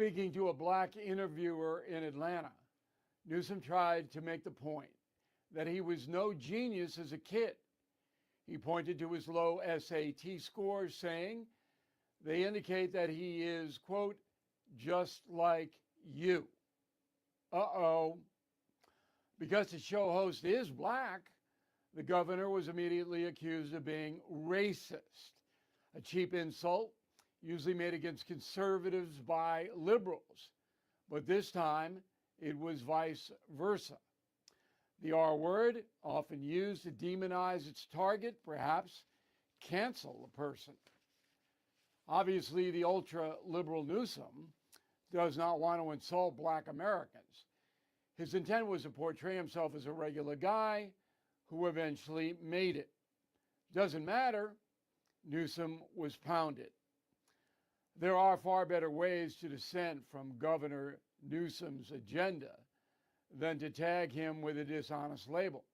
Speaking to a black interviewer in Atlanta, Newsom tried to make the point that he was no genius as a kid. He pointed to his low SAT scores, saying they indicate that he is, quote, just like you. Uh-oh. Because the show host is black, the governor was immediately accused of being racist, a cheap insult usually made against conservatives by liberals. But this time, it was vice versa. The R word, often used to demonize its target, perhaps cancel a person. Obviously, the ultra-liberal Newsom does not want to insult black Americans. His intent was to portray himself as a regular guy who eventually made it. Doesn't matter, Newsom was pounded. There are far better ways to dissent from Governor Newsom's agenda than to tag him with a dishonest label.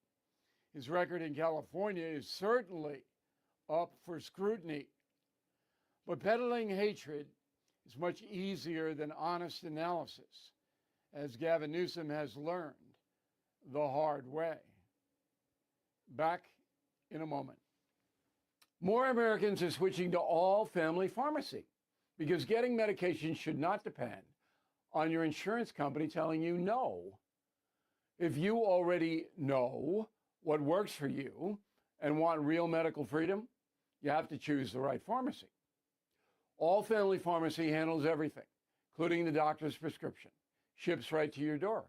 His record in California is certainly up for scrutiny. But peddling hatred is much easier than honest analysis, as Gavin Newsom has learned the hard way. Back in a moment. More Americans are switching to all-family pharmacy because getting medication should not depend on your insurance company telling you no. If you already know what works for you and want real medical freedom, you have to choose the right pharmacy. All Family Pharmacy handles everything, including the doctor's prescription, ships right to your door.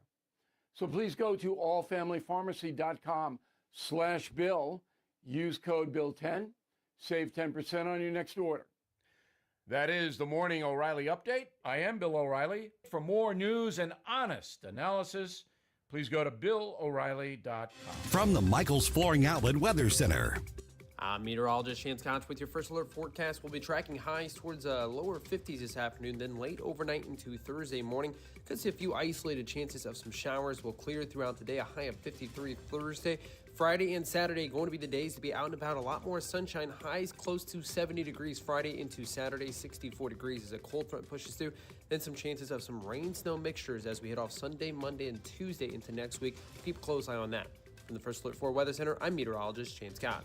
So please go to allfamilypharmacy.com/bill, use code BILL10, save 10% on your next order. That is the Morning O'Reilly Update. I am Bill O'Reilly. For more news and honest analysis, please go to BillO'Reilly.com. From the Michaels Flooring Outlet Weather Center. I'm meteorologist Chance Koch with your first alert forecast. We'll be tracking highs towards lower 50s this afternoon, then late overnight into Thursday morning. Could see a few isolated chances of some showers will clear throughout the day. A high of 53 Thursday. Friday and Saturday going to be the days to be out and about. A lot more sunshine. Highs close to 70 degrees Friday into Saturday. 64 degrees as a cold front pushes through. Then some chances of some rain-snow mixtures as we head off Sunday, Monday, and Tuesday into next week. Keep a close eye on that. From the First Alert 4 Weather Center, I'm meteorologist Chance Koch.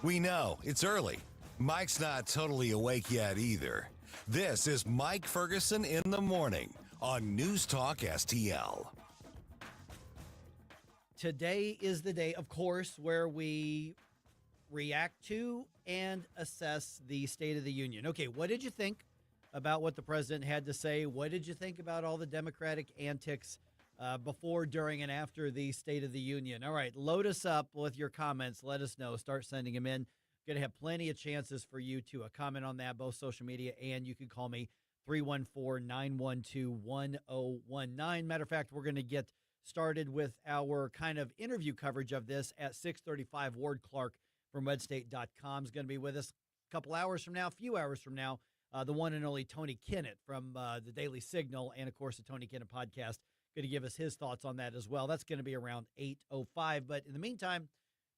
We know it's early. Mike's not totally awake yet either. This is Mike Ferguson in the morning on News Talk STL. Today is the day, of course, where we react to and assess the State of the Union. Okay, what did you think about what the president had to say? What did you think about all the Democratic antics before, during, and after the State of the Union? All right, load us up with your comments. Let us know. Start sending them in. Going to have plenty of chances for you to comment on that, both social media, and you can call me 314-912-1019. Matter of fact, we're going to get started with our kind of interview coverage of this at 6:35. Ward Clark from RedState.com is going to be with us a couple hours from now, a few hours from now. The one and only Tony Kinnett from the Daily Signal and, of course, the Tony Kinnett podcast, going to give us his thoughts on that as well. That's going to be around 8:05. But in the meantime,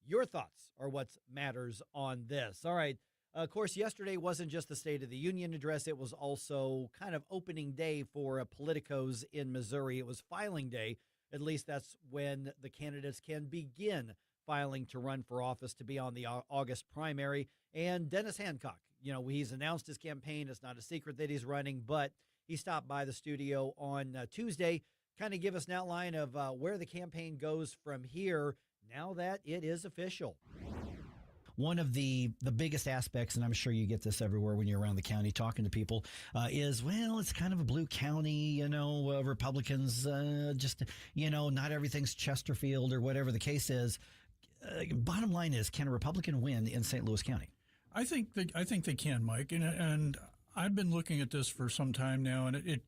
your thoughts are what matters on this. All right. Of course, yesterday wasn't just the State of the Union address. It was also kind of opening day for politicos in Missouri. It was filing day. At least that's when the candidates can begin filing to run for office to be on the August primary. And Dennis Hancock, he's announced his campaign. It's not a secret that he's running, but he stopped by the studio on Tuesday, kind of give us an outline of where the campaign goes from here now that it is official. One of the biggest aspects, and I'm sure you get this everywhere when you're around the county talking to people, is, it's kind of a blue county, Republicans not everything's Chesterfield or whatever the case is. Bottom line is, can a Republican win in St. Louis County? I think they can, Mike, and I've been looking at this for some time now, and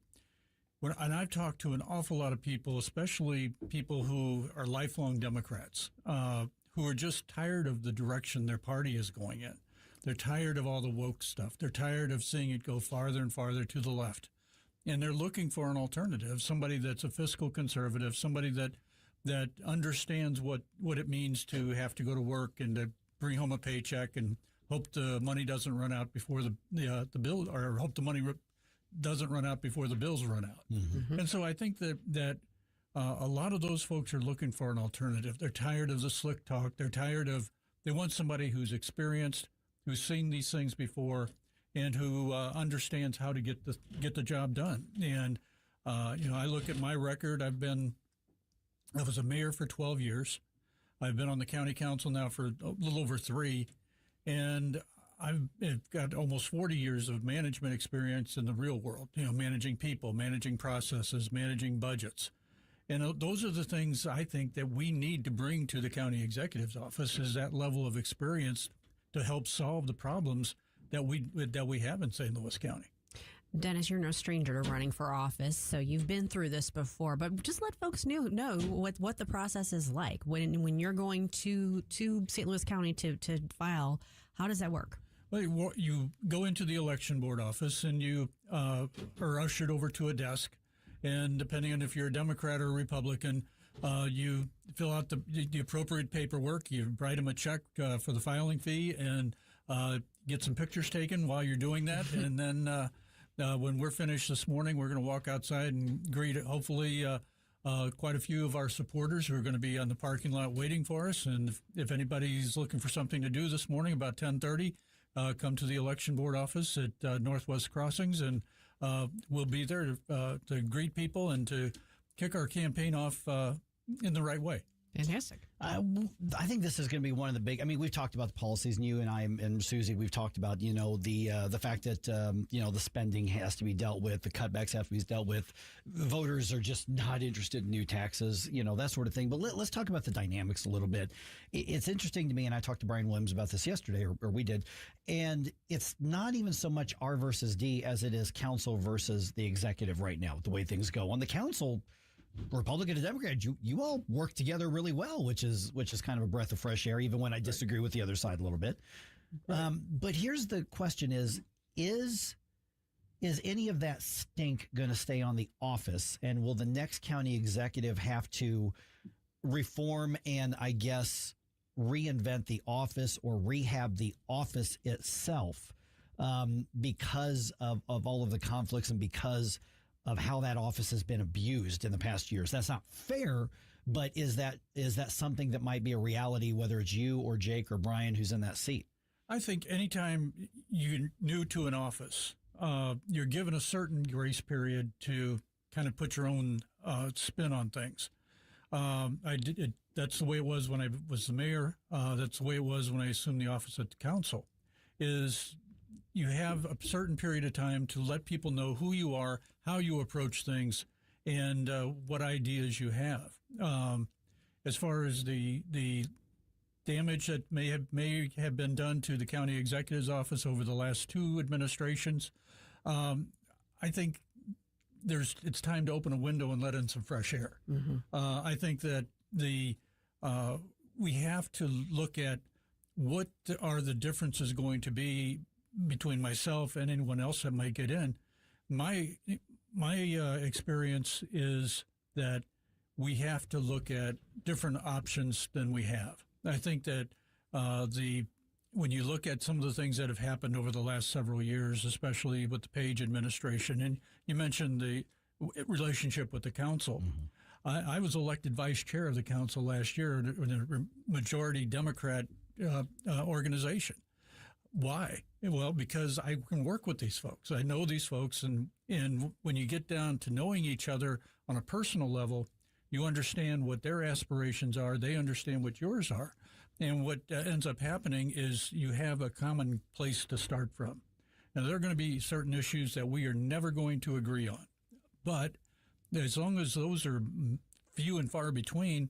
and I've talked to an awful lot of people, especially people who are lifelong Democrats, who are just tired of the direction their party is going in. They're tired of all the woke stuff. They're tired of seeing it go farther and farther to the left. And they're looking for an alternative, somebody that's a fiscal conservative, somebody that that understands what it means to have to go to work and to bring home a paycheck and hope the money doesn't run out before the bill, or hope the money doesn't run out before the bills run out. Mm-hmm. And so I think that a lot of those folks are looking for an alternative. They're tired of the slick talk. They want somebody who's experienced, who's seen these things before, and who understands how to get the job done. And I look at my record. I was a mayor for 12 years. I've been on the county council now for a little over 3, and I've got almost 40 years of management experience in the real world, managing people, managing processes, managing budgets. And those are the things I think that we need to bring to the county executive's office, is that level of experience to help solve the problems that we have in St. Louis County. Dennis, you're no stranger to running for office, so you've been through this before. But just let folks know what the process is like when you're going to St. Louis County to file. How does that work? Well, you go into the election board office and you are ushered over to a desk. And depending on if you're a Democrat or a Republican, you fill out the appropriate paperwork. You write them a check for the filing fee and get some pictures taken while you're doing that. And then when we're finished this morning, we're going to walk outside and greet, hopefully, quite a few of our supporters who are going to be on the parking lot waiting for us. And if anybody's looking for something to do this morning about 10:30, come to the election board office at Northwest Crossings, and we'll be there to greet people and to kick our campaign off in the right way. Fantastic. I think this is going to be one of the big. I mean, we've talked about the policies, and you and I and Susie, we've talked about the fact that the spending has to be dealt with, the cutbacks have to be dealt with. Voters are just not interested in new taxes, that sort of thing. But let's talk about the dynamics a little bit. It's interesting to me, and I talked to Brian Williams about this yesterday, or we did, and it's not even so much R versus D as it is council versus the executive right now. The way things go on the council. Republican and Democrat, you all work together really well, which is kind of a breath of fresh air, even when I disagree with the other side a little bit. Right. But here's the question: is any of that stink going to stay on the office, and will the next county executive have to reform and, I guess, reinvent the office or rehab the office itself because of all of the conflicts and because of how that office has been abused in the past years? That's not fair, but is that something that might be a reality, whether it's you or Jake or Brian who's in that seat? I think anytime you're new to an office, you're given a certain grace period to kind of put your own spin on things. That's the way it was when I was the mayor. That's the way it was when I assumed the office at the council. Is you have a certain period of time to let people know who you are, how you approach things, and what ideas you have. As far as the damage that may have been done to the county executive's office over the last 2 administrations, I think it's time to open a window and let in some fresh air. Mm-hmm. I think that we have to look at what are the differences going to be between myself and anyone else that might get in. My experience is that we have to look at different options than we have. I think that when you look at some of the things that have happened over the last several years, especially with the Page administration, and you mentioned the relationship with the council. Mm-hmm. I was elected vice chair of the council last year in a majority Democrat organization. Why? Well, because I can work with these folks. I know these folks, and when you get down to knowing each other on a personal level, you understand what their aspirations are. They understand what yours are. And what ends up happening is you have a common place to start from. Now, there are going to be certain issues that we are never going to agree on. But as long as those are few and far between,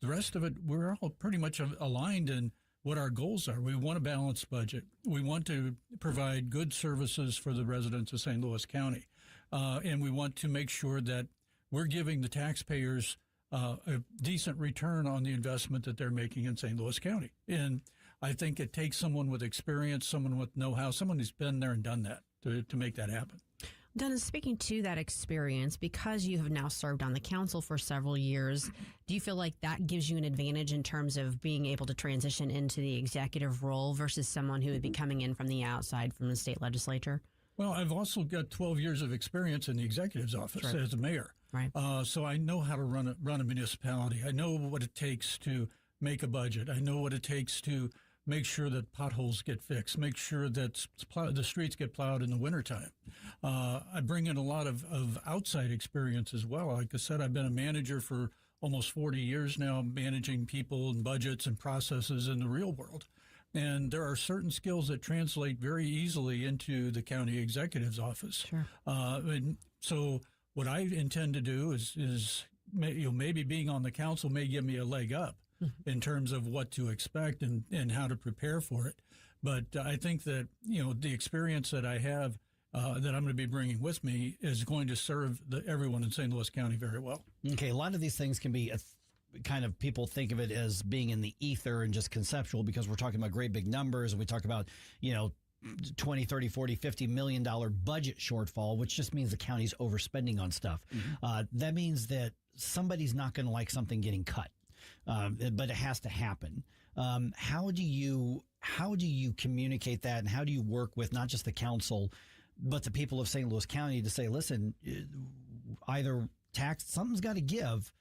the rest of it, we're all pretty much aligned in what our goals are. We want a balanced budget. We want to provide good services for the residents of St. Louis County. And we want to make sure that we're giving the taxpayers a decent return on the investment that they're making in St. Louis County. And I think it takes someone with experience, someone with know-how, someone who's been there and done that to make that happen. Dennis, speaking to that experience, because you have now served on the council for several years, do you feel like that gives you an advantage in terms of being able to transition into the executive role versus someone who would be coming in from the outside from the state legislature? Well, I've also got 12 years of experience in the executive's office as a mayor. Right. So I know how to run a municipality. I know what it takes to make a budget. I know what it takes to make sure that potholes get fixed, make sure that the streets get plowed in the wintertime. I bring in a lot of outside experience as well. Like I said, I've been a manager for almost 40 years now, managing people and budgets and processes in the real world. And there are certain skills that translate very easily into the county executive's office. Sure. And so what I intend to do is maybe being on the council may give me a leg up in terms of what to expect and how to prepare for it. But I think that, the experience that I have that I'm going to be bringing with me is going to serve everyone in St. Louis County very well. Okay, a lot of these things can be kind of, people think of it as being in the ether and just conceptual because we're talking about great big numbers and we talk about, 20, 30, 40, $50 million budget shortfall, which just means the county's overspending on stuff. That means that somebody's not going to like something getting cut. But it has to happen. How do you communicate that, and how do you work with not just the council, but the people of St. Louis County to say, listen, either something's got to give.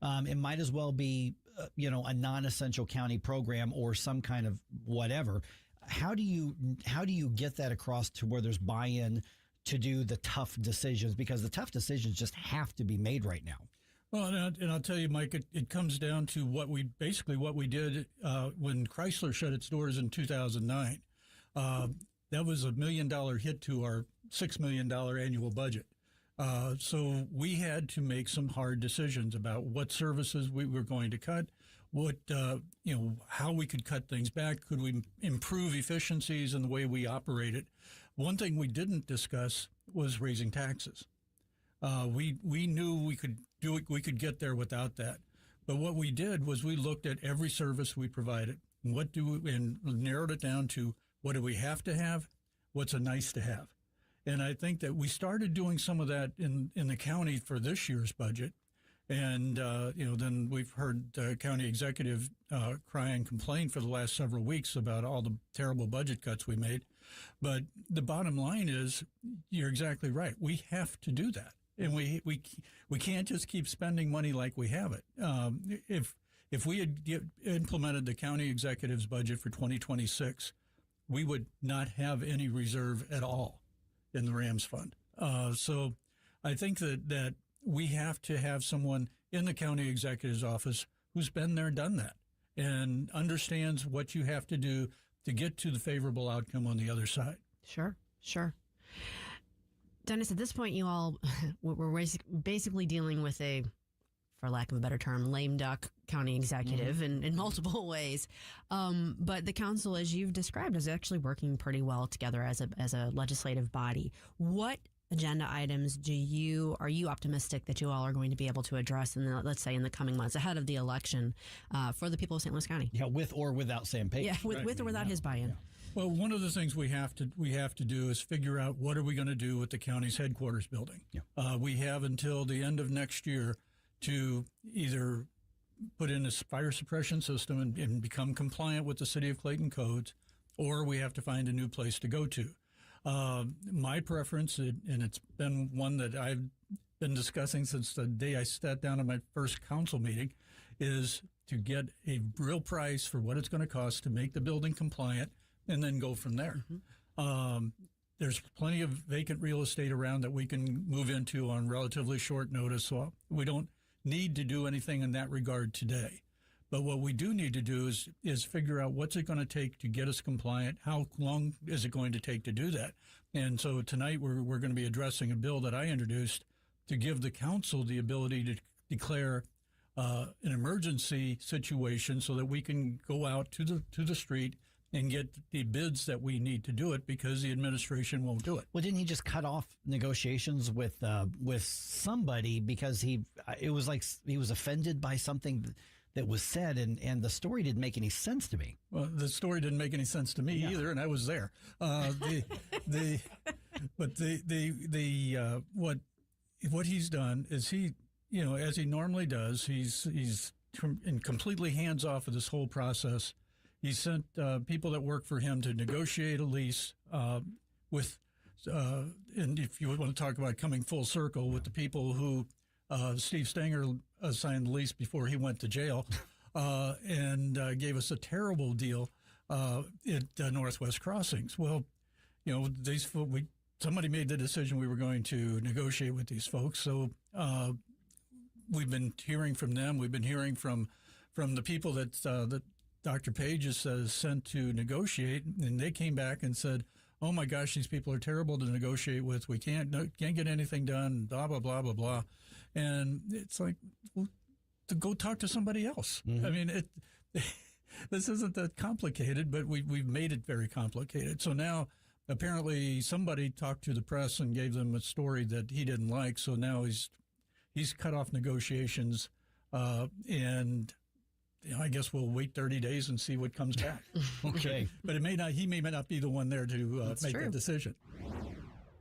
It might as well be, a non-essential county program or some kind of whatever. How do you get that across to where there's buy-in to do the tough decisions? Because the tough decisions just have to be made right now. Well, and I'll tell you, Mike, it comes down to what we did when Chrysler shut its doors in 2009. That was $1 million hit to our $6 million annual budget. So we had to make some hard decisions about what services we were going to cut, how we could cut things back. Could we improve efficiencies in the way we operated? One thing we didn't discuss was raising taxes. We knew we could do it. We could get there without that. But what we did was we looked at every service we provided and narrowed it down to what do we have to have, what's a nice to have. And I think that we started doing some of that in the county for this year's budget. And, then we've heard the county executive cry and complain for the last several weeks about all the terrible budget cuts we made. But the bottom line is, you're exactly right. We have to do that. And we can't just keep spending money like we have it. If we had implemented the county executive's budget for 2026, we would not have any reserve at all in the Rams fund. So I think that we have to have someone in the county executive's office who's been there, done that, and understands what you have to do to get to the favorable outcome on the other side. Sure. Dennis, at this point, you all, we're basically dealing with a, for lack of a better term, lame duck county executive in multiple ways. But the council, as you've described, is actually working pretty well together as a legislative body. What agenda items are you optimistic that you all are going to be able to address let's say in the coming months ahead of the election for the people of St. Louis County? Yeah, with or without Sam Page. Yeah, with or without his buy-in. Yeah. Well, one of the things we have to do is figure out what are we going to do with the county's headquarters building. Yeah. We have until the end of next year to either put in a fire suppression system and become compliant with the City of Clayton codes, or we have to find a new place to go to. My preference, and it's been one that I've been discussing since the day I sat down at my first council meeting, is to get a real price for what it's going to cost to make the building compliant and then go from there. There's plenty of vacant real estate around that we can move into on relatively short notice, so we don't need to do anything in that regard today. But what we do need to do is figure out what's it going to take to get us compliant, how long is it going to take to do that. And so tonight we're going to be addressing a bill that I introduced to give the council the ability to declare an emergency situation so that we can go out to the street and get the bids that we need to do it, because the administration won't do it. Well, didn't he just cut off negotiations with somebody because it was like he was offended by something that was said, and the story didn't make any sense to me. Well, the story didn't make any sense to me either, and I was there. But what he's done is he, as he normally does, he's completely hands off of this whole process. He sent people that work for him to negotiate a lease with, and if you want to talk about coming full circle, with the people who Steve Stenger signed the lease before he went to jail, and gave us a terrible deal at Northwest Crossings. Well, somebody made the decision we were going to negotiate with these folks, so we've been hearing from them. We've been hearing from the people that Dr. Page has sent to negotiate, and they came back and said, "Oh my gosh, these people are terrible to negotiate with. We can't get anything done. Blah blah blah blah blah." And it's like, well, to go talk to somebody else. Mm-hmm. I mean, this isn't that complicated, but we've made it very complicated. So now, apparently, somebody talked to the press and gave them a story that he didn't like. So now he's cut off negotiations, and I guess we'll wait 30 days and see what comes back. Okay, but he may not be the one there to make that decision.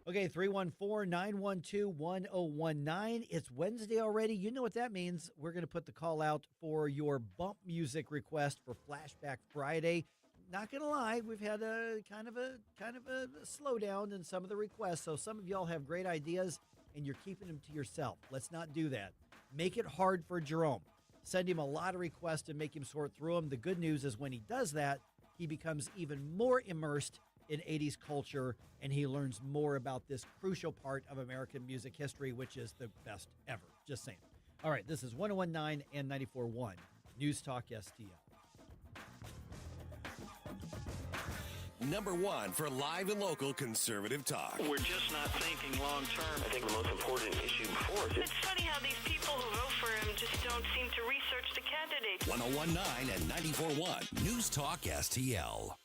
Okay, 314-912-1019. It's Wednesday already. You know what that means. We're going to put the call out for your bump music request for Flashback Friday. Not going to lie, we've had a kind of a slowdown in some of the requests. So some of y'all have great ideas and you're keeping them to yourself. Let's not do that. Make it hard for Jerome. Send him a lot of requests and make him sort through them. The good news is when he does that, he becomes even more immersed in 80s culture, and he learns more about this crucial part of American music history, which is the best ever. Just saying. All right, this is 101.9 and 94.1 News Talk STL. Number one for live and local conservative talk. We're just not thinking long term. I think the most important issue before us. It's funny how these people who vote for him just don't seem to research the candidates. 101.9 and 94.1 News Talk STL.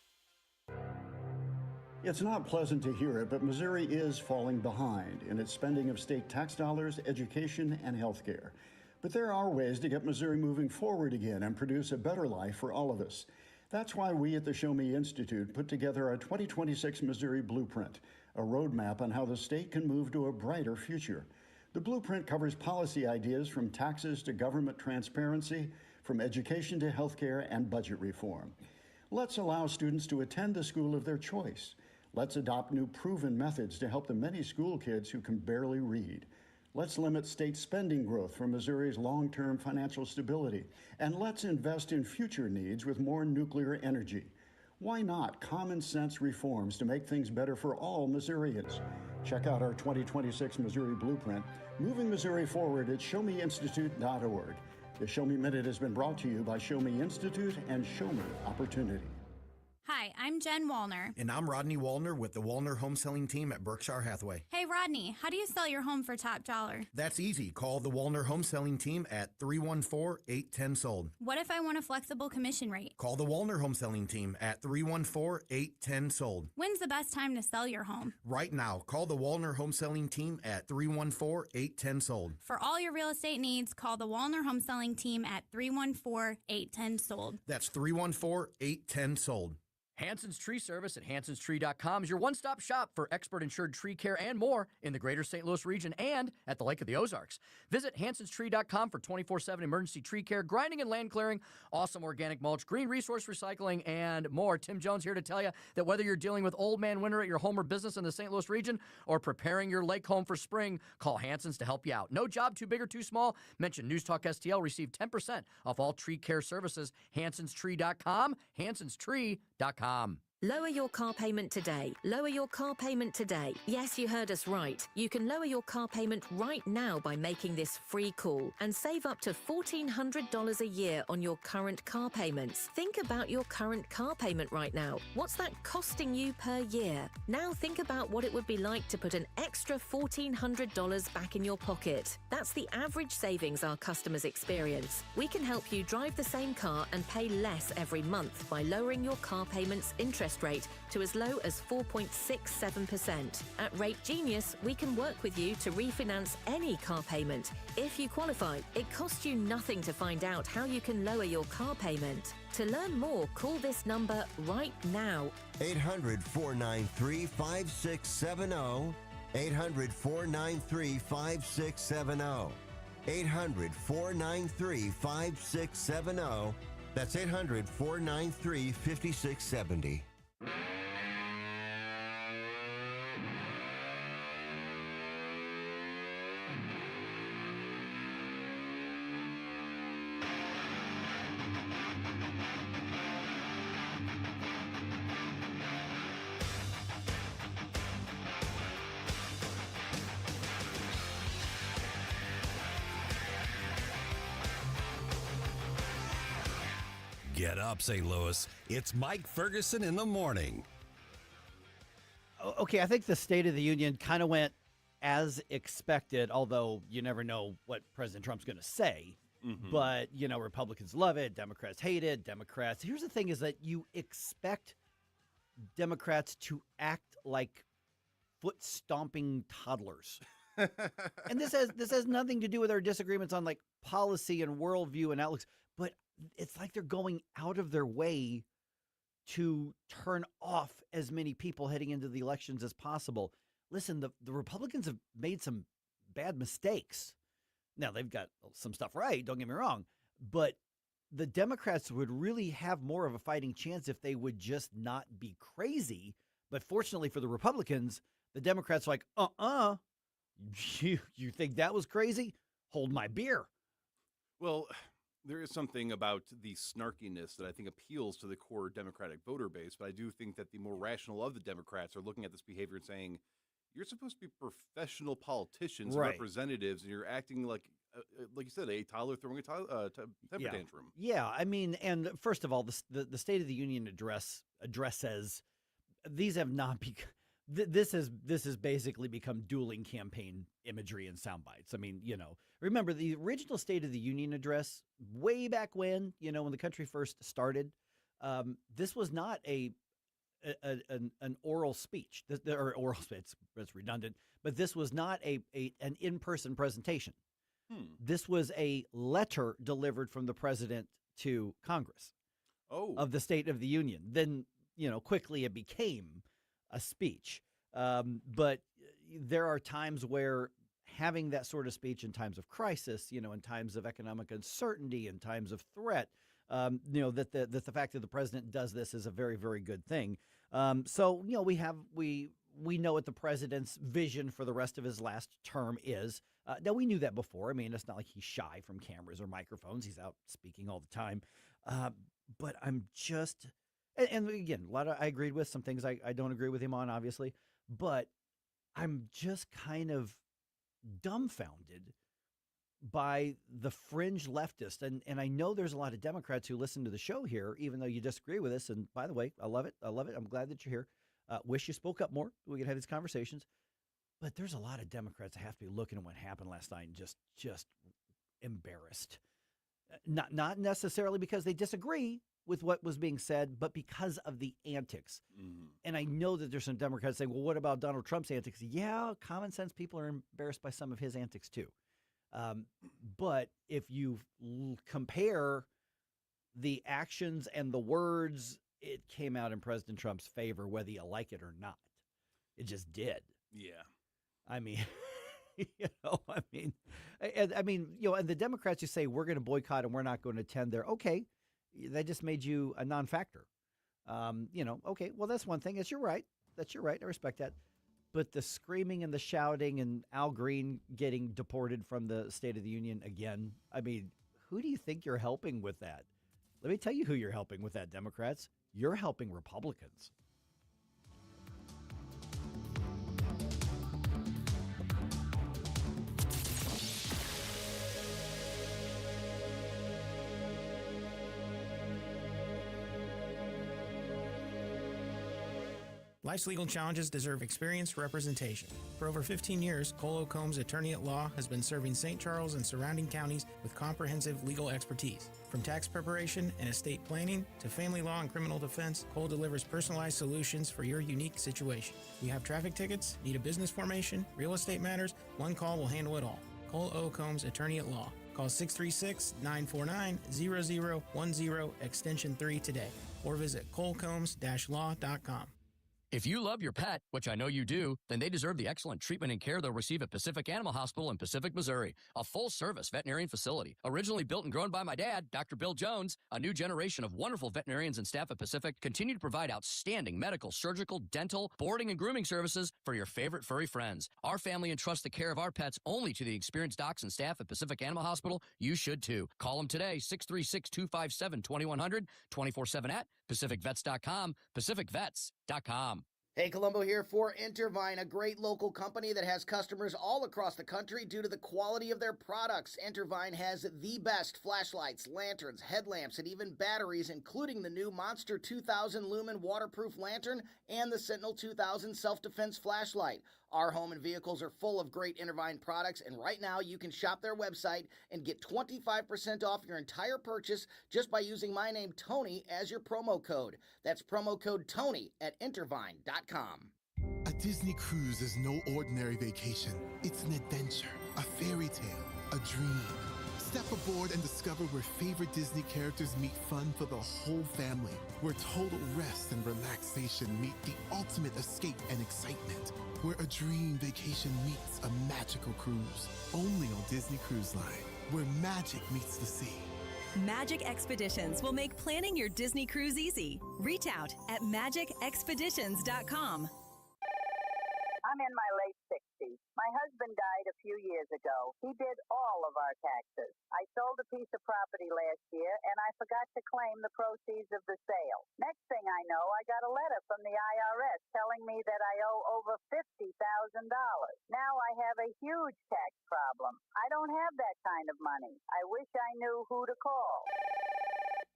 It's not pleasant to hear it, but Missouri is falling behind in its spending of state tax dollars, education, and health care. But there are ways to get Missouri moving forward again and produce a better life for all of us. That's why we at the Show Me Institute put together our 2026 Missouri Blueprint, a roadmap on how the state can move to a brighter future. The blueprint covers policy ideas from taxes to government transparency, from education to healthcare and budget reform. Let's allow students to attend the school of their choice. Let's adopt new proven methods to help the many school kids who can barely read. Let's limit state spending growth for Missouri's long-term financial stability. And let's invest in future needs with more nuclear energy. Why not common sense reforms to make things better for all Missourians? Check out our 2026 Missouri Blueprint, moving Missouri forward at showmeinstitute.org. The Show Me Minute has been brought to you by Show Me Institute and Show Me Opportunity. Hi, I'm Jen Wallner. And I'm Rodney Wallner with the Wallner Home Selling Team at Berkshire Hathaway. Hey, Rodney, how do you sell your home for top dollar? That's easy. Call the Wallner Home Selling Team at 314-810-SOLD. What if I want a flexible commission rate? Call the Wallner Home Selling Team at 314-810-SOLD. When's the best time to sell your home? Right now. Call the Wallner Home Selling Team at 314-810-SOLD. For all your real estate needs, call the Wallner Home Selling Team at 314-810-SOLD. That's 314-810-SOLD. Hanson's Tree Service at hansonstree.com is your one-stop shop for expert insured tree care and more in the greater St. Louis region and at the Lake of the Ozarks. Visit hansonstree.com for 24/7 emergency tree care, grinding and land clearing, awesome organic mulch, green resource recycling, and more. Tim Jones here to tell you that whether you're dealing with old man winter at your home or business in the St. Louis region or preparing your lake home for spring, call Hanson's to help you out. No job too big or too small. Mention News Talk STL. Receive 10% off all tree care services. hansonstree.com, hansonstree.com. Lower your car payment today. Lower your car payment today. Yes, you heard us right. You can lower your car payment right now by making this free call and save up to $1,400 a year on your current car payments. Think about your current car payment right now. What's that costing you per year? Now think about what it would be like to put an extra $1,400 back in your pocket. That's the average savings our customers experience. We can help you drive the same car and pay less every month by lowering your car payments interest interest rate to as low as 4.67%. At Rate Genius, we can work with you to refinance any car payment. If you qualify, it costs you nothing to find out how you can lower your car payment. To learn more, call this number right now. 800-493-5670. 800-493-5670. 800-493-5670. That's 800-493-5670. Get up, St. Louis. It's Mike Ferguson in the morning. Okay, I think the State of the Union kind of went as expected, although you never know what President Trump's going to say. Mm-hmm. But, you know, Republicans love it. Democrats hate it. Democrats. Here's the thing is that you expect Democrats to act like foot-stomping toddlers. And this has nothing to do with our disagreements on, like, policy and worldview and outlooks. But it's like they're going out of their way to turn off as many people heading into the elections as possible. Listen, the Republicans have made some bad mistakes. Now, they've got some stuff right, don't get me wrong, but the Democrats would really have more of a fighting chance if they would just not be crazy. But fortunately for the Republicans, the Democrats are like, you think that was crazy? Hold my beer. Well, there is something about the snarkiness that I think appeals to the core Democratic voter base, but I do think that the more rational of the Democrats are looking at this behavior and saying, you're supposed to be professional politicians, Right. representatives, and you're acting like you said, a toddler throwing a temper tantrum. Yeah, I mean, and first of all, the State of the Union addresses these have not become. This has basically become dueling campaign imagery and sound bites. I mean, you know, remember the original State of the Union address way back when, you know, when the country first started. This was not an oral speech, or oral speech. It's redundant, but this was not an in-person presentation. This was a letter delivered from the president to Congress of the State of the Union. Then, you know, quickly it became a speech. But there are times where having that sort of speech in times of crisis, you know, in times of economic uncertainty, in times of threat, you know, that the fact that the president does this is a very, very good thing. So, you know, we know what the president's vision for the rest of his last term is. Now, we knew that before. I mean, it's not like he's shy from cameras or microphones. He's out speaking all the time. But I'm just... And again, I agreed with some things I don't agree with him on, obviously, but I'm just kind of dumbfounded by the fringe leftist. And I know there's a lot of Democrats who listen to the show here, even though you disagree with us. And by the way, I love it. I'm glad that you're here. Wish you spoke up more. We could have these conversations. But there's a lot of Democrats that have to be looking at what happened last night and just embarrassed. Not necessarily because they disagree with what was being said, but because of the antics. Mm-hmm. And I know that there's some Democrats saying, well, what about Donald Trump's antics? Yeah, common sense people are embarrassed by some of his antics too. But if you compare the actions and the words, it came out in President Trump's favor, whether you like it or not. It just did. Yeah. I mean... and the Democrats who say we're going to boycott and we're not going to attend there. Okay, that just made you a non-factor. Okay, well, that's one thing. That's your right. I respect that. But the screaming and the shouting and Al Green getting deported from the State of the Union again. I mean, who do you think you're helping with that? Let me tell you who you're helping with that, Democrats. You're helping Republicans. Life's legal challenges deserve experienced representation. For over 15 years, Cole Combs Attorney at Law has been serving St. Charles and surrounding counties with comprehensive legal expertise. From tax preparation and estate planning to family law and criminal defense, Cole delivers personalized solutions for your unique situation. You have traffic tickets, need a business formation, real estate matters, one call will handle it all. Cole O. Combs Attorney at Law. Call 636-949-0010 extension 3 today or visit colecombs-law.com. If you love your pet, which I know you do, then they deserve the excellent treatment and care they'll receive at Pacific Animal Hospital in Pacific, Missouri, a full-service veterinarian facility. Originally built and grown by my dad, Dr. Bill Jones, a new generation of wonderful veterinarians and staff at Pacific continue to provide outstanding medical, surgical, dental, boarding, and grooming services for your favorite furry friends. Our family entrusts the care of our pets only to the experienced docs and staff at Pacific Animal Hospital. You should too. Call them today, 636-257-2100, 24/7 at PacificVets.com, PacificVets.com. Hey, Colombo here for Intervine, a great local company that has customers all across the country due to the quality of their products. Intervine has the best flashlights, lanterns, headlamps, and even batteries, including the new Monster 2000 Lumen waterproof lantern and the Sentinel 2000 self-defense flashlight. Our home and vehicles are full of great Intervine products, and right now you can shop their website and get 25% off your entire purchase just by using my name, Tony, as your promo code. That's promo code Tony at Intervine.com. A Disney cruise is no ordinary vacation. It's an adventure, a fairy tale, a dream. Step aboard and discover where favorite Disney characters meet fun for the whole family, where total rest and relaxation meet the ultimate escape and excitement, where a dream vacation meets a magical cruise. Only on Disney Cruise Line, where magic meets the sea. Magic Expeditions will make planning your Disney cruise easy. Reach out at magicexpeditions.com. I'm in my late 60s. My husband died a few years ago. He did all of our taxes. I sold a piece of property last year, and I forgot to claim the proceeds of the sale. Next thing I know, I got a letter from the IRS telling me that I owe over $50,000. Now I have a huge tax problem. I don't have that kind of money. I wish I knew who to call.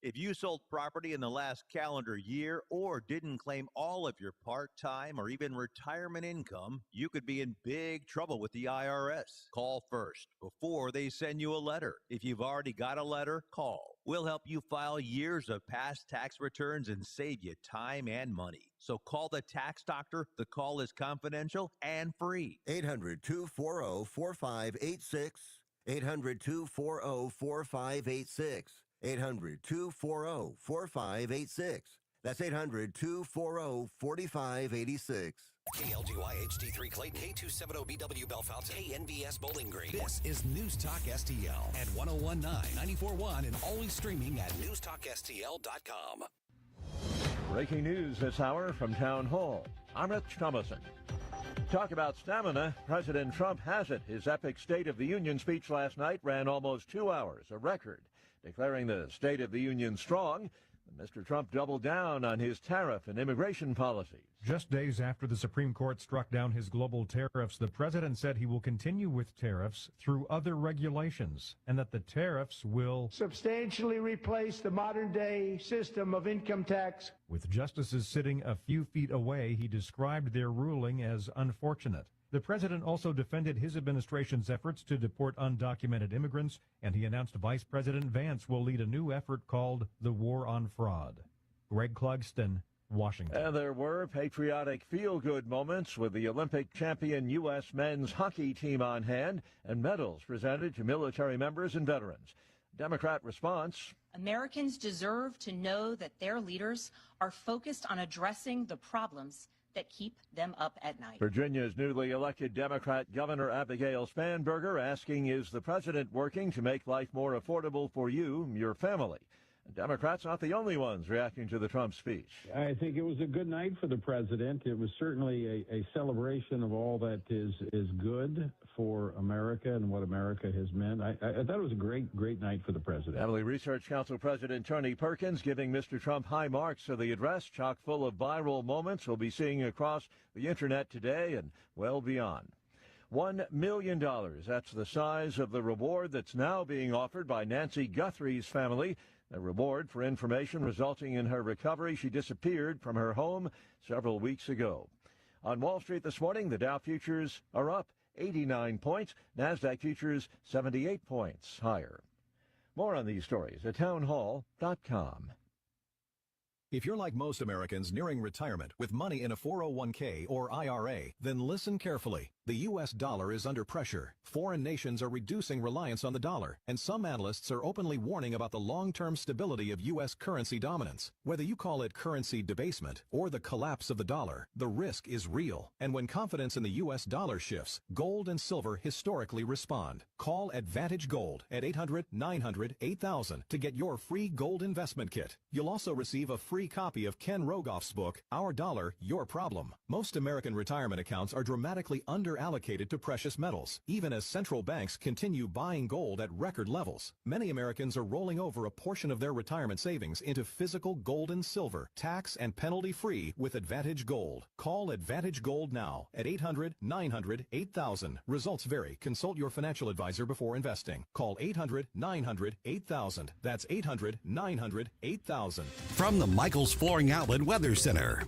If you sold property in the last calendar year or didn't claim all of your part-time or even retirement income, you could be in big trouble with the IRS. Call first before they send you a letter. If you've already got a letter, call. We'll help you file years of past tax returns and save you time and money. So call the tax doctor. The call is confidential and free. 800-240-4586. 800-240-4586. 800-240-4586. That's 800-240-4586. KLGY HD3 Clayton, K270BW Bellefonte, KNBS Bowling Green. This is News Talk STL at 1019, 94.1, and always streaming at NewsTalkSTL.com. Breaking news this hour from Town Hall. I'm Rich Thomason. Talk about stamina. President Trump has it. His epic State of the Union speech last night ran almost 2 hours, a record. Declaring the State of the Union strong, Mr. Trump doubled down on his tariff and immigration policies. Just days after the Supreme Court struck down his global tariffs, the president said he will continue with tariffs through other regulations and that the tariffs will substantially replace the modern-day system of income tax. With justices sitting a few feet away, he described their ruling as unfortunate. The president also defended his administration's efforts to deport undocumented immigrants, and he announced Vice President Vance will lead a new effort called the War on Fraud. Greg Clugston, Washington. And there were patriotic feel-good moments with the Olympic champion U.S. men's hockey team on hand and medals presented to military members and veterans. Democrat response: Americans deserve to know that their leaders are focused on addressing the problems that keep them up at night. Virginia's newly elected Democrat Governor Abigail Spanberger asking, is the president working to make life more affordable for you, your family? And Democrats not the only ones reacting to the Trump speech. I think it was a good night for the president. It was certainly a celebration of all that is good for America and what America has meant. I thought it was a great night for the president. Family Research Council President Tony Perkins giving Mr. Trump high marks for the address, chock full of viral moments we'll be seeing across the internet today and well beyond. $1 million, that's the size of the reward that's now being offered by Nancy Guthrie's family. a reward for information resulting in her recovery. She disappeared from her home several weeks ago. On Wall Street this morning, the Dow futures are up 89 points. NASDAQ futures 78 points higher. More on these stories at townhall.com. If you're like most Americans nearing retirement with money in a 401k or IRA, then listen carefully. The U.S. dollar is under pressure. Foreign nations are reducing reliance on the dollar, and some analysts are openly warning about the long-term stability of U.S. currency dominance. Whether you call it currency debasement or the collapse of the dollar, the risk is real. And when confidence in the U.S. dollar shifts, gold and silver historically respond. Call Advantage Gold at 800-900-8000 to get your free gold investment kit. You'll also receive a free copy of Ken Rogoff's book, Our Dollar, Your Problem. Most American retirement accounts are dramatically underallocated to precious metals, even as central banks continue buying gold at record levels. Many Americans are rolling over a portion of their retirement savings into physical gold and silver, tax and penalty-free with Advantage Gold. Call Advantage Gold now at 800-900-8000. Results vary. Consult your financial advisor before investing. Call 800-900-8000. That's 800-900-8000. From the Michael's Flooring Outlet Weather Center.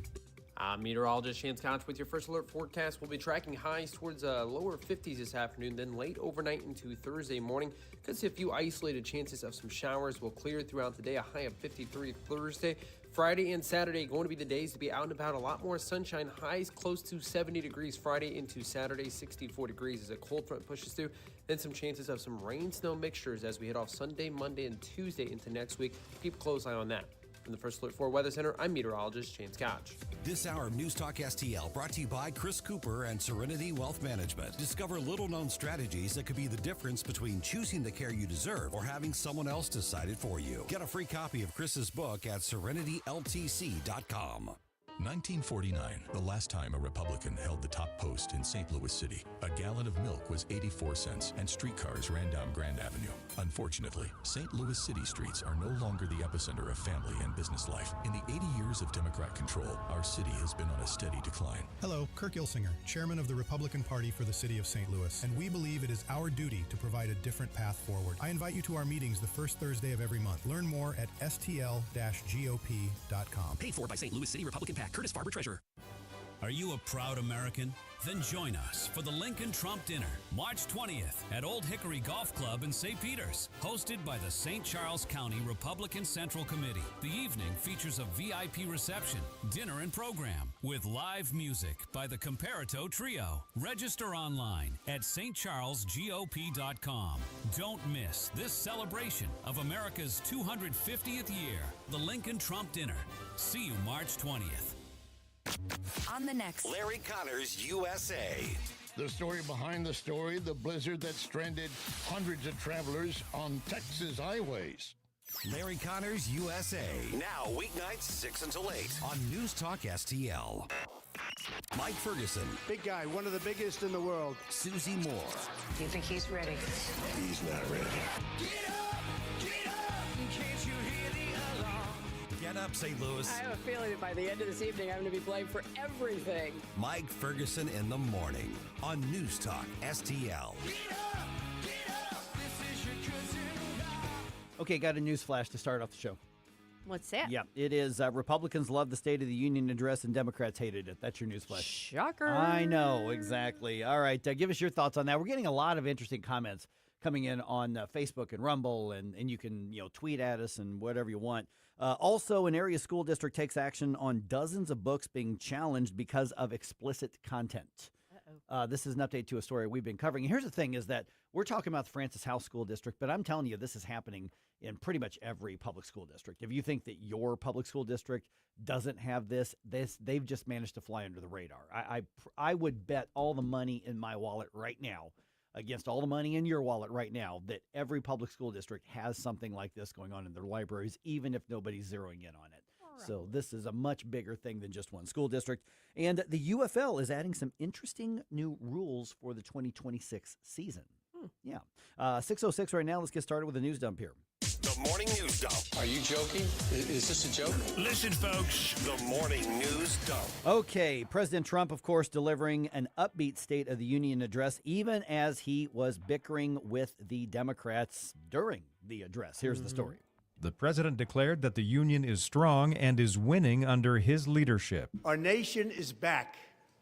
I'm meteorologist Chance Koch with your first alert forecast. We'll be tracking highs towards lower 50s this afternoon, then late overnight into Thursday morning. Could see a few isolated chances of some showers. Will clear throughout the day, a high of 53 Thursday. Friday and Saturday going to be the days to be out and about. A lot more sunshine, highs close to 70 degrees Friday into Saturday, 64 degrees as a cold front pushes through. Then some chances of some rain-snow mixtures as we head off Sunday, Monday, and Tuesday into next week. Keep a close eye on that. From the First Alert 4 Weather Center, I'm meteorologist James Koch. This hour of News Talk STL brought to you by Chris Cooper and Serenity Wealth Management. Discover little-known strategies that could be the difference between choosing the care you deserve or having someone else decide it for you. Get a free copy of Chris's book at serenityltc.com. 1949, the last time a Republican held the top post in St. Louis City. A gallon of milk was 84 cents and streetcars ran down Grand Avenue. Unfortunately, St. Louis City streets are no longer the epicenter of family and business life. In the 80 years of Democrat control, our city has been on a steady decline. Hello, Kirk Ilsinger, chairman of the Republican Party for the city of St. Louis, and we believe it is our duty to provide a different path forward. I invite you to our meetings the first Thursday of every month. Learn more at stl-gop.com. Paid for by St. Louis City Republican PAC. Curtis Farber, Treasurer. Are you a proud American? Then join us for the Lincoln Trump Dinner, March 20th at Old Hickory Golf Club in St. Peters, hosted by the St. Charles County Republican Central Committee. The evening features a VIP reception, dinner and program with live music by the Comparato Trio. Register online at stcharlesgop.com. Don't miss this celebration of America's 250th year, the Lincoln Trump Dinner. See you March 20th. On the next Larry Connors USA. The story behind the story, the blizzard that stranded hundreds of travelers on Texas highways. Larry Connors USA. Now weeknights 6 until 8 on News Talk STL. Mike Ferguson. Big guy, one of the biggest in the world. Susie Moore. Do you think he's ready? He's not ready. Get up! Can't you hear the alarm? Get up, St. Louis. I have a feeling that by the end of this evening, I'm going to be blamed for everything. Mike Ferguson in the morning on News Talk STL. Okay, got a news flash to start off the show. What's that? Yeah, it is Republicans love the State of the Union address and Democrats hated it. That's your news flash. Shocker. I know, exactly. All right, give us your thoughts on that. We're getting a lot of interesting comments coming in on Facebook and Rumble, and you can tweet at us and whatever you want. Also, an area school district takes action on dozens of books being challenged because of explicit content. This is an update to a story we've been covering. And here's the thing is that we're talking about the Francis House School District, but I'm telling you this is happening in pretty much every public school district. If you think that your public school district doesn't have this, they've just managed to fly under the radar. I would bet all the money in my wallet right now against all the money in your wallet right now that every public school district has something like this going on in their libraries, even if nobody's zeroing in on it. Right. So this is a much bigger thing than just one school district. And the UFL is adding some interesting new rules for the 2026 season. Yeah. 6:06 right now. Let's get started with the news dump here. The morning news dump. Are you joking? Is this a joke? Listen, folks. The morning news dump. Okay. President Trump, of course, delivering an upbeat State of the Union address, even as he was bickering with the Democrats during the address. Here's the story. The president declared that the union is strong and is winning under his leadership. Our nation is back,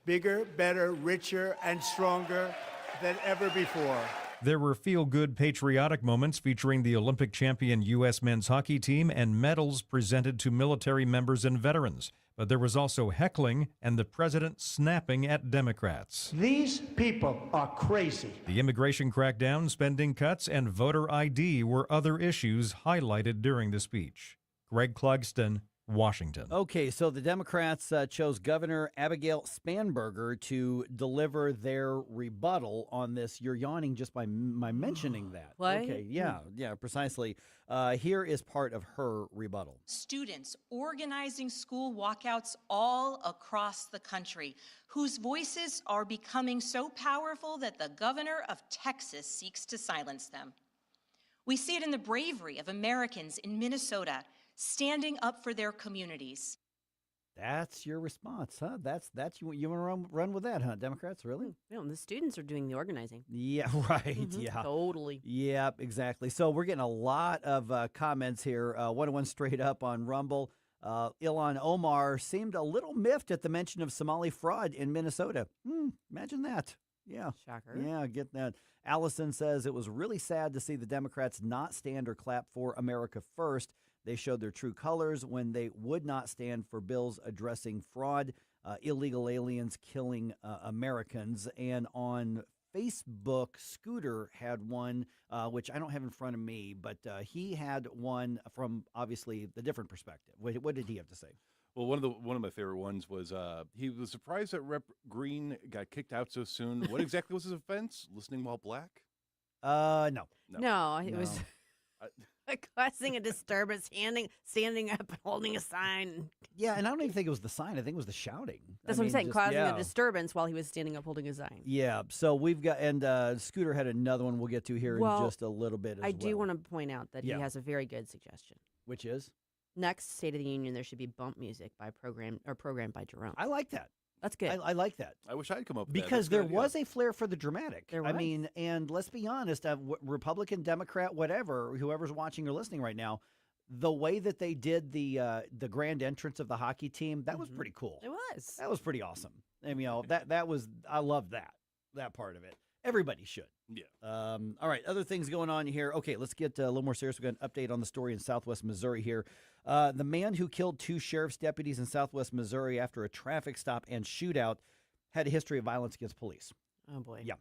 bigger, better, richer, and stronger than ever before. There were feel-good patriotic moments featuring the Olympic champion U.S. men's hockey team and medals presented to military members and veterans. But there was also heckling and the president snapping at Democrats. These people are crazy. The immigration crackdown, spending cuts, and voter ID were other issues highlighted during the speech. Greg Clugston, Washington. Okay, so the Democrats chose Governor Abigail Spanberger to deliver their rebuttal on this. You're yawning just by mentioning that. What? Okay, yeah, precisely. Here is part of her rebuttal. Students organizing school walkouts all across the country, whose voices are becoming so powerful that the governor of Texas seeks to silence them. We see it in the bravery of Americans in Minnesota, standing up for their communities. That's your response, huh? That's you want to run with that, huh? Democrats, really? No, the students are doing the organizing. Yeah, right. Yeah, totally. Yeah, exactly. So we're getting a lot of comments here. 101 straight up on Rumble. Ilhan Omar seemed a little miffed at the mention of Somali fraud in Minnesota. Imagine that. Yeah. Shocker. Yeah, get that. Allison says it was really sad to see the Democrats not stand or clap for America First. They showed their true colors when they would not stand for bills addressing fraud, illegal aliens killing Americans. And on Facebook, Scooter had one, which I don't have in front of me, but he had one from obviously the different perspective. What did he have to say? Well, one of my favorite ones was he was surprised that Rep. Green got kicked out so soon. What exactly was his offense? Listening while black? No. No, it was causing a disturbance, standing up and holding a sign. Yeah, and I don't even think it was the sign. I think it was the shouting. That's what I'm saying, causing a disturbance while he was standing up holding a sign. Yeah, so we've got, and Scooter had another one we'll get to here in just a little bit as well. I do want to point out that he has a very good suggestion. Which is? Next State of the Union, there should be bump music by programmed by Jerome. I like that. That's good. I like that. I wish I'd come up with because there was a flair for the dramatic. There was. I mean, and let's be honest, Republican, Democrat, whatever, whoever's watching or listening right now, the way that they did the grand entrance of the hockey team, that was pretty cool. It was. That was pretty awesome. I mean, that was, I love that part of it. Everybody should. Yeah. All right, other things going on here. Okay, let's get a little more serious. We've got an update on the story in Southwest Missouri here. The man who killed 2 sheriff's deputies in Southwest Missouri after a traffic stop and shootout had a history of violence against police. Oh, boy. Yeah.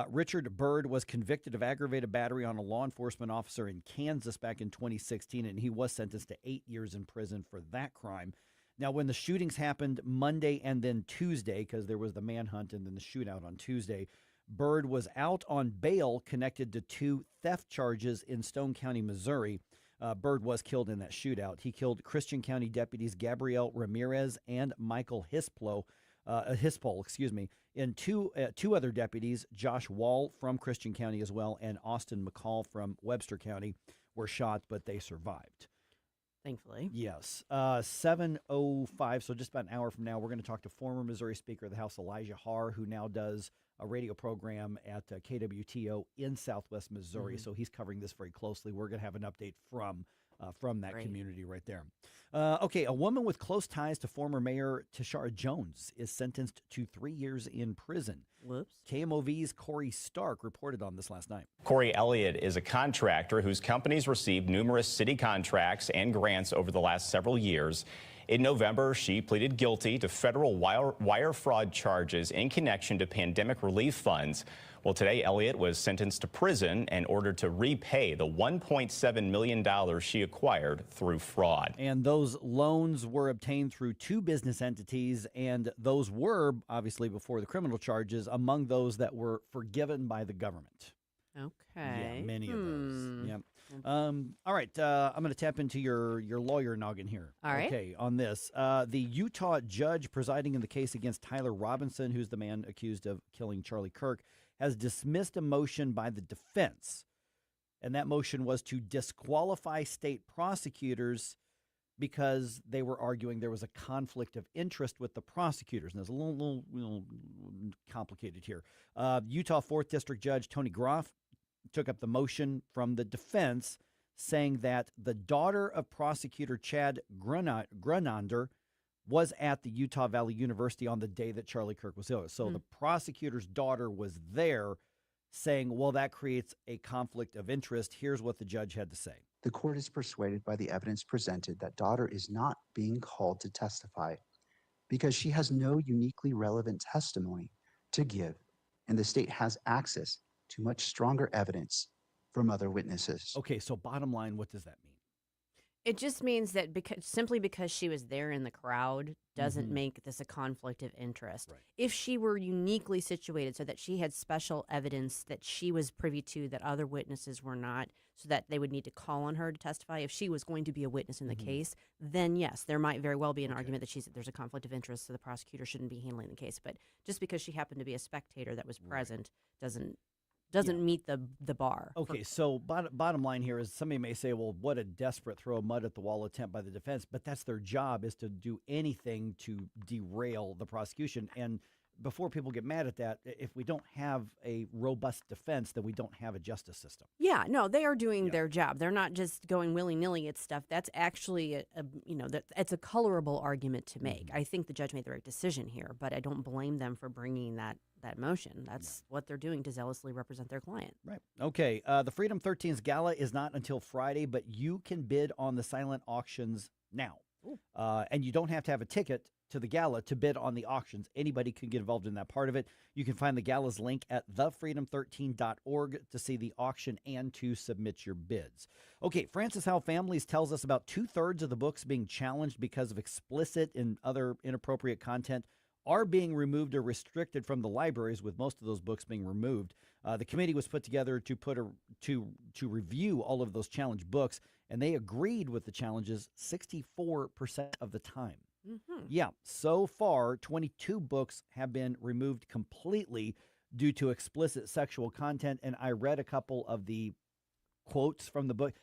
Richard Byrd was convicted of aggravated battery on a law enforcement officer in Kansas back in 2016, and he was sentenced to 8 years in prison for that crime. Now, when the shootings happened Monday and then Tuesday, because there was the manhunt and then the shootout on Tuesday, Byrd was out on bail connected to 2 theft charges in Stone County, Missouri. Byrd was killed in that shootout. He killed Christian County deputies Gabrielle Ramirez and Michael Hispol, and two other deputies, Josh Wall from Christian County as well, and Austin McCall from Webster County, were shot, but they survived. Thankfully. Yes. 7:05, so just about an hour from now, we're going to talk to former Missouri Speaker of the House, Elijah Haar, who now does a radio program at KWTO in Southwest Missouri. So he's covering this very closely. We're going to have an update from that community right there. Okay, a woman with close ties to former Mayor Tashara Jones is sentenced to 3 years in prison. Whoops. KMOV's Corey Stark reported on this last night. Corey Elliott is a contractor whose companies received numerous city contracts and grants over the last several years. In November, she pleaded guilty to federal wire fraud charges in connection to pandemic relief funds. Well, today, Elliott was sentenced to prison and ordered to repay the $1.7 million she acquired through fraud. And those loans were obtained through 2 business entities, and those were, obviously before the criminal charges, among those that were forgiven by the government. Okay. Yeah, many of those. Yep. All right, I'm going to tap into your lawyer noggin here. All right. Okay, on this. The Utah judge presiding in the case against Tyler Robinson, who's the man accused of killing Charlie Kirk, has dismissed a motion by the defense. And that motion was to disqualify state prosecutors because they were arguing there was a conflict of interest with the prosecutors. And it's a little complicated here. Utah 4th District Judge Tony Groff took up the motion from the defense, saying that the daughter of prosecutor Chad Grunander was at the Utah Valley University on the day that Charlie Kirk was ill. So the prosecutor's daughter was there saying, well, that creates a conflict of interest. Here's what the judge had to say. The court is persuaded by the evidence presented that daughter is not being called to testify because she has no uniquely relevant testimony to give, and the state has access to much stronger evidence from other witnesses. Okay, so bottom line, what does that mean? It just means that simply because she was there in the crowd doesn't make this a conflict of interest. Right. If she were uniquely situated so that she had special evidence that she was privy to that other witnesses were not, so that they would need to call on her to testify, if she was going to be a witness in the case, then yes, there might very well be an argument that there's a conflict of interest, so the prosecutor shouldn't be handling the case. But just because she happened to be a spectator that was present doesn't meet the bar. Okay, so bottom line here is somebody may say, well, what a desperate throw mud at the wall attempt by the defense, but that's their job, is to do anything to derail the prosecution. And before people get mad at that, if we don't have a robust defense, then we don't have a justice system. Yeah, no, they are doing their job. They're not just going willy-nilly at stuff. That's actually, it's a colorable argument to make. I think the judge made the right decision here, but I don't blame them for bringing that motion. That's what they're doing to zealously represent their client. Right. Okay, the Freedom 13's gala is not until Friday, but you can bid on the silent auctions now. And you don't have to have a ticket to the gala to bid on the auctions. Anybody can get involved in that part of it. You can find the gala's link at thefreedom13.org to see the auction and to submit your bids. Okay, Francis Howell Families tells us about 2/3 of the books being challenged because of explicit and other inappropriate content are being removed or restricted from the libraries, with most of those books being removed. The committee was put together to review all of those challenged books, and they agreed with the challenges 64% of the time. Yeah, so far, 22 books have been removed completely due to explicit sexual content, and I read a couple of the quotes from the book.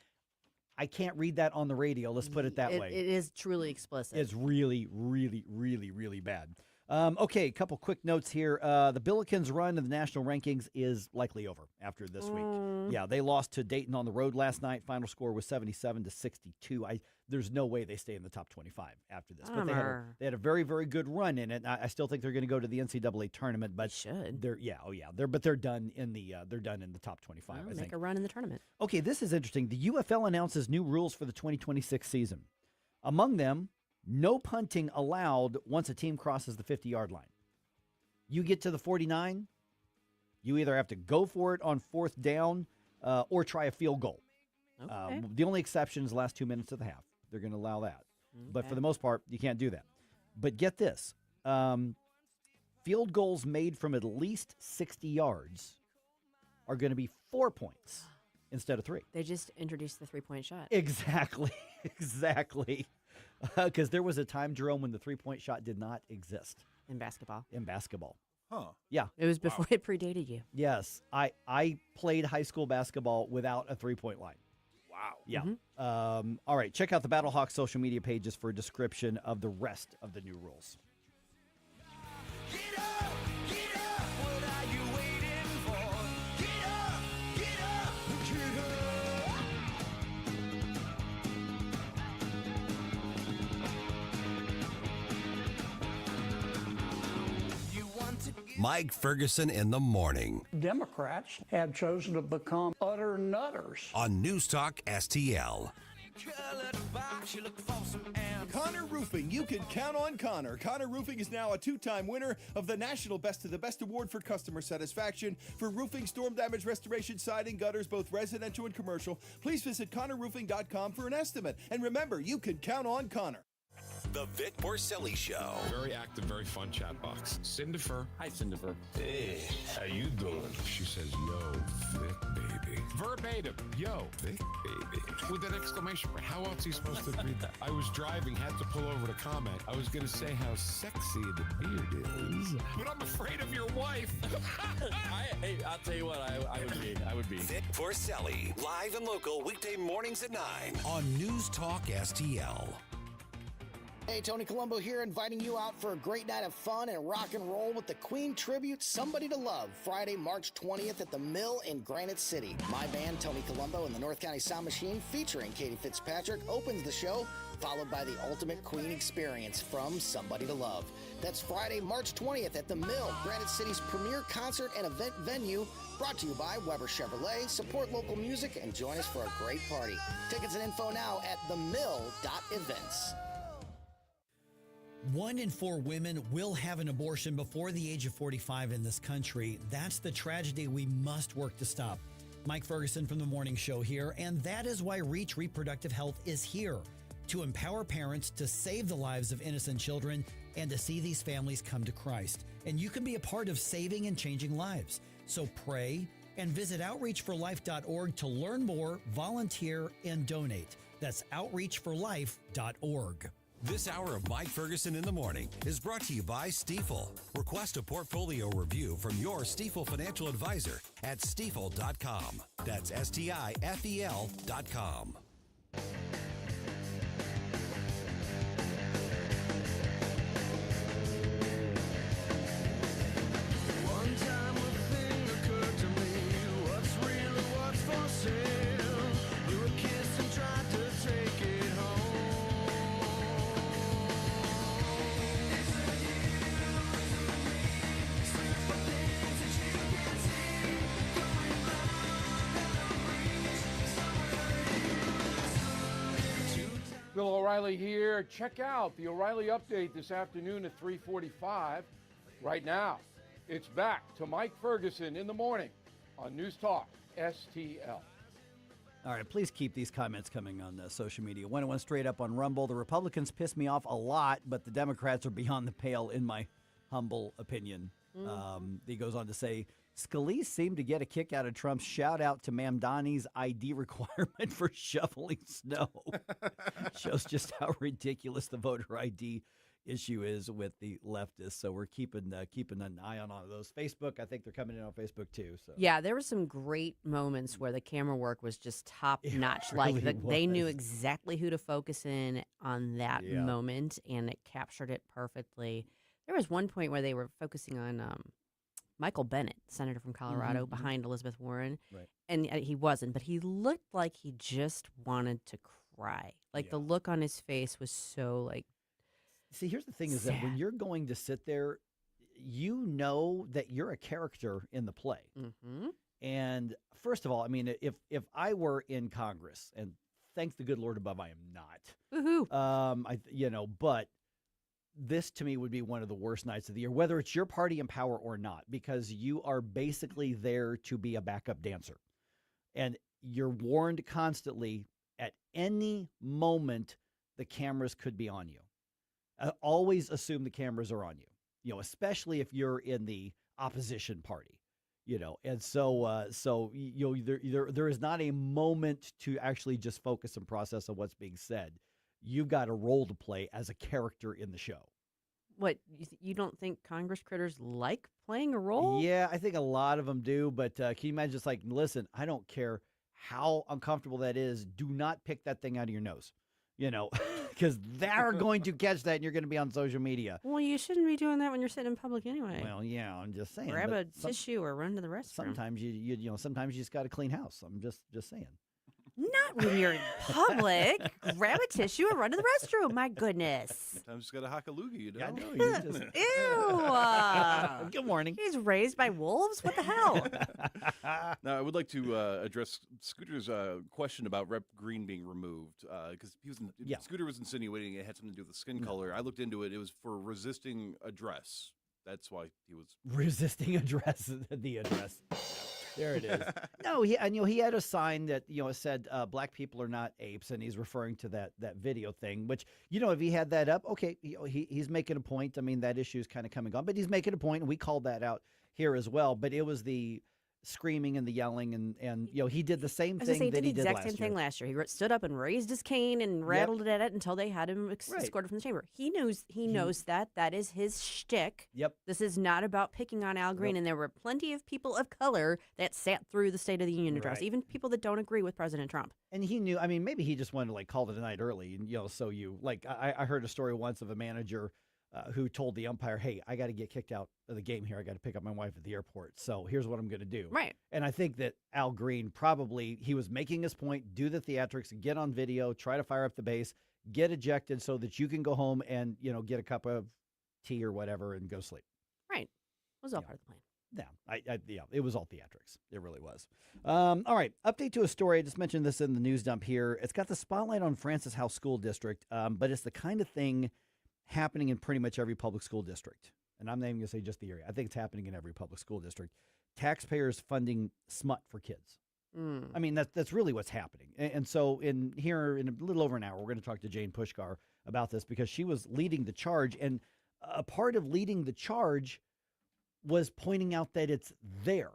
I can't read that on the radio, let's put it that way. It is truly explicit. It's really, really, really, really bad. Okay, a couple quick notes here. The Billikens' run in the national rankings is likely over after this week. Yeah, they lost to Dayton on the road last night. Final score was 77-62. There's no way they stay in the top 25 after this. But they had a very, very good run in it. I still think they're going to go to the NCAA tournament, but they're done in the top 25. I think. Make a run in the tournament. Okay, this is interesting. The UFL announces new rules for the 2026 season. Among them, no punting allowed once a team crosses the 50-yard line. You get to the 49, you either have to go for it on 4th down or try a field goal. Okay. The only exception is the last 2 minutes of the half. They're going to allow that. But for the most part, you can't do that. But get this. Field goals made from at least 60 yards are going to be 4 points instead of 3. They just introduced the 3-point shot. Exactly. Because there was a time, Jerome, when the 3-point shot did not exist. In basketball. Huh. Yeah. It was before it predated you. Yes. I played high school basketball without a 3-point line. Wow. Yeah. All right. Check out the Battlehawk social media pages for a description of the rest of the new rules. Mike Ferguson in the morning. Democrats have chosen to become utter nutters. On NewsTalk STL. Connor Roofing, you can count on Connor. Connor Roofing is now a 2-time winner of the National Best of the Best Award for customer satisfaction for roofing, storm damage restoration, siding, gutters, both residential and commercial. Please visit ConnorRoofing.com for an estimate. And remember, you can count on Connor. The Vic Porcelli Show. Very active, very fun chat box. Cinderfer. Hi, Cinderfer. Hey, how you doing? She says, yo, Vic, baby. Verbatim, yo, Vic, baby. With an exclamation point. How else are you supposed to read that? I was driving, had to pull over to comment. I was going to say how sexy the beard is, but I'm afraid of your wife. Hey, I'll tell you what, I would be. Vic Porcelli, live and local, weekday mornings at 9 on NewsTalk STL. Hey, Tony Colombo here, inviting you out for a great night of fun and rock and roll with the Queen Tribute Somebody to Love, Friday, March 20th at the Mill in Granite City. My band, Tony Colombo and the North County Sound Machine, featuring Katie Fitzpatrick, opens the show, followed by the ultimate Queen experience from Somebody to Love. That's Friday, March 20th at the Mill, Granite City's premier concert and event venue, brought to you by Weber Chevrolet. Support local music and join us for a great party. Tickets and info now at themill.events. 1 in 4 women will have an abortion before the age of 45 in this country. That's the tragedy we must work to stop. Mike Ferguson from The Morning Show here, and that is why Reach Reproductive Health is here, to empower parents to save the lives of innocent children and to see these families come to Christ. And you can be a part of saving and changing lives. So pray and visit outreachforlife.org to learn more, volunteer, and donate. That's outreachforlife.org. This hour of Mike Ferguson in the Morning is brought to you by Stifel. Request a portfolio review from your Stifel financial advisor at stifel.com. That's STIFEL.com. One time a thing occurred to me. What's real and what's for sale? You were kissed and tried to take it home. Bill O'Reilly here. Check out the O'Reilly Update this afternoon at 3:45. Right now, it's back to Mike Ferguson in the morning on News Talk STL. All right, please keep these comments coming on social media. One straight up on Rumble. The Republicans piss me off a lot, but the Democrats are beyond the pale, in my humble opinion. He goes on to say, Scalise seemed to get a kick out of Trump's shout out to Mamdani's ID requirement for shoveling snow. Shows just how ridiculous the voter ID issue is with the leftists. So we're keeping an eye on all of those. Facebook, I think they're coming in on Facebook too. So yeah, there were some great moments where the camera work was just top notch. Really They knew exactly who to focus in on that moment, and it captured it perfectly. There was one point where they were focusing on Michael Bennet, senator from Colorado, behind Elizabeth Warren. Right. And he wasn't, but he looked like he just wanted to cry. Like the look on his face was so like. See, here's the thing is that when you're going to sit there, you know that you're a character in the play. Mm-hmm. And first of all, I mean, if I were in Congress, and thank the good Lord above, I am not. Woohoo. But this to me would be one of the worst nights of the year, whether it's your party in power or not, because you are basically there to be a backup dancer. And you're warned constantly at any moment the cameras could be on you. Always assume the cameras are on you, especially if you're in the opposition party, And so there is not a moment to actually just focus and process on what's being said. You've got a role to play as a character in the show. What, you don't think Congress critters like playing a role? Yeah, I think a lot of them do. But can you imagine just like, listen, I don't care how uncomfortable that is. Do not pick that thing out of your nose, because they're going to catch that and you're going to be on social media. Well, you shouldn't be doing that when you're sitting in public anyway. Well, yeah, I'm just saying. Grab a tissue or run to the restroom. Sometimes sometimes you just got to clean house. I'm just saying. Not when you're in public. Grab a tissue and run to the restroom. My goodness. Sometimes you just got a hock a loogie, I know. You just... Ew. Good morning. He's raised by wolves? What the hell? Now, I would like to address Scooter's question about Rep. Green being removed, because Scooter was insinuating it had something to do with the skin color. I looked into it. It was for resisting address. That's why he was... Resisting address, the address. There it is. No, he had a sign that said black people are not apes, and he's referring to that video thing. Which if he had that up, okay, he's making a point. I mean, that issue is kind of coming on, but he's making a point, and we called that out here as well. But it was the screaming and the yelling, and he did the same I was gonna say, thing that he did exact last same year. thing last year. He stood up and raised his cane and rattled it at it until they had him escorted from the chamber. He knows that is his shtick. Yep. This is not about picking on Al Green, and there were plenty of people of color that sat through the State of the Union address, even people that don't agree with President Trump. And he knew. I mean, maybe he just wanted to call it a night early, and so I heard a story once of a manager who told the umpire, "Hey, I got to get kicked out of the game here. I got to pick up my wife at the airport. So here's what I'm going to do." Right. And I think that Al Green he was making his point, do the theatrics, get on video, try to fire up the base, get ejected so that you can go home and, get a cup of tea or whatever and go sleep. Right. It was all part of the plan. Yeah, it was all theatrics. It really was. All right, update to a story. I just mentioned this in the news dump here. It's got the spotlight on Francis House School District, but it's the kind of thing happening in pretty much every public school district. And I'm not even going to say just the area. I think it's happening in every public school district. Taxpayers funding smut for kids. I mean, that's really what's happening. And so in a little over an hour, we're going to talk to Jane Puszkar about this because she was leading the charge. And a part of leading the charge was pointing out that it's there.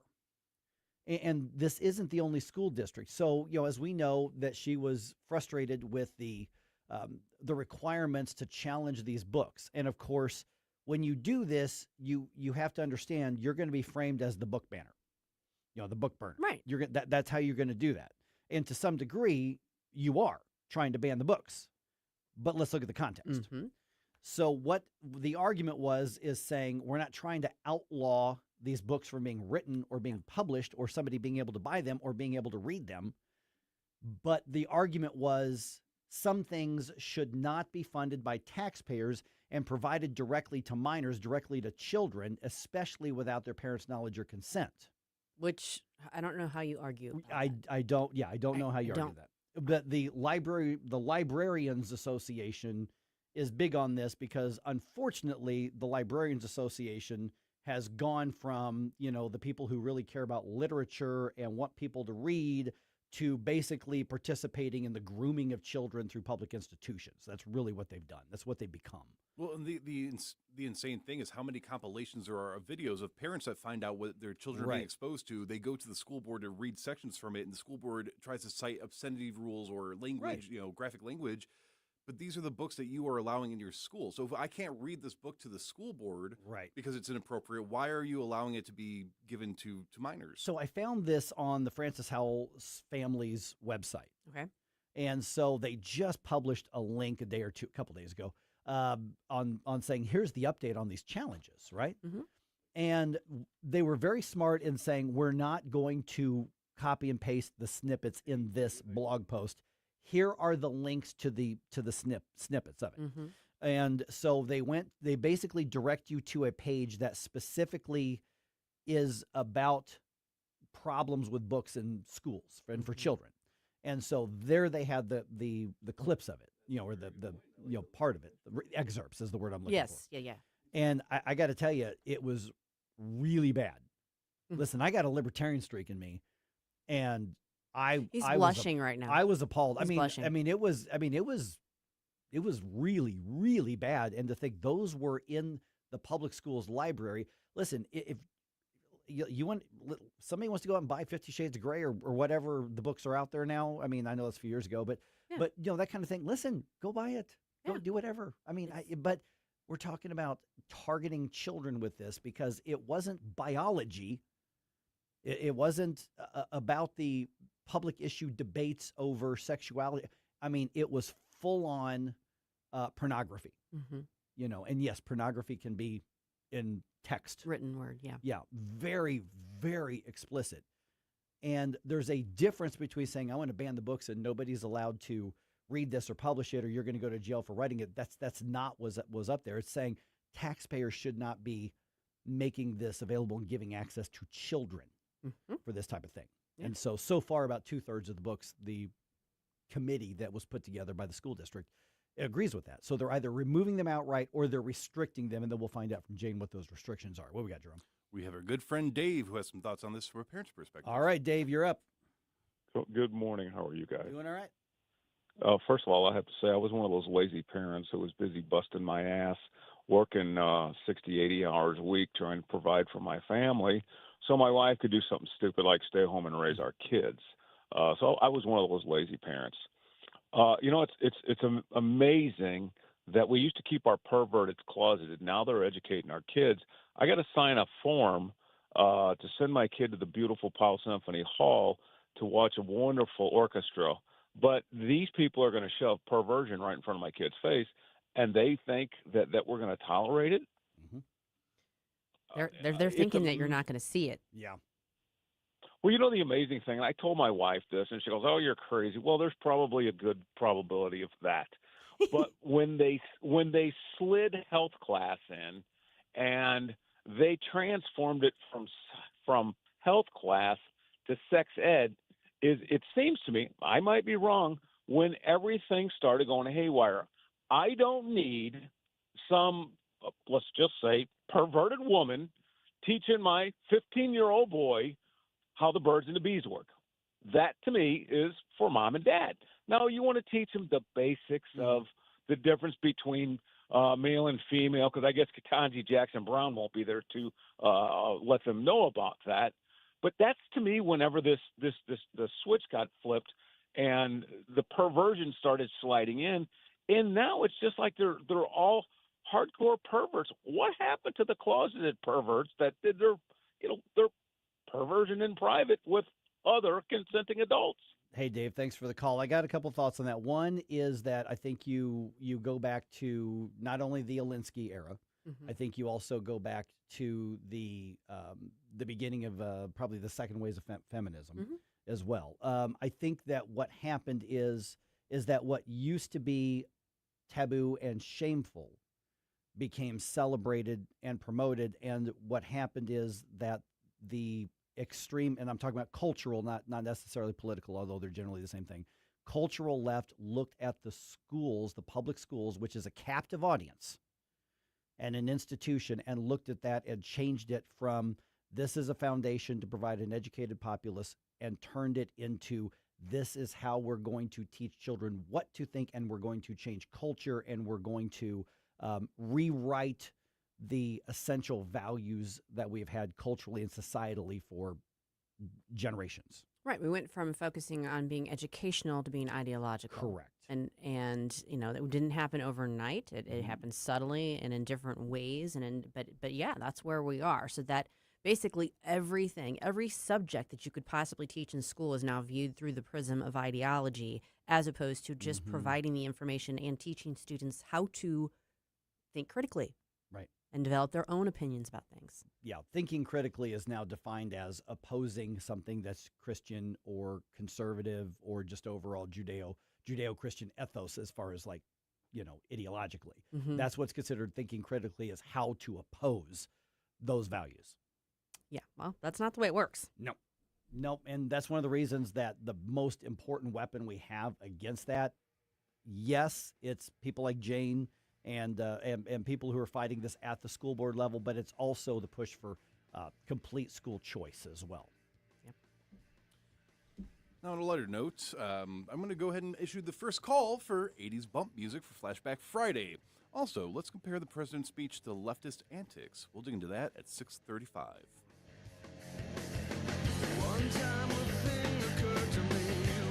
And this isn't the only school district. So, as we know that she was frustrated with the requirements to challenge these books. And of course, when you do this, you have to understand you're going to be framed as the book banner, the book burner. Right. That's how you're going to do that. And to some degree, you are trying to ban the books. But let's look at the context. Mm-hmm. So what the argument is saying we're not trying to outlaw these books from being written or being published or somebody being able to buy them or being able to read them. But the argument was some things should not be funded by taxpayers and provided directly to minors, directly to children, especially without their parents' knowledge or consent. Which I don't know how you argue about I don't know how you argue that. But the Librarians Association is big on this because unfortunately the Librarians Association has gone from, the people who really care about literature and want people to read to basically participating in the grooming of children through public institutions. That's really what they've done. That's what they've become. Well, and the insane thing is how many compilations there are of videos of parents that find out what their children are being exposed to. They go to the school board to read sections from it, and the school board tries to cite obscenity rules or language, graphic language. But these are the books that you are allowing in your school. So if I can't read this book to the school board because it's inappropriate, why are you allowing it to be given to minors? So I found this on the Francis Howell family's website. Okay. And so they just published a link a couple days ago, on saying, here's the update on these challenges, right? Mm-hmm. And they were very smart in saying, we're not going to copy and paste the snippets in this blog post. Here are the links to the snippets of it. Mm-hmm. And so they basically direct you to a page that specifically is about problems with books in schools and for children. And so there they had the clips of it, or the part of it. Excerpts is the word I'm looking for. Yes. Yeah. And I got to tell you, it was really bad. Listen, I got a libertarian streak in me, and He's I blushing right now. I was appalled. He's blushing. It was really, really bad. And to think those were in the public schools library. Listen, if somebody wants to go out and buy 50 Shades of Grey or whatever the books are out there now. I mean, I know that's a few years ago, but that kind of thing. Listen, go buy it. Go do whatever. I mean, but we're talking about targeting children with this because it wasn't biology. It wasn't about the public issue debates over sexuality. I mean, it was full on pornography, and yes, pornography can be in text, written word. Yeah. Yeah. Very, very explicit. And there's a difference between saying, I want to ban the books and nobody's allowed to read this or publish it, or you're going to go to jail for writing it. That's not what was up there. It's saying taxpayers should not be making this available and giving access to children for this type of thing. Yeah. And so far, about 2/3 of the books, the committee that was put together by the school district agrees with that. So they're either removing them outright or they're restricting them, and then we'll find out from Jane what those restrictions are. What we got, Jerome? We have our good friend Dave who has some thoughts on this from a parent's perspective. All right, Dave, you're up. Good morning. How are you guys? Doing all right. First of all, I have to say I was one of those lazy parents who was busy busting my ass, working 60, 80 hours a week trying to provide for my family, so my wife could do something stupid like stay home and raise our kids. So I was one of those lazy parents. It's amazing that we used to keep our perverted closeted. Now they're educating our kids. I got to sign a form to send my kid to the beautiful Powell Symphony Hall to watch a wonderful orchestra. But these people are going to shove perversion right in front of my kid's face, and they think that we're going to tolerate it. They're thinking that you're not going to see it. Yeah. Well, the amazing thing, and I told my wife this, and she goes, "Oh, you're crazy." Well, there's probably a good probability of that. But when they slid health class in, and they transformed it from health class to sex ed, it seems to me, I might be wrong, when everything started going haywire. I don't need some, let's just say, perverted woman teaching my 15-year-old boy how the birds and the bees work. That, to me, is for mom and dad. Now, you want to teach them the basics of the difference between male and female, because I guess Ketanji Jackson Brown won't be there to let them know about that. But that's, to me, whenever the switch got flipped and the perversion started sliding in, and now it's just like they're all hardcore perverts. What happened to the closeted perverts that did their perversion in private with other consenting adults? Hey, Dave, thanks for the call. I got a couple thoughts on that. One is that I think you go back to not only the Alinsky era, I think you also go back to the beginning of probably the second waves of feminism as well. I think that what happened is that what used to be taboo and shameful became celebrated and promoted, and what happened is that the extreme, and I'm talking about cultural, not necessarily political, although they're generally the same thing, cultural left looked at the schools, the public schools, which is a captive audience and an institution, and looked at that and changed it from this is a foundation to provide an educated populace, and turned it into this is how we're going to teach children what to think, and we're going to change culture, and we're going to rewrite the essential values that we've had culturally and societally for generations. Right. We went from focusing on being educational to being ideological. Correct. And it didn't happen overnight. It happened subtly and in different ways. But yeah, that's where we are. So that basically everything, every subject that you could possibly teach in school is now viewed through the prism of ideology, as opposed to just providing the information and teaching students how to think critically. Right. And develop their own opinions about things. Yeah, thinking critically is now defined as opposing something that's Christian or conservative or just overall Judeo-Christian ethos as far as ideologically. That's what's considered thinking critically, is how to oppose those values. Yeah, well, that's not the way it works. No, and that's one of the reasons that the most important weapon we have against that, yes, it's people like Jane and people who are fighting this at the school board level, but it's also the push for complete school choice as well. Yep. Now, on a lighter note, I'm going to go ahead and issue the first call for 80s bump music for Flashback Friday. Also, let's compare the president's speech to leftist antics. We'll dig into that at 6:35. One time a thing occurred to me.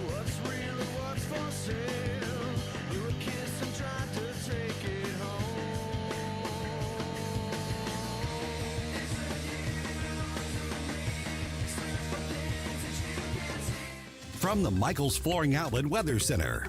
What's real and what's for sale? You were kissed and tried to take it. From the Michaels Flooring Outlet Weather Center.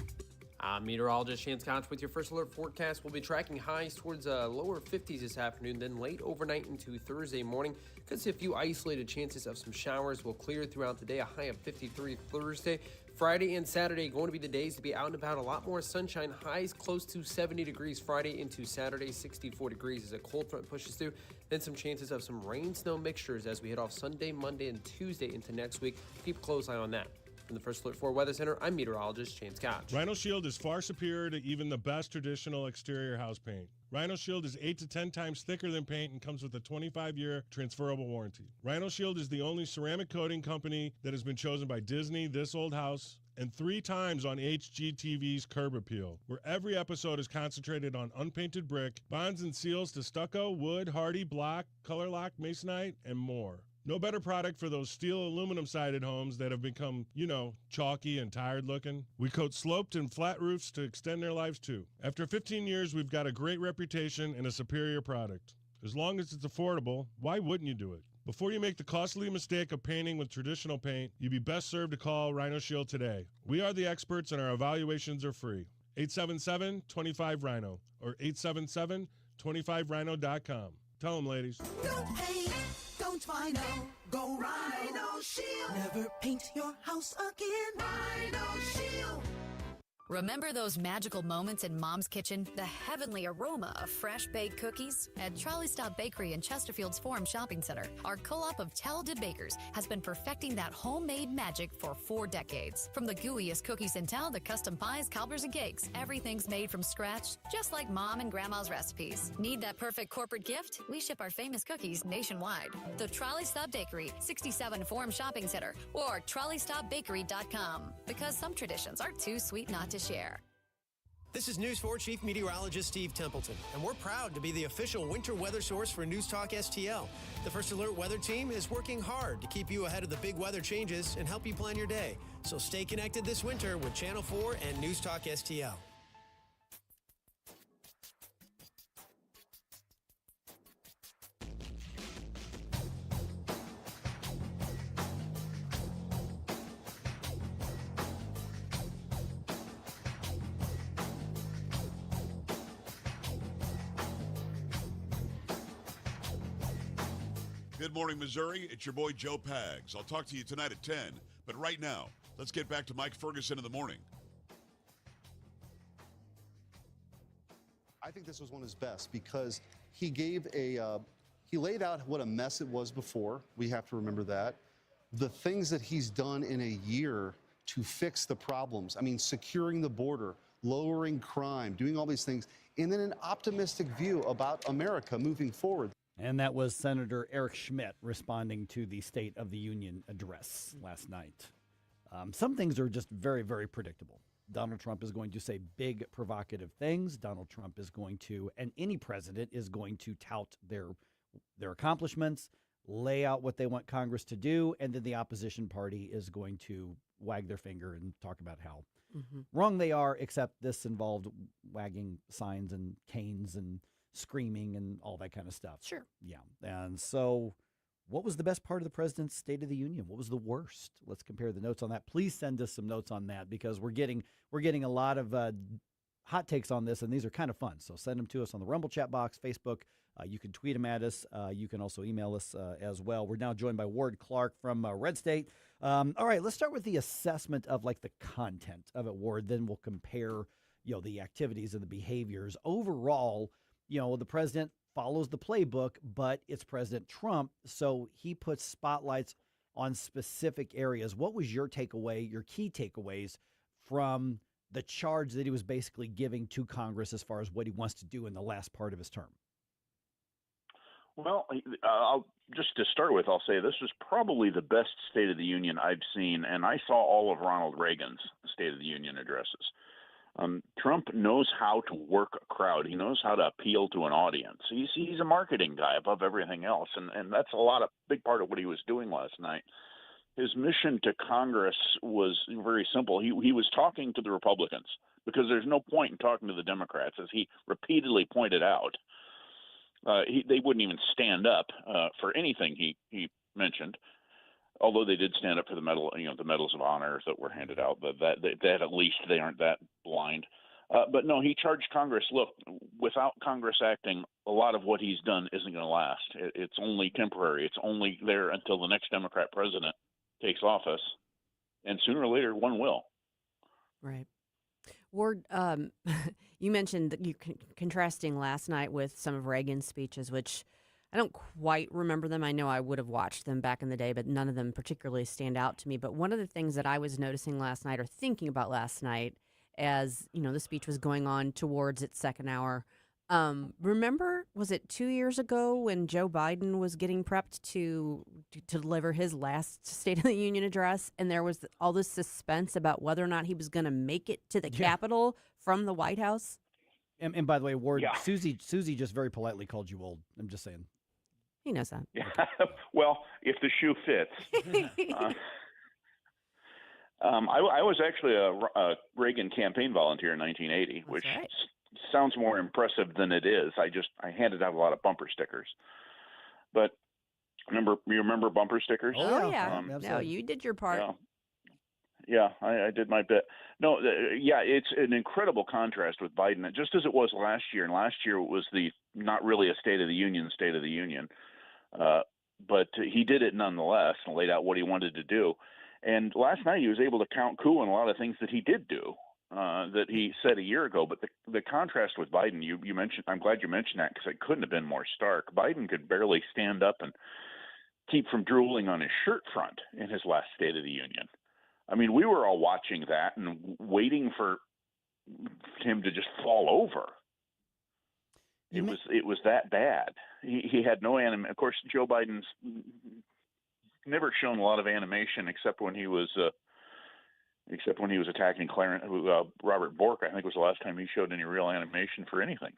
I'm meteorologist Chance Koch with your first alert forecast. We'll be tracking highs towards lower 50s this afternoon, then late overnight into Thursday morning. Could see a few isolated chances of some showers. Will clear throughout the day, a high of 53 Thursday. Friday and Saturday going to be the days to be out and about. A lot more sunshine. Highs close to 70 degrees Friday into Saturday, 64 degrees as a cold front pushes through. Then some chances of some rain-snow mixtures as we head off Sunday, Monday, and Tuesday into next week. Keep a close eye on that. From the First Alert 4 Weather Center, I'm meteorologist Chance Koch. Rhino Shield is far superior to even the best traditional exterior house paint. Rhino Shield is 8 to 10 times thicker than paint and comes with a 25-year transferable warranty. Rhino Shield is the only ceramic coating company that has been chosen by Disney, This Old House, and 3 times on HGTV's Curb Appeal, where every episode is concentrated on unpainted brick, bonds and seals to stucco, wood, hardy, block, color lock, masonite, and more. No better product for those steel aluminum-sided homes that have become, chalky and tired looking. We coat sloped and flat roofs to extend their lives too. After 15 years, we've got a great reputation and a superior product. As long as it's affordable, why wouldn't you do it? Before you make the costly mistake of painting with traditional paint, you'd be best served to call Rhino Shield today. We are the experts and our evaluations are free. 877-25-RHINO or 877-25rhino.com. Tell them, ladies. Don't paint, don't vinyl, go Rhino Shield. Never paint your house again. Rhino Shield. Remember those magical moments in Mom's kitchen? The heavenly aroma of fresh baked cookies? At Trolley Stop Bakery in Chesterfield's Forum Shopping Center, our co-op of talented bakers has been perfecting that homemade magic for 4 decades. From the gooeyest cookies in town to custom pies, cobbler's, and cakes, everything's made from scratch, just like Mom and Grandma's recipes. Need that perfect corporate gift? We ship our famous cookies nationwide. The Trolley Stop Bakery, 67 Forum Shopping Center, or TrolleyStopBakery.com. Because some traditions are too sweet not to share. This is News 4 Chief Meteorologist Steve Templeton, and we're proud to be the official winter weather source for News Talk STL. The First Alert Weather Team is working hard to keep you ahead of the big weather changes and help you plan your day. So stay connected this winter with Channel 4 and News Talk STL. Good morning, Missouri. It's your boy, Joe Pags. I'll talk to you tonight at 10. But right now, let's get back to Mike Ferguson in the morning. I think this was one of his best because he gave he laid out what a mess it was before. We have to remember that. The things that he's done in a year to fix the problems. I mean, securing the border, lowering crime, doing all these things, and then an optimistic view about America moving forward. And that was Senator Eric Schmidt responding to the State of the Union address last night. Some things are just very, very predictable. Donald Trump is going to say big, provocative things. Donald Trump is going to, and any president is going to tout their accomplishments, lay out what they want Congress to do, and then the opposition party is going to wag their finger and talk about how wrong they are, except this involved wagging signs and canes and screaming and all that kind of stuff. Sure. Yeah. And so what was the best part of the president's State of the Union? What was the worst? Let's compare the notes on that. Please send us some notes on that because we're getting a lot of hot takes on this, and these are kind of fun. So send them to us on the Rumble chat box, Facebook. You can tweet them at us. You can also email us as well. We're now joined by Ward Clark from RedState. All right, let's start with the assessment of like the content of it, Ward. Then we'll compare, the activities and the behaviors. Overall, the president follows the playbook, but it's President Trump, so he puts spotlights on specific areas. What was your takeaway, your key takeaways from the charge that he was basically giving to Congress as far as what he wants to do in the last part of his term? Well, just to start with, I'll say this was probably the best State of the Union I've seen, and I saw all of Ronald Reagan's State of the Union addresses. Trump knows how to work a crowd. He knows how to appeal to an audience. He's a marketing guy above everything else, and that's a big part of what he was doing last night. His mission to Congress was very simple. He was talking to the Republicans because there's no point in talking to the Democrats, as he repeatedly pointed out. They wouldn't even stand up for anything he mentioned. Although they did stand up for the medals of honor that were handed out, that at least they aren't that blind. But no, he charged Congress, look, without Congress acting, a lot of what he's done isn't going to last. It's only temporary. It's only there until the next Democrat president takes office. And sooner or later, one will. Right. Ward, you mentioned that you contrasting last night with some of Reagan's speeches, which I don't quite remember them. I know I would have watched them back in the day, but none of them particularly stand out to me. But one of the things that I was noticing last night or thinking about last night as, the speech was going on towards its second hour, remember, was it 2 years ago when Joe Biden was getting prepped to deliver his last State of the Union address, and there was all this suspense about whether or not he was going to make it to the Capitol from the White House? And by the way, Ward, Susie just very politely called you old. I'm just saying. He knows that. Yeah. Well, if the shoe fits. I was actually a Reagan campaign volunteer in 1980, which sounds more impressive than it is. I handed out a lot of bumper stickers. But you remember bumper stickers? Oh, yeah. No, you did your part. Yeah, I did my bit. No, it's an incredible contrast with Biden, just as it was last year. And last year it was not really a State of the Union, but he did it nonetheless and laid out what he wanted to do. And last night he was able to count coup on a lot of things that he did do that he said a year ago. But the contrast with Biden, you mentioned, I'm glad you mentioned that because it couldn't have been more stark. Biden could barely stand up and keep from drooling on his shirt front in his last State of the Union. I mean, we were all watching that and waiting for him to just fall over. It was that bad. He had no animation. Of course, Joe Biden's never shown a lot of animation except when he was attacking Robert Bork. I think was the last time he showed any real animation for anything.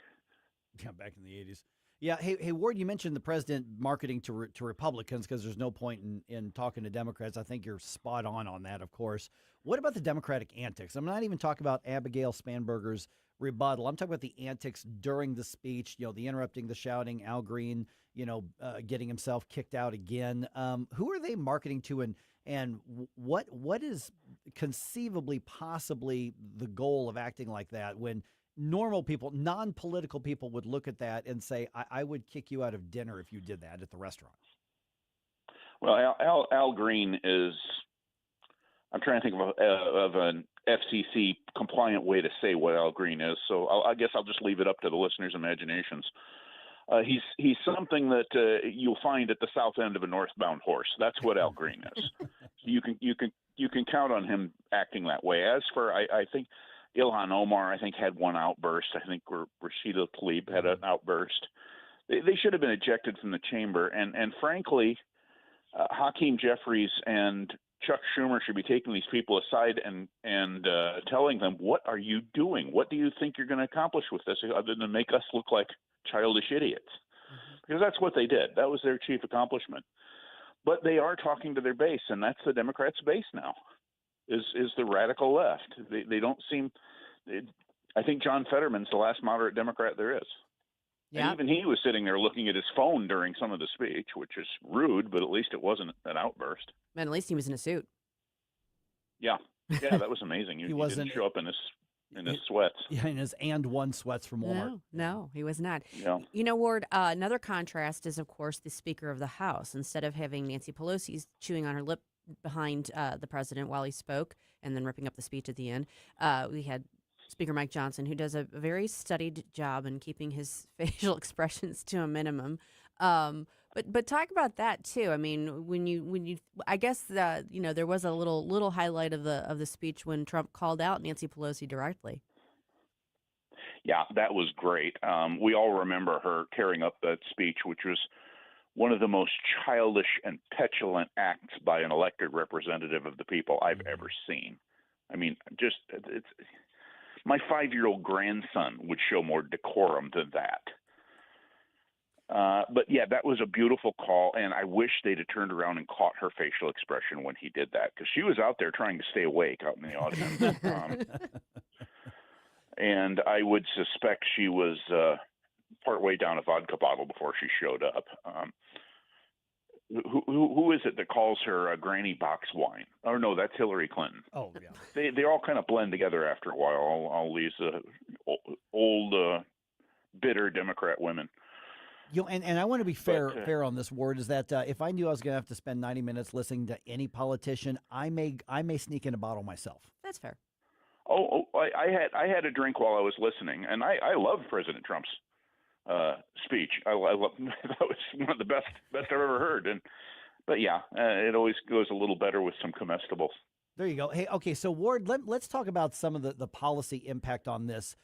Yeah, back in the 80s. Yeah. Hey, Ward, you mentioned the president marketing to Republicans because there's no point in talking to Democrats. I think you're spot on that, of course. What about the Democratic antics? I'm not even talking about Abigail Spanberger's rebuttal. I'm talking about the antics during the speech, the interrupting, the shouting, Al Green, getting himself kicked out again. Who are they marketing to, and what is conceivably possibly the goal of acting like that when normal people, non-political people would look at that and say, I would kick you out of dinner if you did that at the restaurant? Well, Al Green is, I'm trying to think of an FCC compliant way to say what Al Green is. So I guess I'll just leave it up to the listeners' imaginations. He's something that you'll find at the south end of a northbound horse. That's what Al Green is. You can count on him acting that way. As for I think Ilhan Omar, I think, had one outburst. I think Rashida Tlaib had an outburst. They should have been ejected from the chamber. And frankly, Hakeem Jeffries and Chuck Schumer should be taking these people aside and telling them, what are you doing? What do you think you're going to accomplish with this other than make us look like childish idiots? Because that's what they did. That was their chief accomplishment. But they are talking to their base, and that's the Democrats' base now. Is the radical left. They don't seem – I think John Fetterman's the last moderate Democrat there is. Yeah. And even he was sitting there looking at his phone during some of the speech, which is rude, but at least it wasn't an outburst. And at least he was in a suit. Yeah. Yeah, that was amazing. He didn't show up in his sweats. Yeah, in his and one sweats from Walmart. No, he was not. Yeah. Ward, another contrast is, of course, the Speaker of the House. Instead of having Nancy Pelosi chewing on her lip behind the president while he spoke and then ripping up the speech at the end, we had Speaker Mike Johnson, who does a very studied job in keeping his facial expressions to a minimum. But talk about that too. I mean, when you, I guess there was a little highlight of the speech when Trump called out Nancy Pelosi directly. Yeah, that was great. We all remember her tearing up that speech, which was one of the most childish and petulant acts by an elected representative of the people I've ever seen. I mean, it's my 5-year-old grandson would show more decorum than that. But yeah, that was a beautiful call, and I wish they'd have turned around and caught her facial expression when he did that, because she was out there trying to stay awake out in the audience. And I would suspect she was partway down a vodka bottle before she showed up. Who is it that calls her a granny box wine? Oh, no, that's Hillary Clinton. Oh, yeah. They all kind of blend together after a while, all these old, bitter Democrat women. And I want to be fair on this, Ward, is that if I knew I was going to have to spend 90 minutes listening to any politician, I may sneak in a bottle myself. That's fair. I had a drink while I was listening, and I love President Trump's speech. I love that was one of the best I've ever heard. But yeah, it always goes a little better with some comestibles. There you go. Hey, okay, so Ward, let's talk about some of the policy impact on this.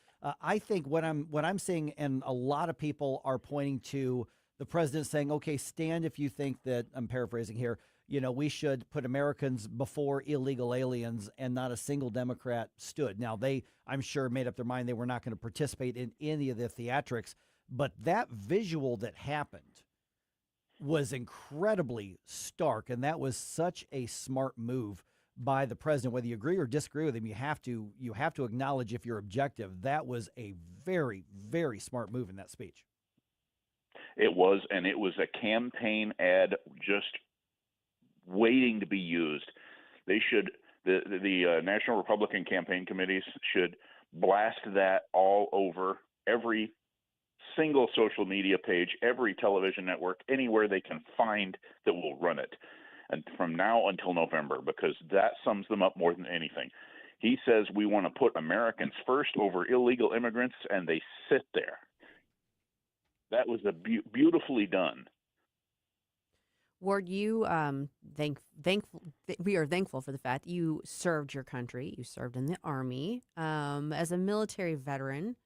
I think what I'm seeing, and a lot of people are pointing to the president saying, okay, stand if you think that, I'm paraphrasing here, we should put Americans before illegal aliens, and not a single Democrat stood. Now, I'm sure, made up their mind they were not going to participate in any of the theatrics, but that visual that happened was incredibly stark, and that was such a smart move by the president. Whether you agree or disagree with him, you have to acknowledge, if you're objective, that was a very, very smart move in that speech. It was, and it was a campaign ad just waiting to be used. They should, the National Republican Campaign Committees should blast that all over every single social media page, every television network, anywhere they can find that will run it. And from now until November, because that sums them up more than anything. He says we want to put Americans first over illegal immigrants, and they sit there. That was beautifully done. Ward, you we are thankful for the fact that you served your country. You served in the Army as a military veteran.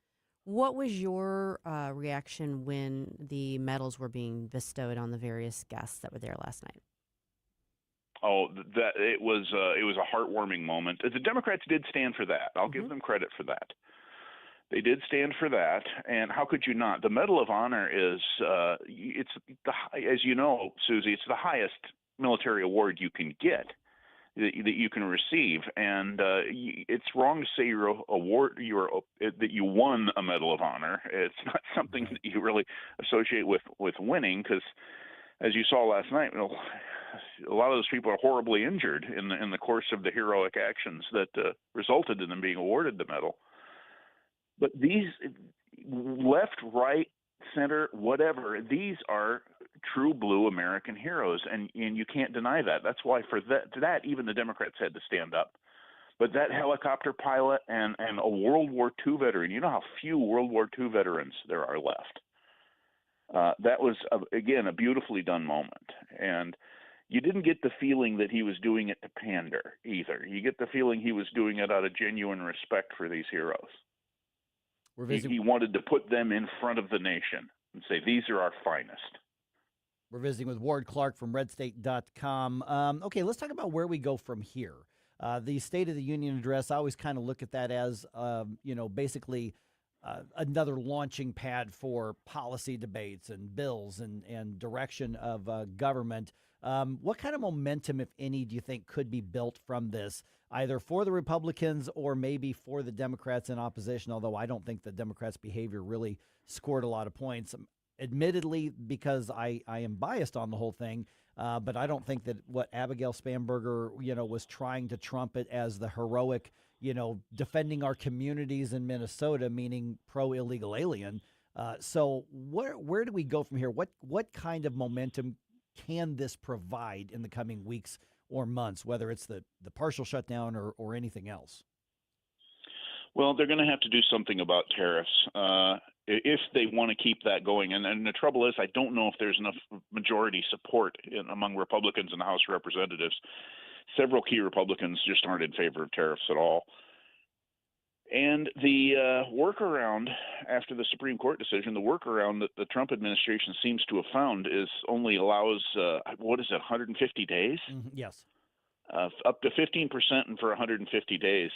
What was your reaction when the medals were being bestowed on the various guests that were there last night? Oh, that it was a heartwarming moment. The Democrats did stand for that. I'll give them credit for that. They did stand for that, and how could you not? The Medal of Honor is as you know, Susie, it's the highest military award you can get, that you can receive, and it's wrong to say that you won a Medal of Honor. It's not something that you really associate with winning, because as you saw last night, a lot of those people are horribly injured in the course of the heroic actions that resulted in them being awarded the medal. But these left, right, center, whatever, these are true blue American heroes, and you can't deny that. That's why for that even the Democrats had to stand up. But that helicopter pilot and a World War II veteran, you know how few World War II veterans there are left. That was, again, a beautifully done moment. And you didn't get the feeling that he was doing it to pander either. You get the feeling he was doing it out of genuine respect for these heroes. He wanted to put them in front of the nation and say, these are our finest. We're visiting with Ward Clark from RedState.com. Okay, let's talk about where we go from here. The State of the Union address, I always kind of look at that as, basically another launching pad for policy debates and bills and direction of government. What kind of momentum, if any, do you think could be built from this, either for the Republicans or maybe for the Democrats in opposition, although I don't think the Democrats' behavior really scored a lot of points, admittedly, because I am biased on the whole thing, but I don't think that what Abigail Spanberger, was trying to trumpet as the heroic, defending our communities in Minnesota, meaning pro-illegal alien. So where do we go from here? What kind of momentum can this provide in the coming weeks or months, whether it's the partial shutdown or anything else? Well, they're going to have to do something about tariffs if they want to keep that going. And the trouble is, I don't know if there's enough majority support among Republicans in the House of Representatives. Several key Republicans just aren't in favor of tariffs at all. And the workaround after the Supreme Court decision, the workaround that the Trump administration seems to have found is only allows, 150 days? Yes. Up to 15% and for 150 days.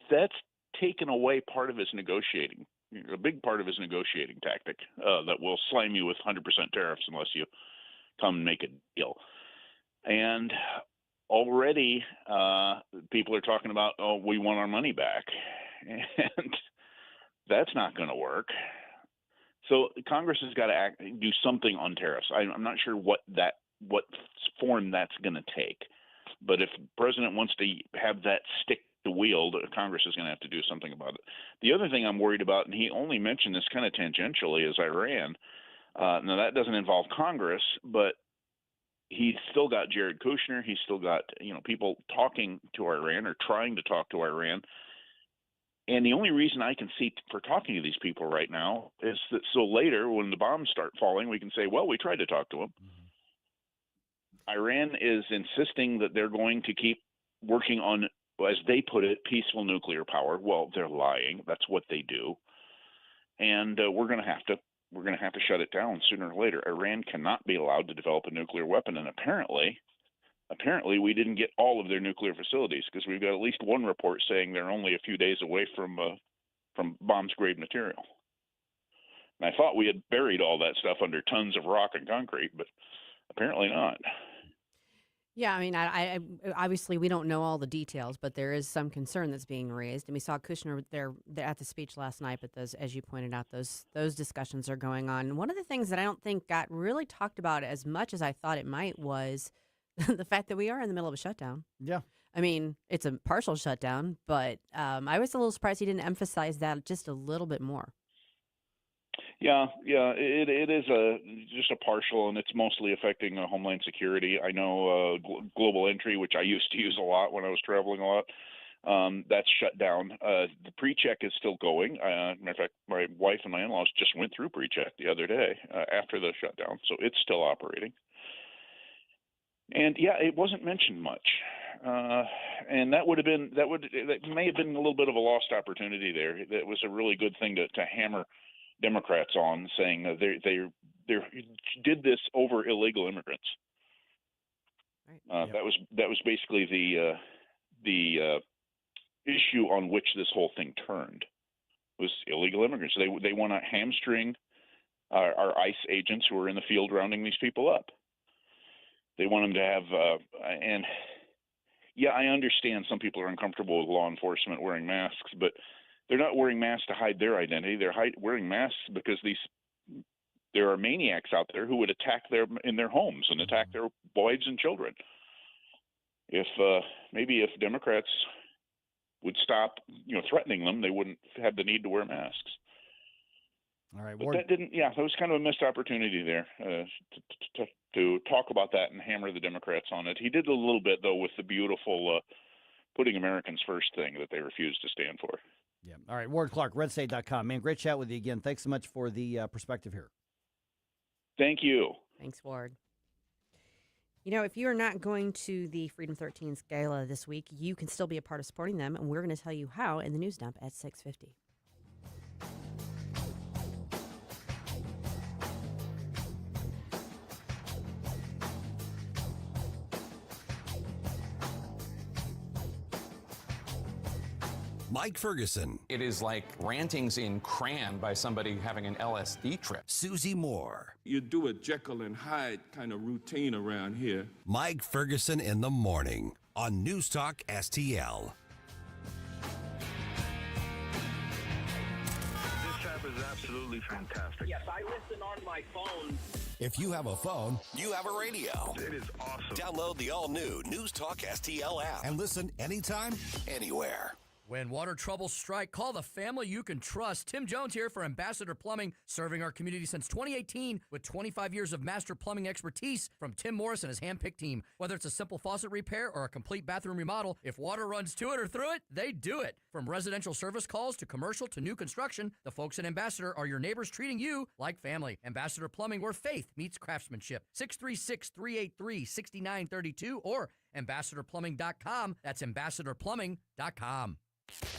That's taken away part of his negotiating, a big part of his negotiating tactic that will slam you with 100% tariffs unless you come and make a deal. And already people are talking about, we want our money back. And that's not going to work. So Congress has got to do something on tariffs. I'm not sure what form that's going to take. But if the president wants to have that stick to wield, Congress is going to have to do something about it. The other thing I'm worried about, and he only mentioned this kind of tangentially, is Iran. Now, that doesn't involve Congress, but he's still got Jared Kushner. He's still got people talking to Iran or trying to talk to Iran. And the only reason I can see for talking to these people right now is that so later when the bombs start falling, we can say, well, we tried to talk to them. Iran is insisting that they're going to keep working on, as they put it, peaceful nuclear power. Well, they're lying. That's what they do. And we're going to have to shut it down sooner or later. Iran cannot be allowed to develop a nuclear weapon. And apparently we didn't get all of their nuclear facilities, because we've got at least one report saying they're only a few days away from bombs-grade material. And I thought we had buried all that stuff under tons of rock and concrete, but apparently not. Yeah, I mean, I obviously we don't know all the details, but there is some concern that's being raised, and we saw Kushner there at the speech last night. But those, as you pointed out, those discussions are going on. One of the things that I don't think got really talked about as much as I thought it might was the fact that we are in the middle of a shutdown. Yeah, I mean, it's a partial shutdown, but I was a little surprised he didn't emphasize that just a little bit more. Yeah, it is just a partial, and it's mostly affecting Homeland Security. I know Global Entry, which I used to use a lot when I was traveling a lot, that's shut down. The pre-check is still going. Matter of fact, my wife and my in-laws just went through pre-check the other day after the shutdown, so it's still operating. And yeah, it wasn't mentioned much, and that may have been a little bit of a lost opportunity there. That was a really good thing to hammer Democrats on, saying they did this over illegal immigrants. Right. That was basically the issue on which this whole thing turned, was illegal immigrants. They want to hamstring our ICE agents who are in the field rounding these people up. They want them to have and yeah, I understand some people are uncomfortable with law enforcement wearing masks, but they're not wearing masks to hide their identity. They're wearing masks because there are maniacs out there who would attack in their homes and attack their wives and children. If Democrats would stop, threatening them, they wouldn't have the need to wear masks. All right, but that didn't. Yeah, that was kind of a missed opportunity there to talk about that and hammer the Democrats on it. He did a little bit though with the beautiful putting Americans first thing that they refused to stand for. Yeah. All right, Ward Clark, RedState.com. Man, great chat with you again. Thanks so much for the perspective here. Thank you. Thanks, Ward. If you are not going to the Freedom 13's gala this week, you can still be a part of supporting them, and we're going to tell you how in the news dump at 6:50. Mike Ferguson. It is like rantings in crayon by somebody having an LSD trip. Susie Moore. You do a Jekyll and Hyde kind of routine around here. Mike Ferguson in the morning on News Talk STL. This app is absolutely fantastic. Yes, I listen on my phone. If you have a phone, you have a radio. It is awesome. Download the all-new News Talk STL app and listen anytime, anywhere. When water troubles strike, call the family you can trust. Tim Jones here for Ambassador Plumbing, serving our community since 2018 with 25 years of master plumbing expertise from Tim Morris and his hand-picked team. Whether it's a simple faucet repair or a complete bathroom remodel, if water runs to it or through it, they do it. From residential service calls to commercial to new construction, the folks at Ambassador are your neighbors treating you like family. Ambassador Plumbing, where faith meets craftsmanship. 636-383-6932 or ambassadorplumbing.com. That's ambassadorplumbing.com.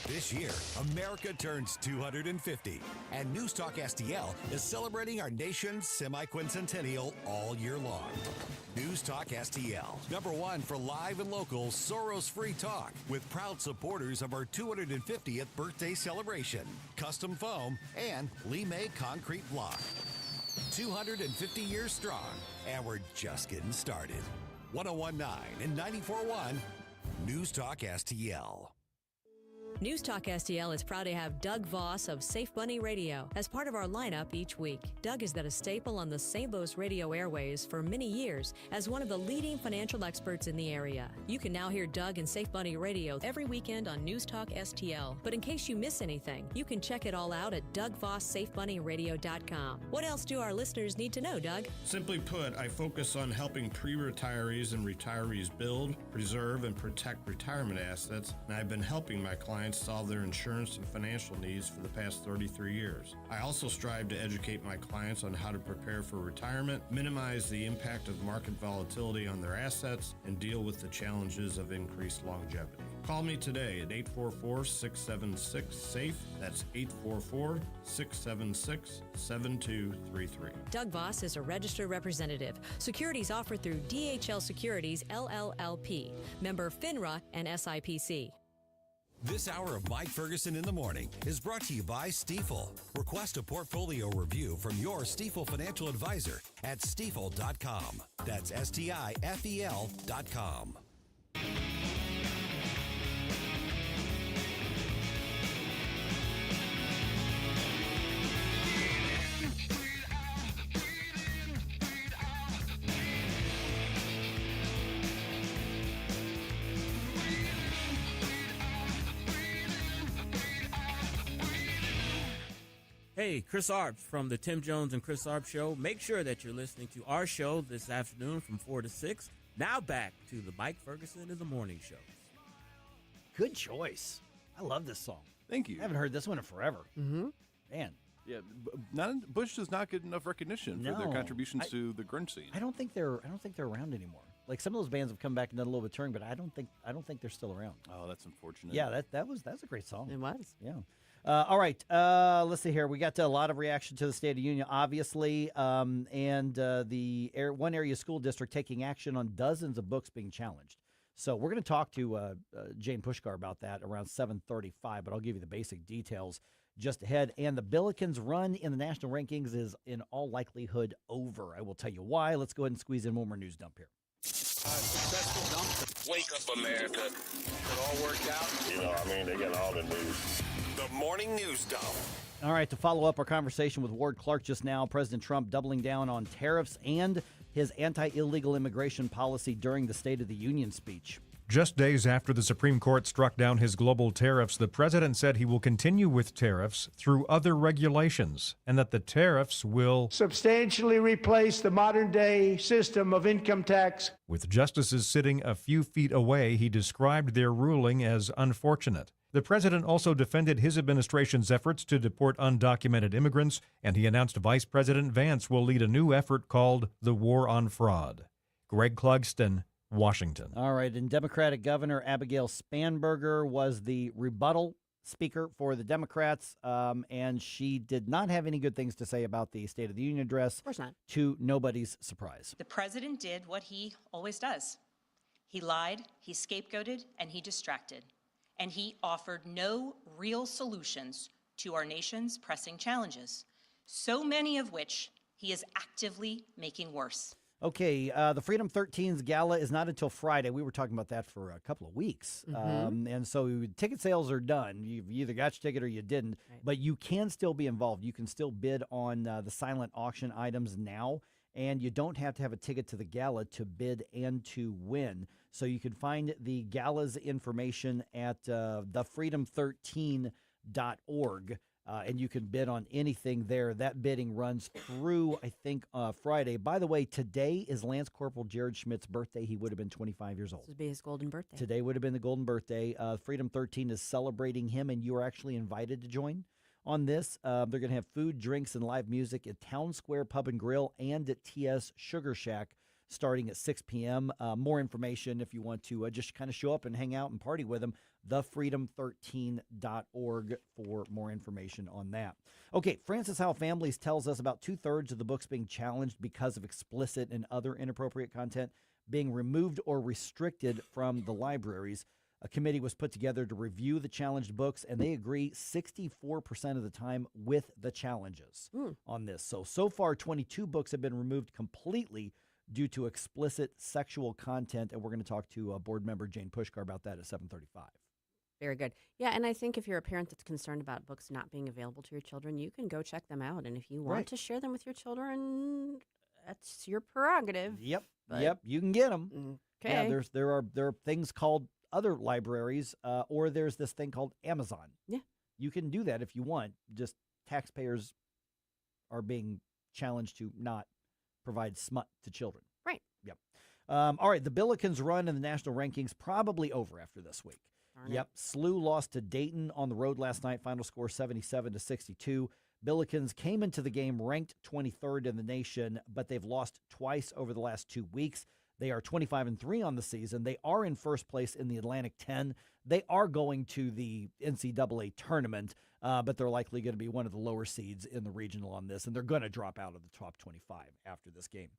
This year, America turns 250, and News Talk STL is celebrating our nation's semi-quincentennial all year long. News Talk STL, #1 for live and local Soros-free talk, with proud supporters of our 250th birthday celebration, custom foam, and Lee May concrete block. 250 years strong, and we're just getting started. 101.9 and 94.1 News Talk STL. News Talk STL is proud to have Doug Voss of Safe Bunny Radio as part of our lineup each week. Doug has been a staple on the St. Louis radio airways for many years as one of the leading financial experts in the area. You can now hear Doug and Safe Bunny Radio every weekend on News Talk STL. But in case you miss anything, you can check it all out at DougVossSafeBunnyRadio.com. What else do our listeners need to know, Doug? Simply put, I focus on helping pre-retirees and retirees build, preserve, and protect retirement assets, and I've been helping my clients solve their insurance and financial needs for the past 33 years. I also strive to educate my clients on how to prepare for retirement, minimize the impact of market volatility on their assets, and deal with the challenges of increased longevity. Call me today at 844-676-SAFE. That's 844-676-7233. Doug Voss is a registered representative. Securities offered through DHL Securities, LLLP. Member FINRA and SIPC. This hour of Mike Ferguson in the Morning is brought to you by Stifel. Request a portfolio review from your Stifel financial advisor at stifel.com. That's STIFEL.com. Hey, Chris Arps from the Tim Jones and Chris Arps Show. Make sure that you're listening to our show this afternoon from 4 to 6. Now back to the Mike Ferguson in the Morning Show. Good choice. I love this song. Thank you. I haven't heard this one in forever. Mm-hmm. Man. Yeah, Bush does not get enough recognition for their contributions to the grunge scene. I don't think they're around anymore. Like some of those bands have come back and done a little bit of touring, but I don't think they're still around. Oh, that's unfortunate. Yeah, that's a great song. It was. Yeah. All right. Let's see here. We got a lot of reaction to the State of the Union, obviously, and the one area school district taking action on dozens of books being challenged. So we're going to talk to Jane Puszkar about that around 7:35, but I'll give you the basic details just ahead. And the Billikens' run in the national rankings is in all likelihood over. I will tell you why. Let's go ahead and squeeze in one more news dump here. Successful dump. Wake up, America. It all worked out. They got all the news. The morning news dump. All right, to follow up our conversation with Ward Clark just now, President Trump doubling down on tariffs and his anti-illegal immigration policy during the State of the Union speech. Just days after the Supreme Court struck down his global tariffs, the president said he will continue with tariffs through other regulations and that the tariffs will substantially replace the modern-day system of income tax. With justices sitting a few feet away, he described their ruling as unfortunate. The president also defended his administration's efforts to deport undocumented immigrants, and he announced Vice President Vance will lead a new effort called the War on Fraud. Greg Clugston, Washington. All right, and Democratic Governor Abigail Spanberger was the rebuttal speaker for the Democrats, and she did not have any good things to say about the State of the Union address. Of course not. To nobody's surprise. The president did what he always does. He lied, he scapegoated, and he distracted. And he offered no real solutions to our nation's pressing challenges, so many of which he is actively making worse. Okay, the Freedom 13's gala is not until Friday. We were talking about that for a couple of weeks. And so ticket sales are done. You've either got your ticket or you didn't. Right. But you can still be involved. You can still bid on the silent auction items now. And you don't have to have a ticket to the gala to bid and to win. So you can find the gala's information at thefreedom13.org. And you can bid on anything there. That bidding runs through, I think, Friday. By the way, today is Lance Corporal Jared Schmidt's birthday. He would have been 25 years old. This would be his golden birthday. Today would have been the golden birthday. Freedom 13 is celebrating him, and you are actually invited to join on this. They're going to have food, drinks, and live music at Town Square Pub and Grill and at TS Sugar Shack starting at 6 p.m. More information if you want to just kind of show up and hang out and party with them, thefreedom13.org for more information on that. Okay, Francis Howell Families tells us about 2/3 of the books being challenged because of explicit and other inappropriate content being removed or restricted from the libraries. A committee was put together to review the challenged books, and they agree 64% of the time with the challenges on this. So far, 22 books have been removed completely due to explicit sexual content, and we're going to talk to board member Jane Puszkar about that at 7:35. Very good. Yeah, and I think if you're a parent that's concerned about books not being available to your children, you can go check them out. And if you want to share them with your children, that's your prerogative. Yep, you can get them. Okay. Yeah, there are things called other libraries, or there's this thing called Amazon. Yeah. You can do that if you want. Just taxpayers are being challenged to not provide smut to children. Right. Yep. All right, the Billikens' run in the national rankings probably over after this week. Yep. SLU lost to Dayton on the road last night. Final score 77-62. Billikens came into the game ranked 23rd in the nation, but they've lost twice over the last 2 weeks. They are 25-3 on the season. They are in first place in the Atlantic 10. They are going to the NCAA tournament, but they're likely going to be one of the lower seeds in the regional on this, and they're going to drop out of the top 25 after this game.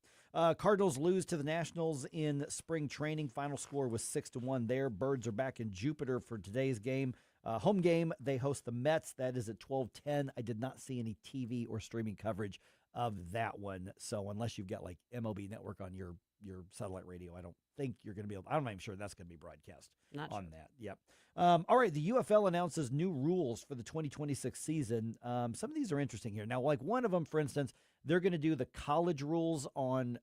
Cardinals lose to the Nationals in spring training. Final score was 6-1 there. Birds are back in Jupiter for today's game. Home game, they host the Mets. That is at 12:10. I did not see any TV or streaming coverage of that one. So unless you've got like MLB Network on your satellite radio, I don't think you're going to be able. I'm not even sure that's going to be broadcast on that. Yep. All right. The UFL announces new rules for the 2026 season. Some of these are interesting here. Now, like one of them, for instance, they're going to do the college rules on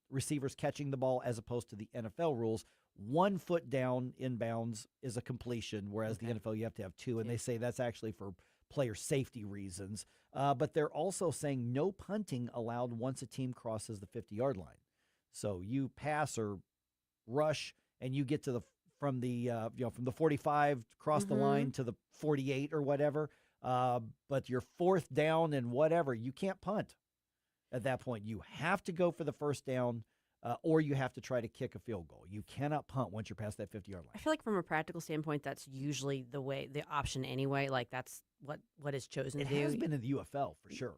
receivers catching the ball as opposed to the NFL rules. 1 foot down inbounds is a completion, whereas the NFL you have to have 2, and they say that's actually for player safety reasons. But they're also saying no punting allowed once a team crosses the 50-yard line. So you pass or rush, and you get to from the 45 cross the line to the 48 or whatever. But you're fourth down and whatever, you can't punt at that point. You have to go for the first down. Or you have to try to kick a field goal. You cannot punt once you're past that 50-yard line. I feel like from a practical standpoint, that's usually the option anyway. Like that's what is chosen to do. It has been in the UFL for sure.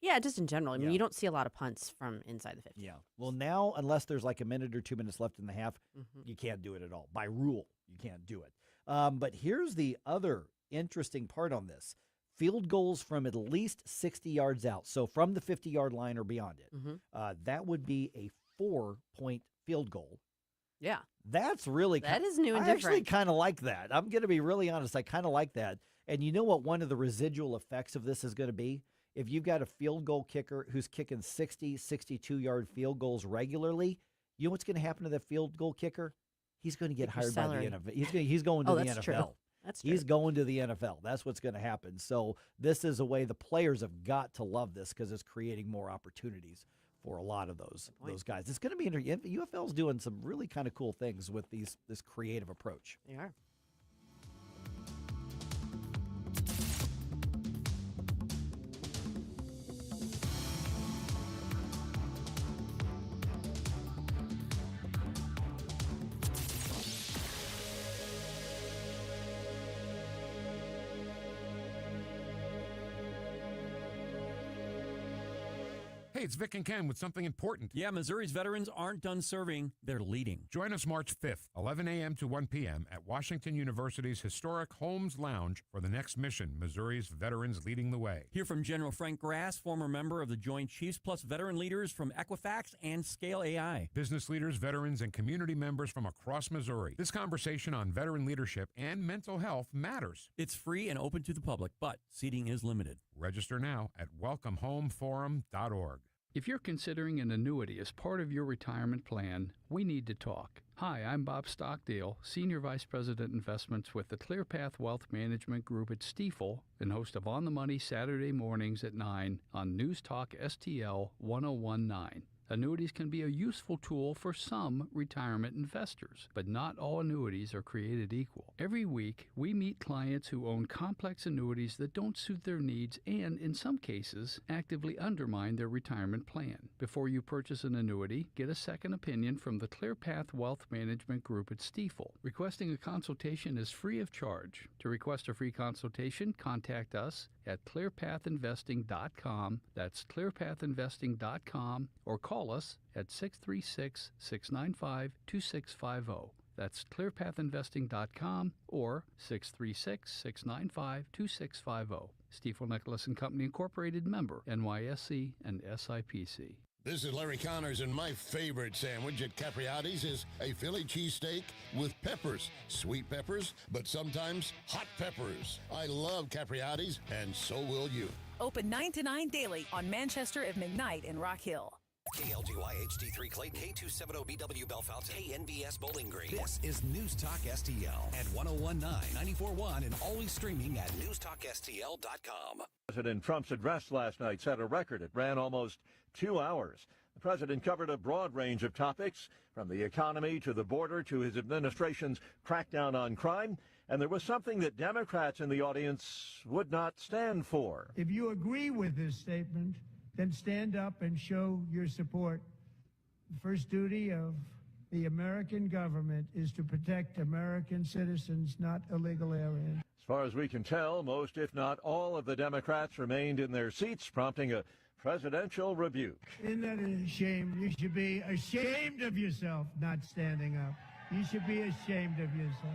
Yeah, just in general. I mean, you don't see a lot of punts from inside the 50. Yeah. Well, now, unless there's like a minute or 2 minutes left in the half, you can't do it at all. By rule, you can't do it. But here's the other interesting part on this. Field goals from at least 60 yards out. So from the 50-yard line or beyond it. That would be a 4-point field goal. Yeah. That's really that is new and I different. actually kind of like that. I'm going to be really honest. I kind of like that. And you know what one of the residual effects of this is going to be? If you've got a field goal kicker who's kicking 60, 62-yard field goals regularly, you know what's going to happen to that field goal kicker? He's going to get hired by the NFL. He's going to the NFL. True. That's true. He's going to the NFL. That's what's going to happen. So this is a way the players have got to love this because it's creating more opportunities for a lot of those guys. It's going to be interesting. UFL's doing some really kind of cool things with this creative approach. They are. Hey, it's Vic and Ken with something important. Yeah, Missouri's veterans aren't done serving, they're leading. Join us March 5th, 11 a.m. to 1 p.m. at Washington University's historic Holmes Lounge for the next mission, Missouri's Veterans Leading the Way. Hear from General Frank Grass, former member of the Joint Chiefs, plus veteran leaders from Equifax and Scale AI. Business leaders, veterans, and community members from across Missouri. This conversation on veteran leadership and mental health matters. It's free and open to the public, but seating is limited. Register now at welcomehomeforum.org. If you're considering an annuity as part of your retirement plan, we need to talk. Hi, I'm Bob Stockdale, Senior Vice President Investments with the ClearPath Wealth Management Group at Stifel and host of On the Money Saturday mornings at 9 on News Talk STL 1019. Annuities can be a useful tool for some retirement investors, but not all annuities are created equal. Every week, we meet clients who own complex annuities that don't suit their needs and, in some cases, actively undermine their retirement plan. Before you purchase an annuity, get a second opinion from the ClearPath Wealth Management Group at Stifel. Requesting a consultation is free of charge. To request a free consultation, contact us at clearpathinvesting.com. That's clearpathinvesting.com, or call us at 636-695-2650. That's clearpathinvesting.com or 636-695-2650. Stifel Nicholas & Company Incorporated, member NYSE and SIPC. This is Larry Connors, and my favorite sandwich at Capriati's is a Philly cheesesteak with peppers. Sweet peppers, but sometimes hot peppers. I love Capriati's, and so will you. Open 9 to 9 daily on Manchester at McKnight in Rock Hill. KLGY HD3 Clayton, K270BW Belfast, KNVS Bowling Green. This is News Talk STL at 1019, 94.1, and always streaming at NewsTalkSTL.com. President Trump's address last night set a record. It ran almost 2 hours. The president covered a broad range of topics, from the economy to the border to his administration's crackdown on crime. And there was something that Democrats in the audience would not stand for. If you agree with this statement, then stand up and show your support. The first duty of the American government is to protect American citizens, not illegal aliens. As far as we can tell, most, if not all, of the Democrats remained in their seats, prompting a presidential rebuke. Isn't that a shame? You should be ashamed of yourself not standing up. You should be ashamed of yourself.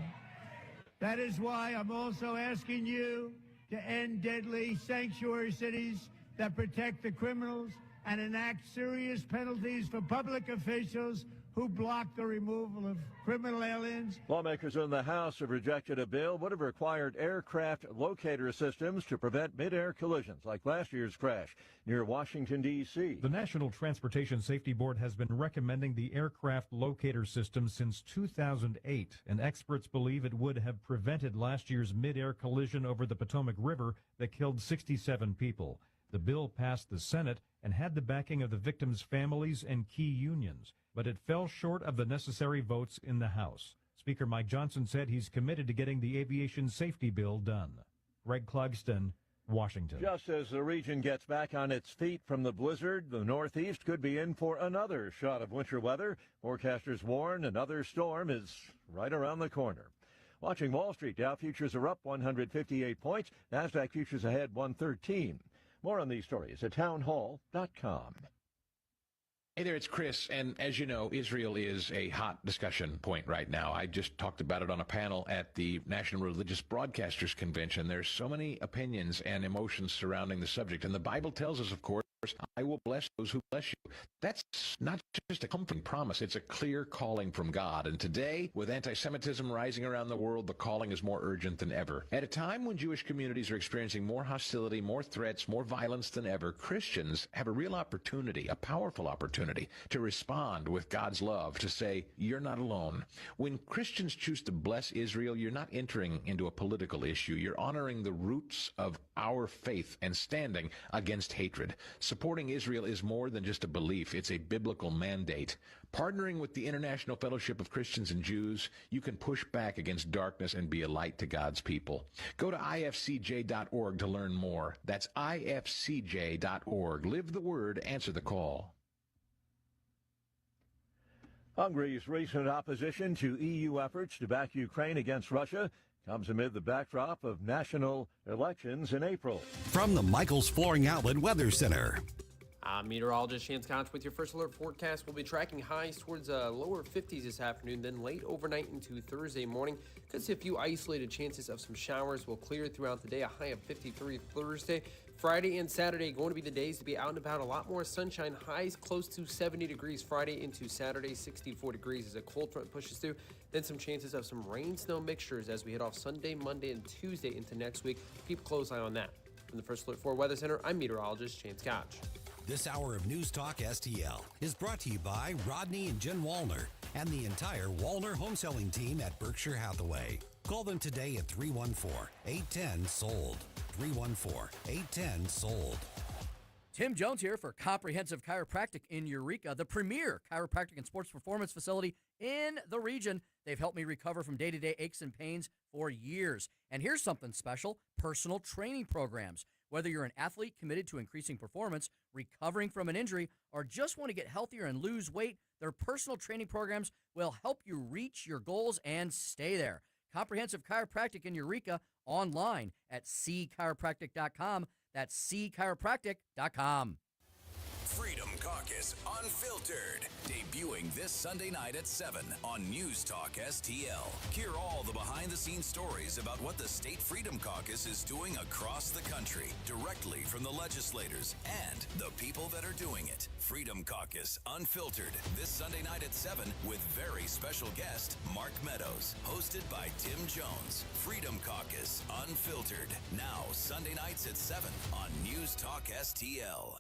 That is why I'm also asking you to end deadly sanctuary cities that protect the criminals and enact serious penalties for public officials who block the removal of criminal aliens. Lawmakers in the House have rejected a bill would have required aircraft locator systems to prevent mid-air collisions like last year's crash near Washington, D.C. The National Transportation Safety Board has been recommending the aircraft locator system since 2008, and experts believe it would have prevented last year's mid-air collision over the Potomac River that killed 67 people. The bill passed the Senate and had the backing of the victims' families and key unions, but it fell short of the necessary votes in the House. Speaker Mike Johnson said he's committed to getting the aviation safety bill done. Greg Clugston, Washington. Just as the region gets back on its feet from the blizzard, the Northeast could be in for another shot of winter weather. Forecasters warn another storm is right around the corner. Watching Wall Street, Dow futures are up 158 points. NASDAQ futures ahead 113. More on these stories at townhall.com. Hey there, it's Chris, and as you know, Israel is a hot discussion point right now. I just talked about it on a panel at the National Religious Broadcasters Convention. There's so many opinions and emotions surrounding the subject, and the Bible tells us, of course, I will bless those who bless you. That's not just a comforting promise. It's a clear calling from God. And today, with anti-Semitism rising around the world, the calling is more urgent than ever. At a time when Jewish communities are experiencing more hostility, more threats, more violence than ever, Christians have a real opportunity, a powerful opportunity, to respond with God's love, to say, you're not alone. When Christians choose to bless Israel, you're not entering into a political issue. You're honoring the roots of our faith and standing against hatred. Supporting Israel is more than just a belief. It's a biblical mandate. Partnering with the International Fellowship of Christians and Jews, you can push back against darkness and be a light to God's people. Go to ifcj.org to learn more. That's ifcj.org. Live the word, answer the call. Hungary's recent opposition to EU efforts to back Ukraine against Russia comes amid the backdrop of national elections in April. From the Michaels Flooring Outlet Weather Center. I'm meteorologist Chance Koch with your first alert forecast. We'll be tracking highs towards lower 50s this afternoon, then late overnight into Thursday morning. Could see a few isolated chances of some showers. Will clear throughout the day, a high of 53 Thursday. Friday and Saturday going to be the days to be out and about. A lot more sunshine, highs close to 70 degrees Friday into Saturday, 64 degrees as a cold front pushes through. Then some chances of some rain snow mixtures as we head off Sunday, Monday, and Tuesday into next week. Keep a close eye on that. From the First Alert 4 Weather Center, I'm meteorologist Chance Koch. This hour of News Talk STL is brought to you by Rodney and Jen Wallner and the entire Wallner home selling team at Berkshire Hathaway. Call them today at 314-810-SOLD. 314-810-SOLD. Tim Jones here for Comprehensive Chiropractic in Eureka, the premier chiropractic and sports performance facility in the region. They've helped me recover from day-to-day aches and pains for years. And here's something special, personal training programs. Whether you're an athlete committed to increasing performance, recovering from an injury, or just want to get healthier and lose weight, their personal training programs will help you reach your goals and stay there. Comprehensive Chiropractic in Eureka, online at cchiropractic.com. That's cchiropractic.com. Freedom Caucus Unfiltered, debuting this Sunday night at 7 on News Talk STL. Hear all the behind-the-scenes stories about what the State Freedom Caucus is doing across the country, directly from the legislators and the people that are doing it. Freedom Caucus Unfiltered, this Sunday night at 7 with very special guest Mark Meadows, hosted by Tim Jones. Freedom Caucus Unfiltered, now Sunday nights at 7 on News Talk STL.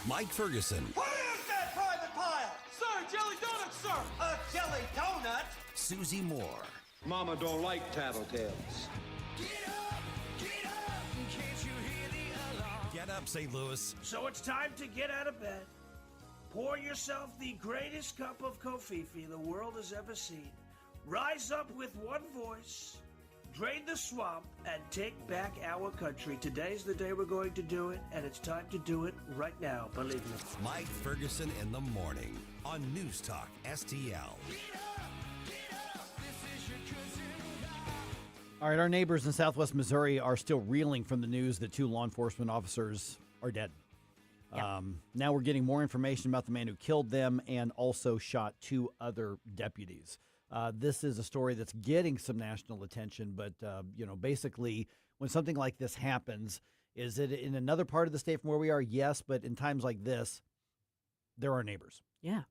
Mike Ferguson. What is that private pile? Sir, jelly donut, sir. A jelly donut? Susie Moore. Mama don't like tattletales. Get up, can't you hear the alarm? Get up, St. Louis. So it's time to get out of bed. Pour yourself the greatest cup of Kofifi the world has ever seen. Rise up with one voice. drain the swamp, and take back our country. Today's the day we're going to do it, and it's time to do it right now, believe me. Mike Ferguson in the morning on News Talk STL. All right, our neighbors in southwest Missouri are still reeling from the news that 2 law enforcement officers are dead. Yeah. Now we're getting more information about the man who killed them and also shot 2 other deputies. This is a story that's getting some national attention, but, basically when something like this happens, is it in another part of the state from where we are? Yes, but in times like this, they're our neighbors. Yeah.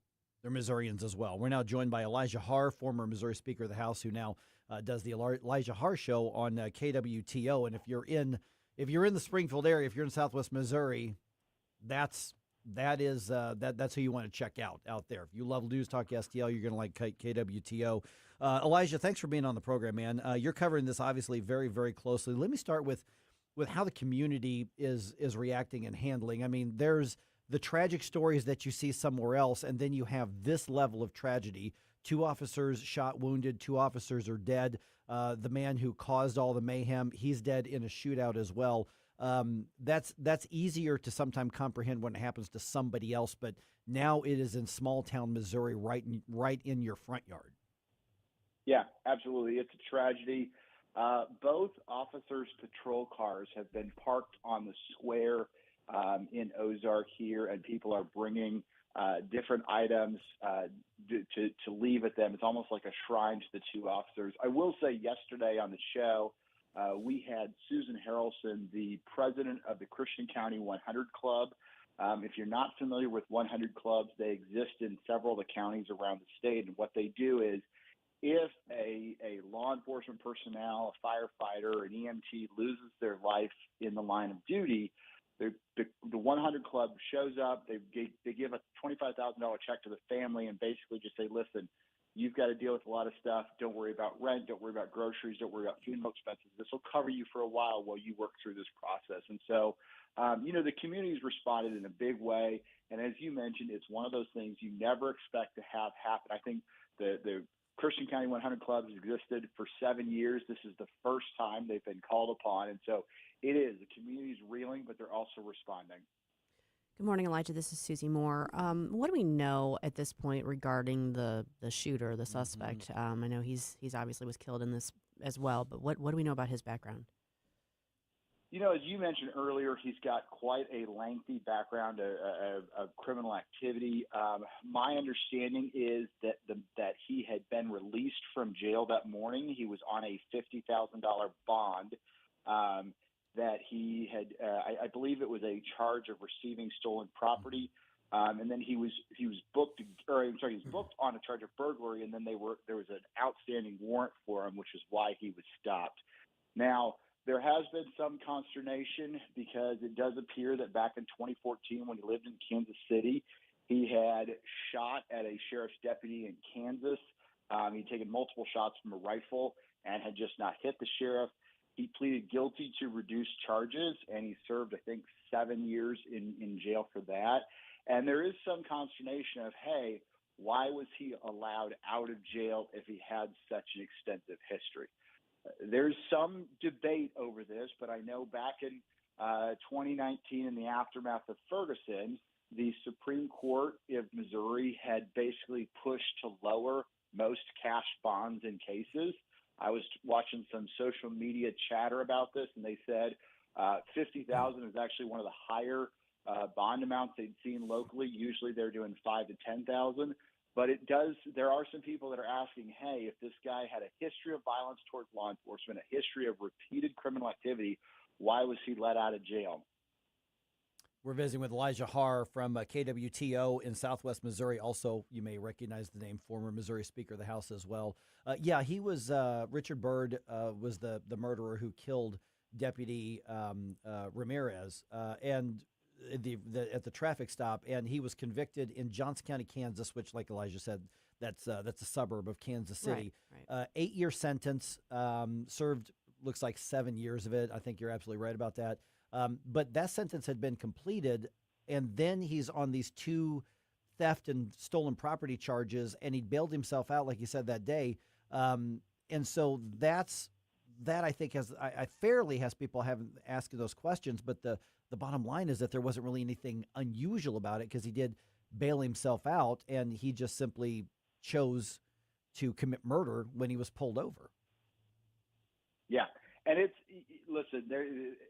They're Missourians as well. We're now joined by Elijah Haar, former Missouri Speaker of the House, who now does the Elijah Haar Show on KWTO. And if you're in the Springfield area, if you're in Southwest Missouri, that's who you want to check out there. If you love News Talk STL, you're going to like KWTO. Elijah, thanks for being on the program, man. You're covering this obviously very, very closely. Let me start with how the community is reacting and handling. I mean, there's the tragic stories that you see somewhere else, and then you have this level of tragedy. 2 officers shot, wounded. 2 officers are dead. The man who caused all the mayhem, he's dead in a shootout as well. That's easier to sometimes comprehend when it happens to somebody else, but now it is in small town Missouri, right in your front yard. Yeah, absolutely. It's a tragedy. Both officers' patrol cars have been parked on the square in Ozark here, and people are bringing different items to leave at them. It's almost like a shrine to the 2 officers. I will say yesterday on the show, we had Susan Harrelson, the president of the Christian County 100 Club. If you're not familiar with 100 clubs, they exist in several of the counties around the state. And what they do is if a law enforcement personnel, a firefighter, an EMT loses their life in the line of duty, the 100 Club shows up. They give a $25,000 check to the family and basically just say, listen, you've got to deal with a lot of stuff. Don't worry about rent. Don't worry about groceries. Don't worry about funeral expenses. This will cover you for a while you work through this process. And so, the community's responded in a big way. And as you mentioned, it's one of those things you never expect to have happen. I think the Christian County 100 Club has existed for 7 years. This is the first time they've been called upon. And so it is. The community's reeling, but they're also responding. Good morning, Elijah. This is Susie Moore. What do we know at this point regarding the shooter, the suspect? I know he's obviously was killed in this as well, but what do we know about his background? As you mentioned earlier, he's got quite a lengthy background of criminal activity. My understanding is that he had been released from jail that morning. He was on a $50,000 bond. That he had, I believe it was a charge of receiving stolen property, and then he was booked, he was booked on a charge of burglary, and then there was an outstanding warrant for him, which is why he was stopped. Now, there has been some consternation because it does appear that back in 2014, when he lived in Kansas City, he had shot at a sheriff's deputy in Kansas. He'd taken multiple shots from a rifle and had just not hit the sheriff. He pleaded guilty to reduced charges, and he served, I think, 7 years in jail for that. And there is some consternation of, hey, why was he allowed out of jail if he had such an extensive history? There's some debate over this, but I know back in 2019, in the aftermath of Ferguson, the Supreme Court of Missouri had basically pushed to lower most cash bonds in cases. I was watching some social media chatter about this, and they said $50,000 is actually one of the higher bond amounts they'd seen locally. Usually they're doing $5,000 to $10,000. But there are some people that are asking, hey, if this guy had a history of violence towards law enforcement, a history of repeated criminal activity, why was he let out of jail? We're visiting with Elijah Haar from KWTO in Southwest Missouri. Also, you may recognize the name, former Missouri Speaker of the House as well. He was Richard Byrd was the murderer who killed Deputy Ramirez and at the traffic stop, and he was convicted in Johnson County, Kansas, which, like Elijah said, that's a suburb of Kansas City. Right. 8-year sentence, served looks like 7 years of it. I think you're absolutely right about that. But that sentence had been completed, and then he's on these 2 theft and stolen property charges, and he bailed himself out, like you said, that day. And so that's that I think I fairly has people having asking those questions, but the bottom line is that there wasn't really anything unusual about it because he did bail himself out, and he just simply chose to commit murder when he was pulled over. Yeah, and listen,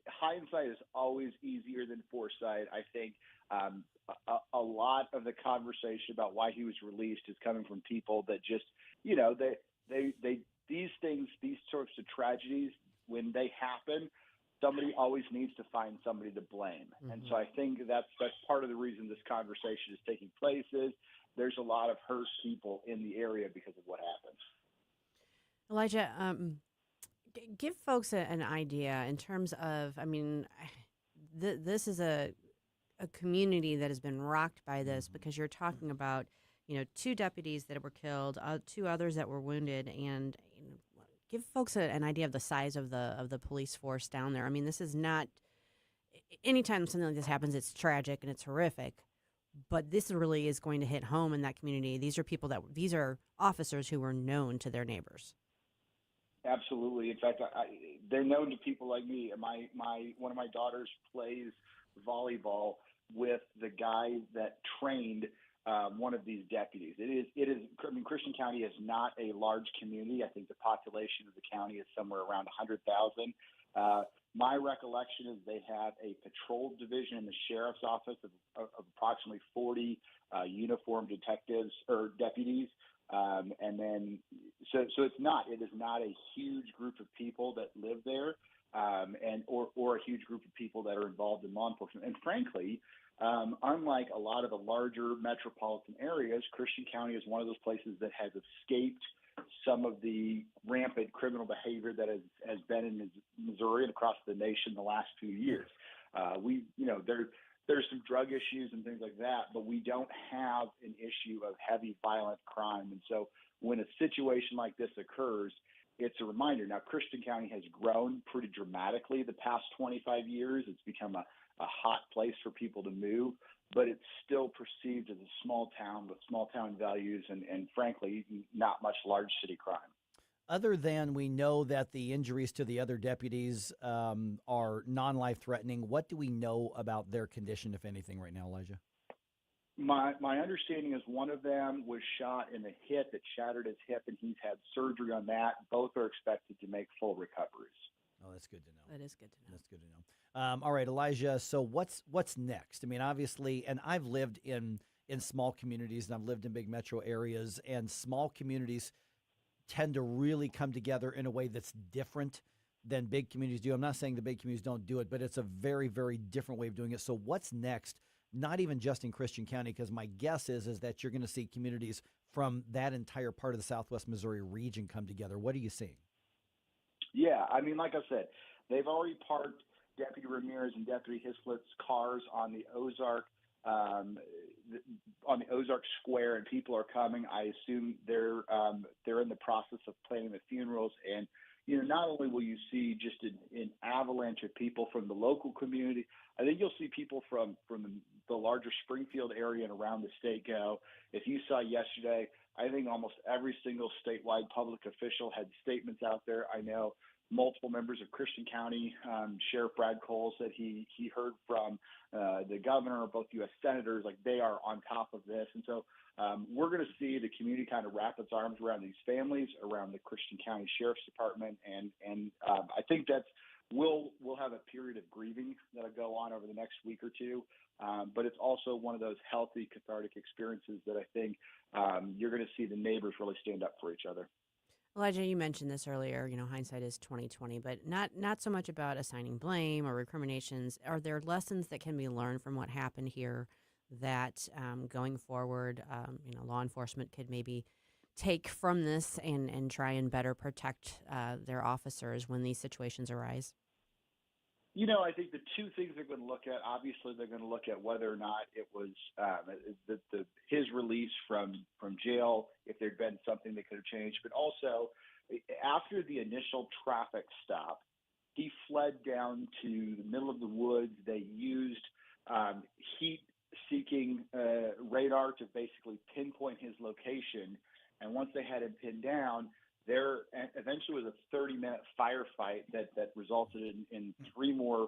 hindsight is always easier than foresight. I think a lot of the conversation about why he was released is coming from people that just, these things, these sorts of tragedies, when they happen, somebody always needs to find somebody to blame. Mm-hmm. And so I think that's part of the reason this conversation is taking place is there's a lot of hurt people in the area because of what happened. Elijah, give folks an idea in terms of, this is a community that has been rocked by this because you're talking about, 2 deputies that were killed, 2 others that were wounded, and give folks an idea of the size of the police force down there. I mean, this is not, anytime something like this happens, it's tragic and it's horrific, but this really is going to hit home in that community. These are officers who were known to their neighbors. Absolutely. In fact, they're known to people like me. One of my daughters plays volleyball with the guy that trained one of these deputies. It is. Christian County is not a large community. I think the population of the county is somewhere around 100,000. My recollection is they have a patrol division in the sheriff's office of approximately 40 uniformed detectives or deputies. And then, so it is not a huge group of people that live there, or a huge group of people that are involved in law enforcement. And frankly, unlike a lot of the larger metropolitan areas, Christian County is one of those places that has escaped some of the rampant criminal behavior that has been in Missouri and across the nation the last few years. There's some drug issues and things like that, but we don't have an issue of heavy violent crime. And so when a situation like this occurs, it's a reminder. Now, Christian County has grown pretty dramatically the past 25 years. It's become a hot place for people to move, but it's still perceived as a small town with small town values and frankly, not much large city crime. Other than we know that the injuries to the other deputies are non-life threatening, what do we know about their condition, if anything, right now, Elijah? My understanding is one of them was shot in the hip. It shattered his hip, and he's had surgery on that. Both are expected to make full recoveries. Oh, that's good to know. That is good to know. That's good to know. All right, Elijah, so what's next? I mean, obviously, and I've lived in small communities, and I've lived in big metro areas, and small communities tend to really come together in a way that's different than big communities do. I'm not saying the big communities don't do it, but it's a very, very different way of doing it. So what's next? Not even just in Christian County, because my guess is that you're going to see communities from that entire part of the Southwest Missouri region come together. What are you seeing? Yeah, I mean, like I said, they've already parked Deputy Ramirez and Deputy Hislett's cars on the Ozark Square, and people are coming. I assume they're in the process of planning the funerals. And not only will you see just an avalanche of people from the local community, I think you'll see people from the larger Springfield area and around the state go. If you saw yesterday, I think almost every single statewide public official had statements out there. I know multiple members of Christian County, Sheriff Brad Cole said he heard from the governor, both U.S. senators, like they are on top of this. And so we're going to see the community kind of wrap its arms around these families, around the Christian County Sheriff's Department. And I think we'll have a period of grieving that'll go on over the next week or two. But it's also one of those healthy, cathartic experiences that I think you're going to see the neighbors really stand up for each other. Elijah, you mentioned this earlier, hindsight is 20/20, but not so much about assigning blame or recriminations. Are there lessons that can be learned from what happened here that going forward, law enforcement could maybe take from this and try and better protect their officers when these situations arise? I think the two things they're going to look at, obviously they're going to look at whether or not it was his release from jail, if there'd been something that could have changed. But also, after the initial traffic stop, he fled down to the middle of the woods. They used heat-seeking radar to basically pinpoint his location. And once they had him pinned down, There eventually was a 30-minute firefight that resulted in 3 more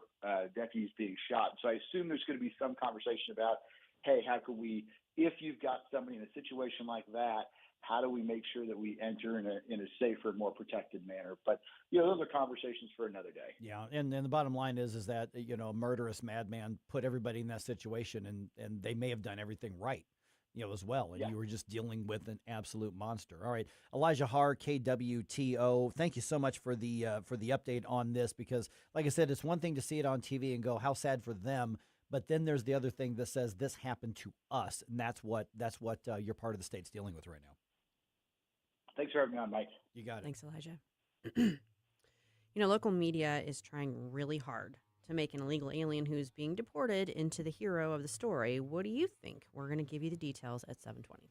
deputies being shot. So I assume there's going to be some conversation about, hey, how could we, if you've got somebody in a situation like that, how do we make sure that we enter in a safer, more protected manner? But, those are conversations for another day. Yeah, and the bottom line is that, a murderous madman put everybody in that situation, and they may have done everything right, as well. And you were just dealing with an absolute monster. All right, Elijah Haar, KWTO, thank you so much for the update on this, because, like I said, it's one thing to see it on TV and go, how sad for them. But then there's the other thing that says this happened to us, and that's what your part of the state's dealing with right now. Thanks for having me on, Mike. You got it. Thanks, Elijah. Local media is trying really hard to make an illegal alien who's being deported into the hero of the story. What do you think? We're going to give you the details at 7:20.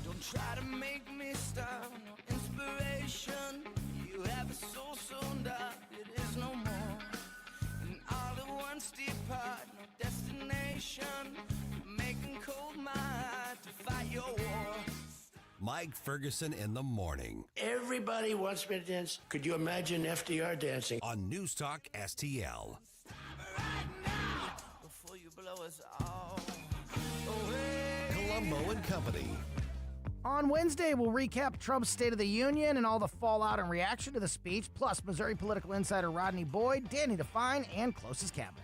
Don't try to make me stop, no inspiration. You have a soul so dark, it is no more. And all at once depart, no destination. Making cold my heart to fight your war. Mike Ferguson in the morning. Everybody wants me to dance. Could you imagine FDR dancing? On News Talk STL. Before you blow us all away. Colombo and Company. On Wednesday, we'll recap Trump's State of the Union and all the fallout and reaction to the speech, plus Missouri political insider Rodney Boyd, Danny Define, and Closest Cabinet.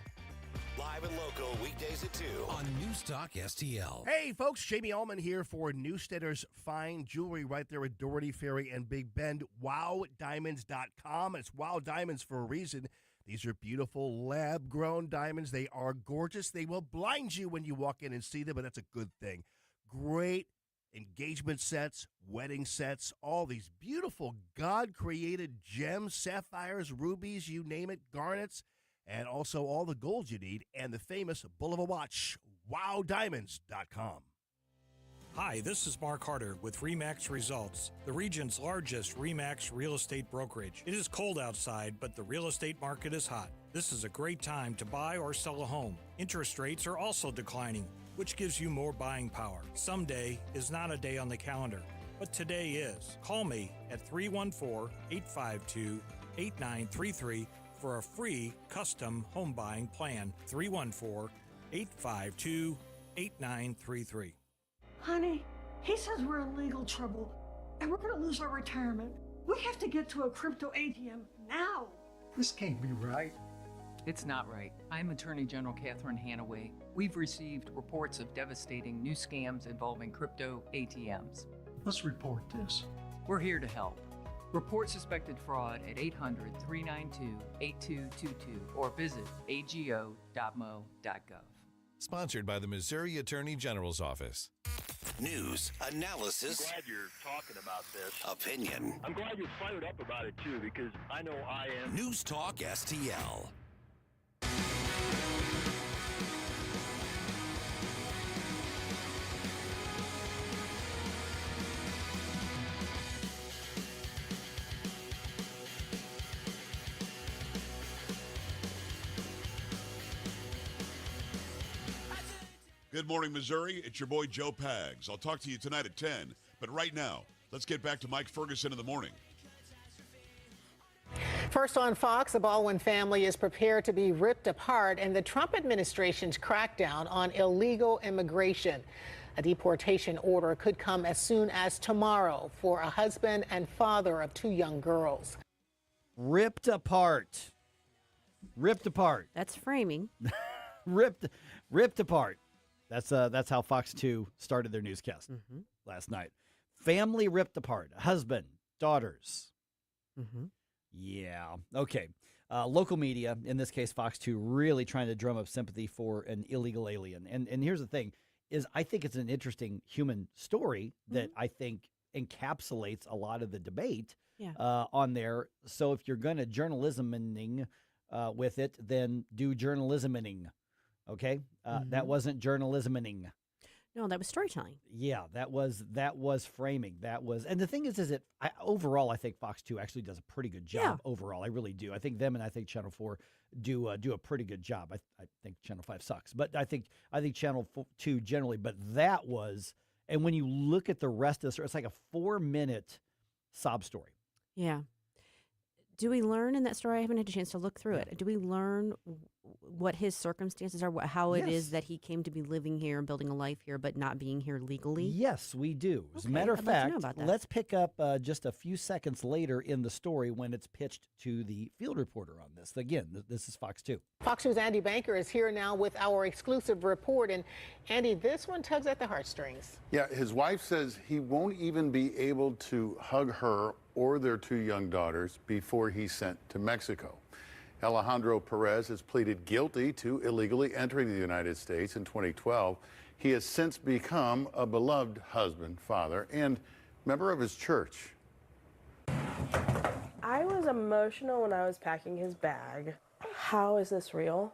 Live and local, weekdays at 2 on News Talk STL. Hey, folks, Jamie Allman here for Newsteader's Fine Jewelry right there at Doherty Ferry and Big Bend. WowDiamonds.com. It's Wow Diamonds for a reason. These are beautiful lab-grown diamonds. They are gorgeous. They will blind you when you walk in and see them, but that's a good thing. Great engagement sets, wedding sets, all these beautiful God-created gems, sapphires, rubies, you name it, garnets, and also all the gold you need, and the famous bull of a watch, WowDiamonds.com. Hi, this is Mark Harder with RE/MAX Results, the region's largest RE/MAX real estate brokerage. It is cold outside, but the real estate market is hot. This is a great time to buy or sell a home. Interest rates are also declining, which gives you more buying power. Someday is not a day on the calendar, but today is. Call me at 314-852-8933 for a free custom home buying plan. 314-852-8933. Honey, he says we're in legal trouble and we're going to lose our retirement. We have to get to a crypto ATM now. This can't be right. It's not right. I'm Attorney General Catherine Hanaway. We've received reports of devastating new scams involving crypto ATMs. Let's report this. We're here to help. Report suspected fraud at 800-392-8222 or visit ago.mo.gov. Sponsored by the Missouri Attorney General's Office. News, analysis. I'm glad you're talking about this. Opinion. I'm glad you're fired up about it, too, because I know I am. News Talk STL. Good morning, Missouri. It's your boy, Joe Pags. I'll talk to you tonight at 10. But right now, let's get back to Mike Ferguson in the morning. First on Fox, the Baldwin family is prepared to be ripped apart in the Trump administration's crackdown on illegal immigration. A deportation order could come as soon as tomorrow for a husband and father of 2 young girls. Ripped apart. Ripped apart. That's framing. Ripped apart. That's how Fox 2 started their newscast last night. Family ripped apart. Husband, daughters. Yeah. Okay. Local media, in this case Fox 2, really trying to drum up sympathy for an illegal alien. And here's the thing, is I think it's an interesting human story that I think encapsulates a lot of the debate on there. So if you're going to journalisming with it, then do journalisming. Okay? That wasn't journalisming. No, that was storytelling. Yeah, that was framing. And the thing is overall, I think Fox 2 actually does a pretty good job overall. I really do. I think them and I think Channel 4 do a pretty good job. I think Channel 5 sucks, but I think Channel 2 generally. But that was, and when you look at the rest of the story, it's like a 4-minute sob story. Yeah. Do we learn in that story? I haven't had a chance to look through it. Do we learn what his circumstances are, how it is that he came to be living here and building a life here, but not being here legally? Yes, we do. As a matter of fact, let's pick up just a few seconds later in the story when it's pitched to the field reporter on this. Again, this is Fox 2. Fox News' Andy Banker is here now with our exclusive report. And Andy, this one tugs at the heartstrings. Yeah, his wife says he won't even be able to hug her or their 2 young daughters before he's sent to Mexico. Alejandro Perez has pleaded guilty to illegally entering the United States in 2012. He has since become a beloved husband, father, and member of his church. I was emotional when I was packing his bag. How is this real?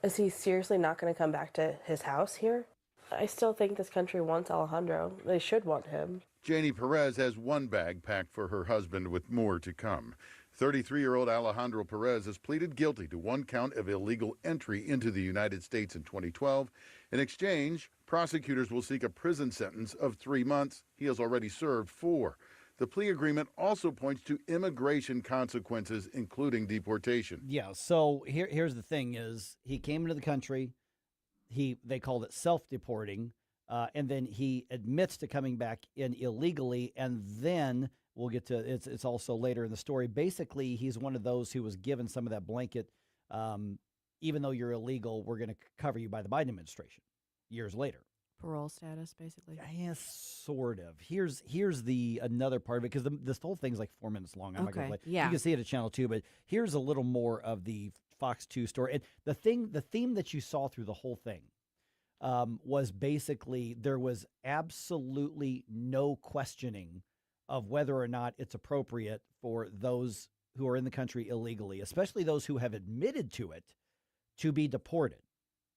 Is he seriously not going to come back to his house here? I still think this country wants Alejandro. They should want him. Janie Perez has 1 bag packed for her husband with more to come. 33-year-old Alejandro Perez has pleaded guilty to 1 count of illegal entry into the United States in 2012. In exchange, prosecutors will seek a prison sentence of 3 months. He has already served 4. The plea agreement also points to immigration consequences, including deportation. Yeah, so here's the thing is he came into the country. They called it self-deporting, and then he admits to coming back in illegally, and then we'll get to it's also later in the story. Basically, he's one of those who was given some of that blanket, even though you're illegal, we're going to cover you by the Biden administration years later. Parole status, basically. Yes, sort of. Here's the another part of it, because this whole thing's like 4 minutes long. I'm not going to play. Yeah. You can see it at Channel 2, but here's a little more of the Fox 2 story. And the theme that you saw through the whole thing was basically there was absolutely no questioning of whether or not it's appropriate for those who are in the country illegally, especially those who have admitted to it, to be deported.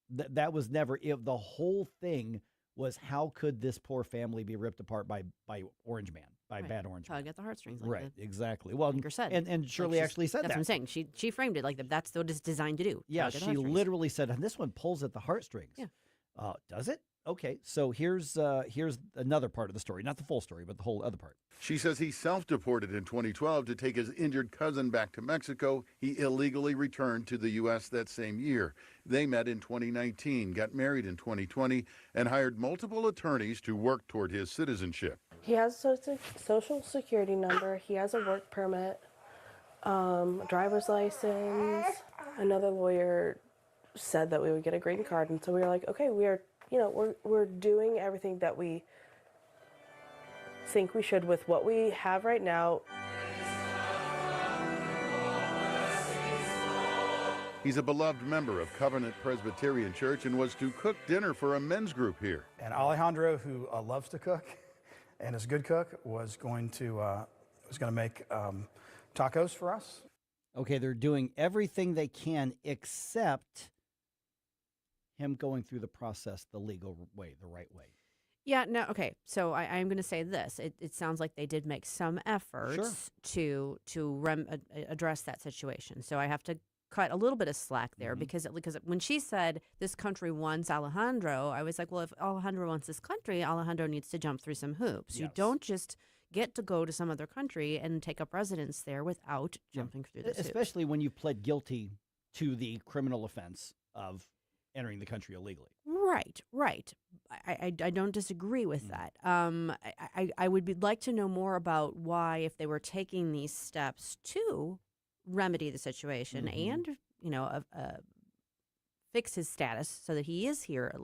That was never the whole thing was how could this poor family be ripped apart by Orange Man, by bad Orange Man. Tug at the heartstrings. Like Right, exactly. Well, said. And Shirley actually said that. That's what I'm saying. She framed it like that's what it's designed to do. Yeah, she literally said, and this one pulls at the heartstrings. Yeah. Does it? Okay, so here's another part of the story, not the full story, but the whole other part. She says he self-deported in 2012 to take his injured cousin back to Mexico. He illegally returned to the U.S. that same year. They met in 2019, got married in 2020, and hired multiple attorneys to work toward his citizenship. He has a social security number. He has a work permit, driver's license. Another lawyer said that we would get a green card, and so we were like, okay, we're doing everything that we think we should with what we have right now. He's a beloved member of Covenant Presbyterian Church and was to cook dinner for a men's group here. And Alejandro, who loves to cook and is a good cook, was going to make tacos for us. Okay, they're doing everything they can except him going through the process the legal way, the right way. Yeah, no, okay. So I'm going to say this. It sounds like they did make some efforts to address that situation. So I have to cut a little bit of slack there because when she said this country wants Alejandro, I was like, well, if Alejandro wants this country, Alejandro needs to jump through some hoops. Yes. You don't just get to go to some other country and take up residence there without jumping through the hoops. Especially when you pled guilty to the criminal offense of entering the country illegally. Right. I don't disagree with that. I would like to know more about why, if they were taking these steps to remedy the situation and fix his status so that he is here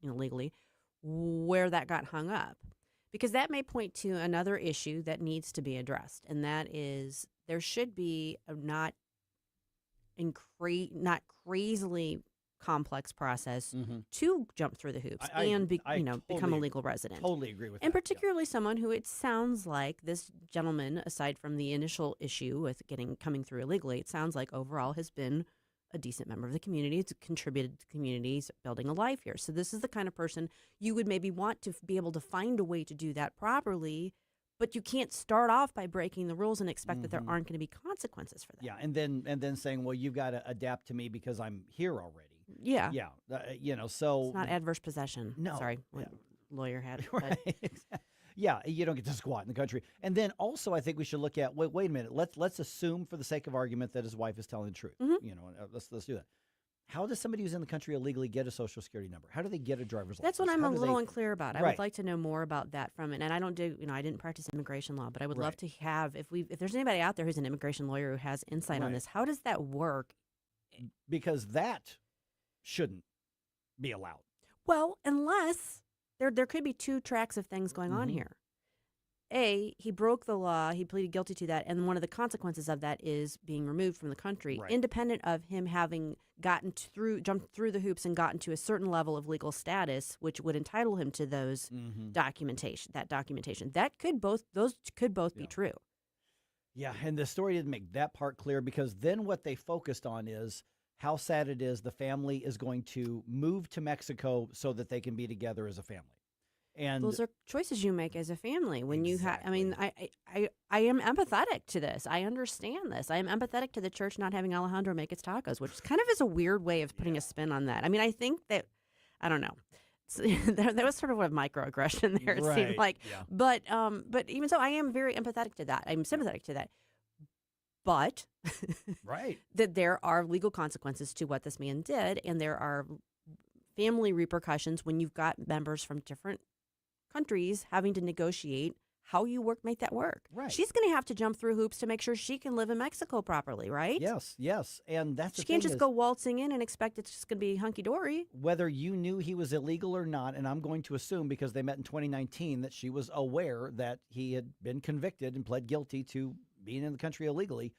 legally, where that got hung up, because that may point to another issue that needs to be addressed, and that is there should be a not crazily complex process to jump through the hoops and become a legal resident. Totally agree with that. And particularly someone who, it sounds like this gentleman, aside from the initial issue with coming through illegally, it sounds like overall has been a decent member of the community. It's contributed to communities building a life here. So this is the kind of person you would maybe want to be able to find a way to do that properly, but you can't start off by breaking the rules and expect that there aren't going to be consequences for that. Yeah, and then saying, well, you've got to adapt to me because I'm here already. Yeah. Yeah, so... It's not adverse possession. No. Sorry, lawyer had it. Right. Yeah, you don't get to squat in the country. And then also I think we should look at, wait a minute, let's assume for the sake of argument that his wife is telling the truth. Let's do that. How does somebody who's in the country illegally get a Social Security number? How do they get a driver's license? That's what I'm a little unclear about. I Right. would like to know more about that from it. And I don't do, I didn't practice immigration law, but I would love to have, if there's anybody out there who's an immigration lawyer who has insight on this, how does that work? Because that shouldn't be allowed. Well, unless there could be two tracks of things going on here. A, he broke the law, he pleaded guilty to that, and one of the consequences of that is being removed from the country, independent of him having jumped through the hoops and gotten to a certain level of legal status, which would entitle him to those documentation. That could both be true. Yeah, and the story didn't make that part clear, because then what they focused on is how sad it is the family is going to move to Mexico so that they can be together as a family. And those are choices you make as a family when you have. I mean, I am empathetic to this. I understand this. I am empathetic to the church not having Alejandro make its tacos, which kind of is a weird way of putting a spin on that. I mean, I think that, I don't know. There was sort of a microaggression there. It seemed like, but even so, I am very empathetic to that. I'm sympathetic to that. But that there are legal consequences to what this man did, and there are family repercussions when you've got members from different countries having to negotiate how you make that work. Right. She's going to have to jump through hoops to make sure she can live in Mexico properly, right? Yes. And that's she can't just go waltzing in and expect it's just going to be hunky-dory. Whether you knew he was illegal or not, and I'm going to assume because they met in 2019 that she was aware that he had been convicted and pled guilty to being in the country illegally,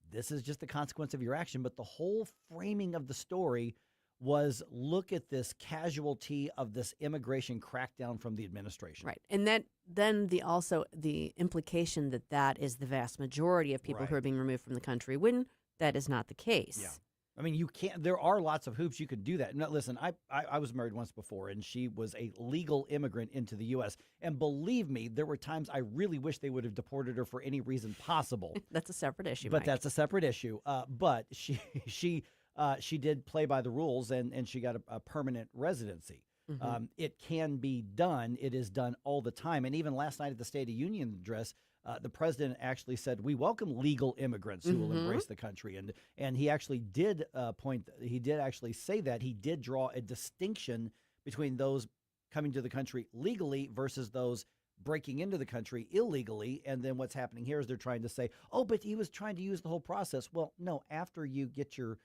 this is just the consequence of your action. But the whole framing of the story was, look at this casualty of this immigration crackdown from the administration. Right. And then the implication that is the vast majority of people who are being removed from the country, when that is not the case. Yeah. I mean, there are lots of hoops you could do that. Now, listen, I was married once before, and she was a legal immigrant into the U.S. And believe me, there were times I really wish they would have deported her for any reason possible. That's a separate issue, But Mike. that's a separate issue. But she did play by the rules, and she got a permanent residency. It can be done. It is done all the time. And even last night at the State of Union address, the president actually said, we welcome legal immigrants who will embrace the country. And he actually did actually say that. He did draw a distinction between those coming to the country legally versus those breaking into the country illegally. And then what's happening here is they're trying to say, oh, but he was trying to use the whole process. Well, no, after you get you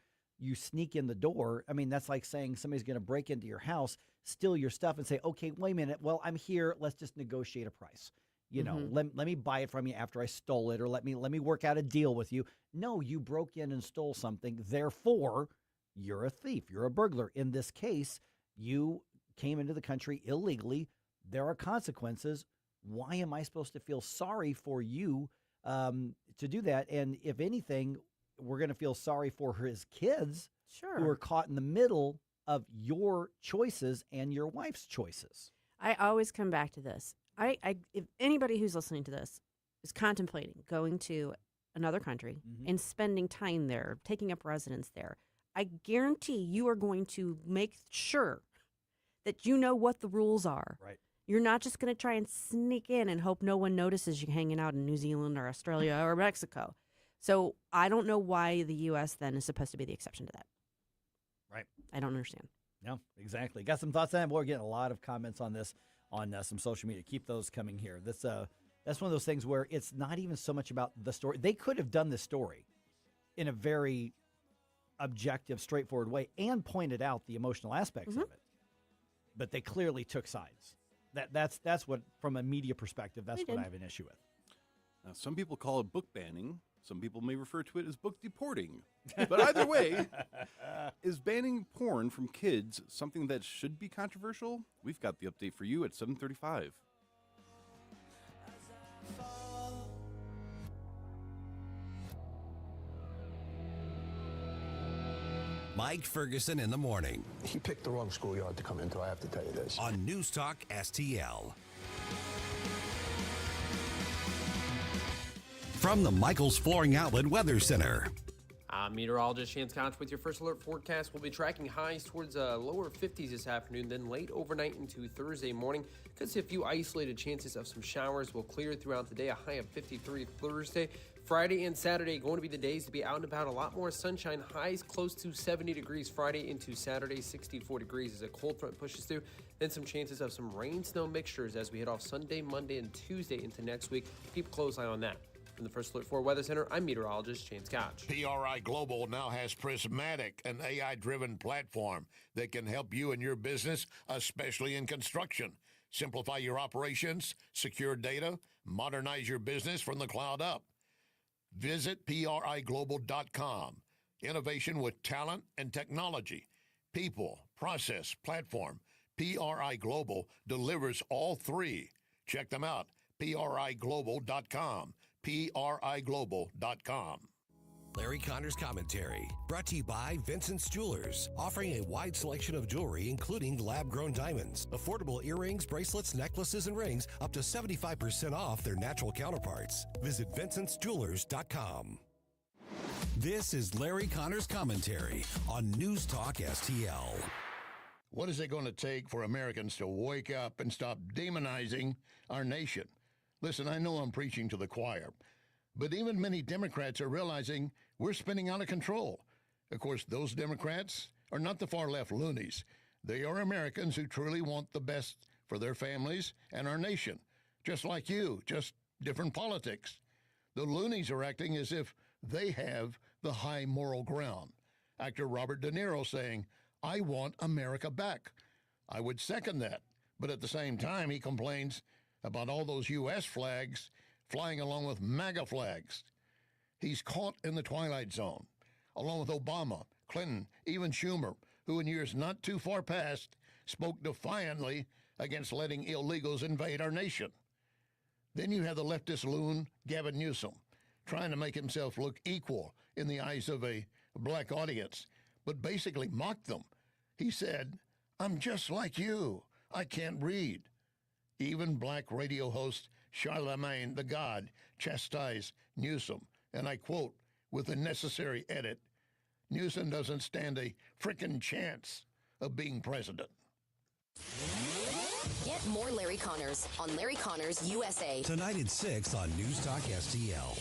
sneak in the door. I mean, that's like saying somebody's going to break into your house, steal your stuff, and say, okay, wait a minute. Well, I'm here. Let's just negotiate a price. You know, let me buy it from you after I stole it, or let me work out a deal with you. No, you broke in and stole something. Therefore, you're a thief. You're a burglar. In this case, you came into the country illegally. There are consequences. Why am I supposed to feel sorry for you to do that? And if anything, we're going to feel sorry for his kids who are caught in the middle of your choices and your wife's choices. I always come back to this. If anybody who's listening to this is contemplating going to another country and spending time there, taking up residence there, I guarantee you are going to make sure that you know what the rules are. Right. You're not just going to try and sneak in and hope no one notices you hanging out in New Zealand or Australia or Mexico. So I don't know why the U.S. then is supposed to be the exception to that. Right. I don't understand. No, exactly. Got some thoughts on that? We're getting a lot of comments on this on some social media. Keep those coming here. That's one of those things where it's not even so much about the story. They could have done this story in a very objective, straightforward way and pointed out the emotional aspects of it. But they clearly took sides. That's what, from a media perspective, that's what I have an issue with. Now, some people call it book banning. Some people may refer to it as book deporting. But either way, is banning porn from kids something that should be controversial? We've got the update for you at 7:35. Mike Ferguson in the morning. He picked the wrong schoolyard to come into, I have to tell you this. On News Talk STL. From the Michaels Flooring Outlet Weather Center. I'm meteorologist Chance Koch with your first alert forecast. We'll be tracking highs towards lower 50s this afternoon, then late overnight into Thursday morning. Could see a few isolated chances of some showers. Will clear throughout the day, a high of 53 Thursday. Friday and Saturday going to be the days to be out and about. A lot more sunshine, highs close to 70 degrees Friday into Saturday, 64 degrees as a cold front pushes through. Then some chances of some rain snow mixtures as we head off Sunday, Monday, and Tuesday into next week. Keep a close eye on that. From the First Alert 4 Weather Center, I'm meteorologist Chance Koch. PRI Global now has Prismatic, an AI-driven platform that can help you and your business, especially in construction. Simplify your operations, secure data, modernize your business from the cloud up. Visit PRIGlobal.com. Innovation with talent and technology. People, process, platform. PRI Global delivers all three. Check them out. PRIGlobal.com. PRIGlobal.com. Larry Connor's Commentary, brought to you by Vincent's Jewelers, offering a wide selection of jewelry, including lab-grown diamonds, affordable earrings, bracelets, necklaces, and rings, up to 75% off their natural counterparts. Visit Vincent'sJewelers.com. This is Larry Connor's Commentary on News Talk STL. What is it going to take for Americans to wake up and stop demonizing our nation? Listen, I know I'm preaching to the choir, but even many Democrats are realizing we're spinning out of control. Of course, those Democrats are not the far-left loonies. They are Americans who truly want the best for their families and our nation, just like you, just different politics. The loonies are acting as if they have the high moral ground. Actor Robert De Niro saying, "I want America back." I would second that, but at the same time, he complains about all those U.S. flags flying along with MAGA flags. He's caught in the twilight zone, along with Obama, Clinton, even Schumer, who in years not too far past spoke defiantly against letting illegals invade our nation. Then you have the leftist loon, Gavin Newsom, trying to make himself look equal in the eyes of a black audience, but basically mocked them. He said, "I'm just like you. I can't read." Even black radio host Charlemagne the God chastised Newsom, and I quote, with the necessary edit, "Newsom doesn't stand a frickin' chance of being president." Get more Larry Connors on Larry Connors USA. Tonight at 6 on News Talk STL.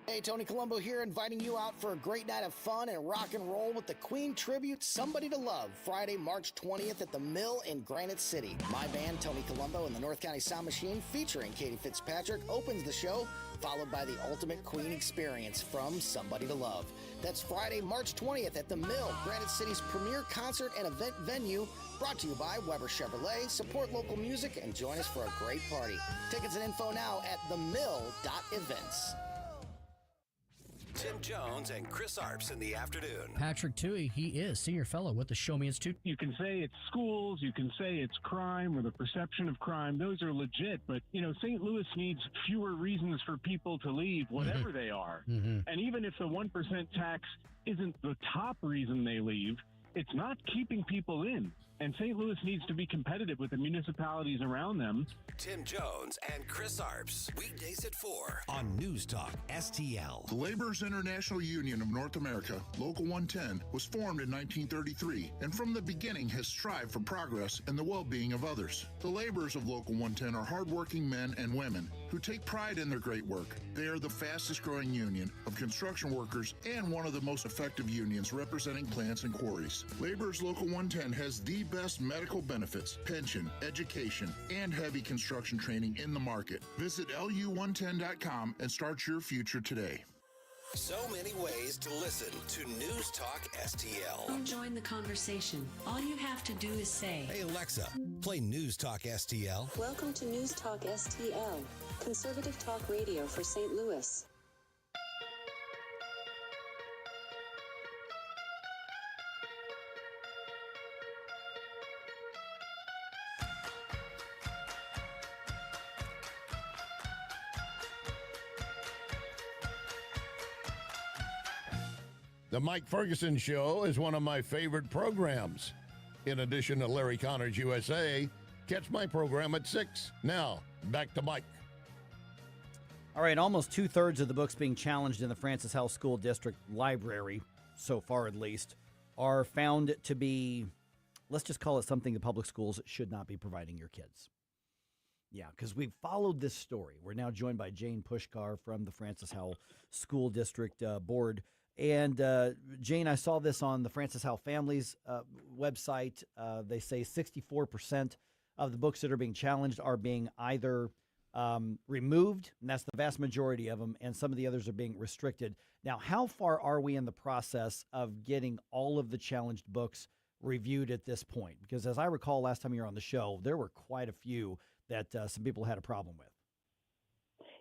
Hey, Tony Colombo here, inviting you out for a great night of fun and rock and roll with the Queen Tribute Somebody to Love, Friday, March 20th at the Mill in Granite City. My band, Tony Colombo and the North County Sound Machine, featuring Katie Fitzpatrick, opens the show, followed by the ultimate Queen experience from Somebody to Love. That's Friday, March 20th at the Mill, Granite City's premier concert and event venue, brought to you by Weber Chevrolet. Support local music and join us for a great party. Tickets and info now at themill.events. Tim Jones and Chris Arps in the afternoon. Patrick Toohey, he is Senior Fellow with the Show Me Institute. You can say it's schools, you can say it's crime or the perception of crime. Those are legit, but, St. Louis needs fewer reasons for people to leave, whatever they are. Mm-hmm. And even if the 1% tax isn't the top reason they leave, it's not keeping people in. And St. Louis needs to be competitive with the municipalities around them. Tim Jones and Chris Arps, weekdays at 4 on News Talk STL. The Laborers International Union of North America, Local 110, was formed in 1933 and from the beginning has strived for progress and the well-being of others. The laborers of Local 110 are hardworking men and women who take pride in their great work. They are the fastest-growing union of construction workers and one of the most effective unions representing plants and quarries. Laborers Local 110 has the best medical benefits, pension, education, and heavy construction training in the market. Visit lu110.com and start your future today. So many ways to listen to News Talk STL. Join the conversation. All you have to do is say, "Hey Alexa, play News Talk STL." Welcome to News Talk STL, conservative talk radio for St. Louis. The Mike Ferguson Show is one of my favorite programs. In addition to Larry Connor's USA, catch my program at 6. Now, back to Mike. All right, almost 2/3 of the books being challenged in the Francis Howell School District Library, so far at least, are found to be, let's just call it something the public schools should not be providing your kids. Yeah, because we've followed this story. We're now joined by Jane Puszkar from the Francis Howell School District Board. And Jane, I saw this on the Francis Howell Families website. They say 64% of the books that are being challenged are being either removed, and that's the vast majority of them, and some of the others are being restricted. Now, how far are we in the process of getting all of the challenged books reviewed at this point? Because as I recall last time you were on the show, there were quite a few that some people had a problem with.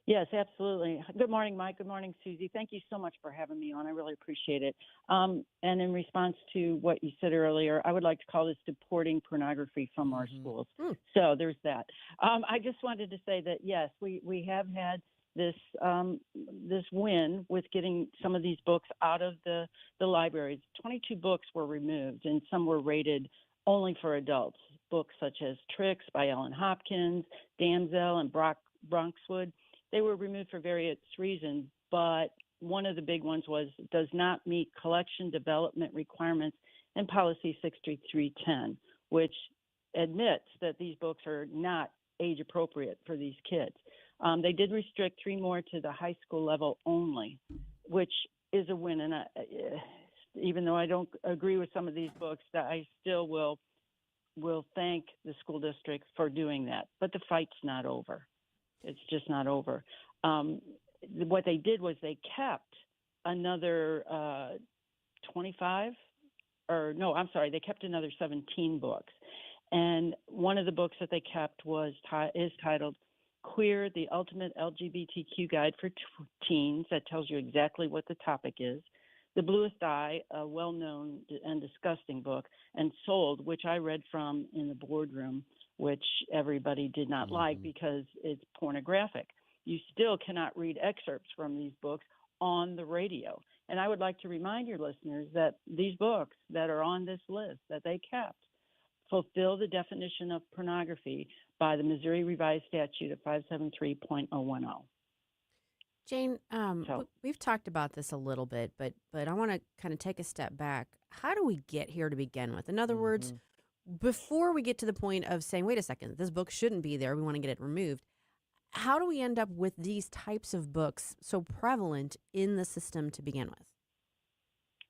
Yes, absolutely. Good morning, Mike. Good morning, Susie. Thank you so much for having me on. I really appreciate it. And in response to what you said earlier, I would like to call this deporting pornography from our schools. So there's that. I just wanted to say that, yes, we have had this this win with getting some of these books out of the libraries. 22 books were removed, and some were rated only for adults. Books such as Tricks by Ellen Hopkins, Damsel, and Bronxwood. They were removed for various reasons, but one of the big ones was does not meet collection development requirements in Policy 63310, which admits that these books are not age appropriate for these kids. They did restrict 3 more to the high school level only, which is a win. And even though I don't agree with some of these books, that I still will thank the school district for doing that. But the fight's not over. It's just not over. What they did was they kept another 25, or no, I'm sorry, they kept another 17 books. And one of the books that they kept is titled Queer, the Ultimate LGBTQ Guide for Teens. That tells you exactly what the topic is. The Bluest Eye, a well-known and disgusting book, and Sold, which I read from in the boardroom, which everybody did not like because it's pornographic. You still cannot read excerpts from these books on the radio. And I would like to remind your listeners that these books that are on this list that they kept fulfill the definition of pornography by the Missouri Revised Statute of 573.010. Jane, we've talked about this a little bit, but I want to kind of take a step back. How do we get here to begin with? In other words, before we get to the point of saying, wait a second, this book shouldn't be there, we want to get it removed, how do we end up with these types of books so prevalent in the system to begin with?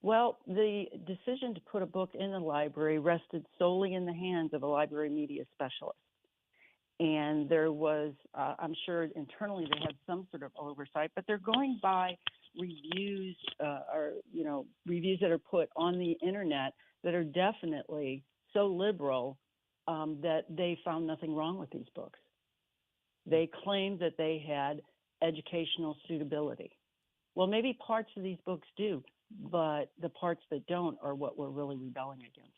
Well, the decision to put a book in the library rested solely in the hands of a library media specialist. And there was, I'm sure internally they had some sort of oversight, but they're going by reviews reviews that are put on the internet that are definitely so liberal that they found nothing wrong with these books. They claimed that they had educational suitability. Well, maybe parts of these books do, but the parts that don't are what we're really rebelling against.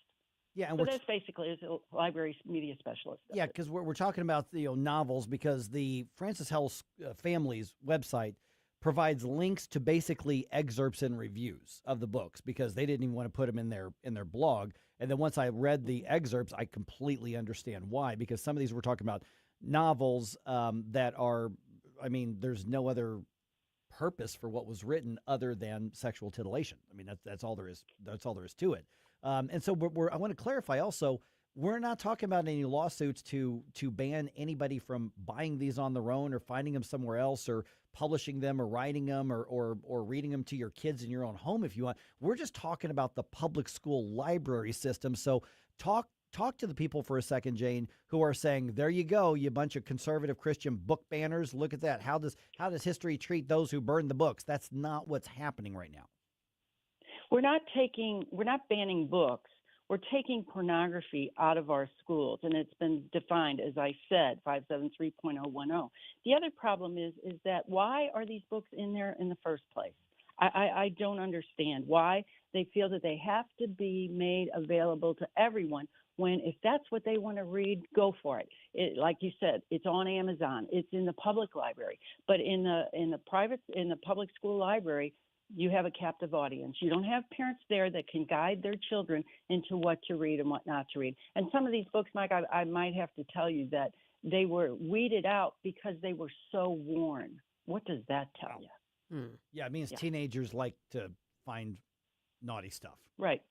Yeah, and so that's basically as a library media specialist. Yeah, because we're talking about novels, because the Francis Howell Families website provides links to basically excerpts and reviews of the books because they didn't even want to put them in their blog. And then once I read the excerpts, I completely understand why, because some of these we're talking about novels that are, I mean, there's no other purpose for what was written other than sexual titillation. I mean, that's all there is. That's all there is to it. And so I want to clarify also, we're not talking about any lawsuits to ban anybody from buying these on their own or finding them somewhere else or publishing them or writing them or reading them to your kids in your own home if you want. We're just talking about the public school library system. So talk to the people for a second, Jane, who are saying, there you go, you bunch of conservative Christian book banners. Look at that. How does history treat those who burn the books? That's not what's happening right now. We're not banning books. We're taking pornography out of our schools, and it's been defined, as I said, 573.010. The other problem is that why are these books in there in the first place? I don't understand why they feel that they have to be made available to everyone when if that's what they want to read, go for it. Like you said, it's on Amazon. It's in the public library. But in the public school library, you have a captive audience. You don't have parents there that can guide their children into what to read and what not to read. And some of these books, Mike, I might have to tell you that they were weeded out because they were so worn. What does that tell you? Yeah, it means teenagers like to find naughty stuff. Right.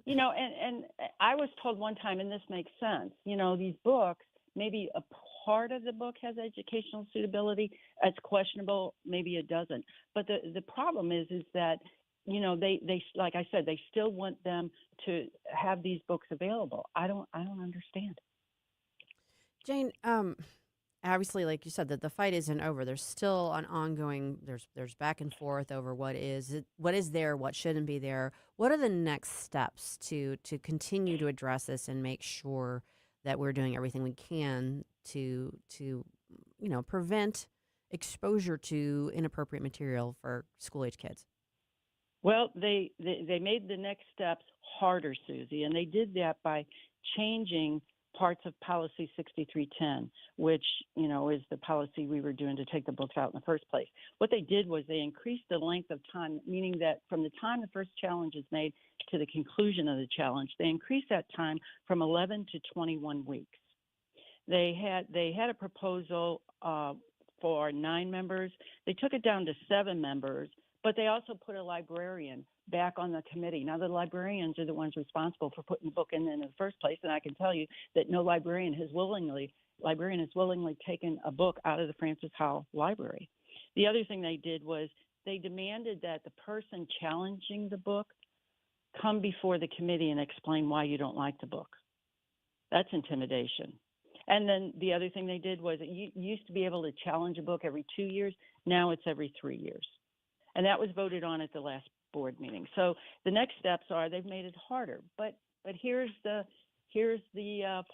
You know, and I was told one time, and this makes sense, you know, these books, maybe a part of the book has educational suitability. It's questionable. Maybe it doesn't. But the problem is that, you know, they like I said, they still want them to have these books available. I don't understand. Jane, obviously, like you said, that the fight isn't over. There's still an ongoing. There's back and forth over what is there, what shouldn't be there. What are the next steps to continue to address this and make sure that we're doing everything we can to prevent exposure to inappropriate material for school age kids? Well, they made the next steps harder, Susie, and they did that by changing parts of Policy 6310, which, you know, is the policy we were doing to take the books out in the first place. What they did was they increased the length of time, meaning that from the time the first challenge is made to the conclusion of the challenge, they increased that time from 11 to 21 weeks. They had a proposal for 9 members. They took it down to 7 members, but they also put a librarian back on the committee. Now, the librarians are the ones responsible for putting the book in the first place, and I can tell you that no librarian has willingly taken a book out of the Francis Howell Library. The other thing they did was they demanded that the person challenging the book come before the committee and explain why you don't like the book. That's intimidation. And then the other thing they did was you used to be able to challenge a book every 2 years. Now it's every 3 years. And that was voted on at the last board meeting. So the next steps are they've made it harder. But here's the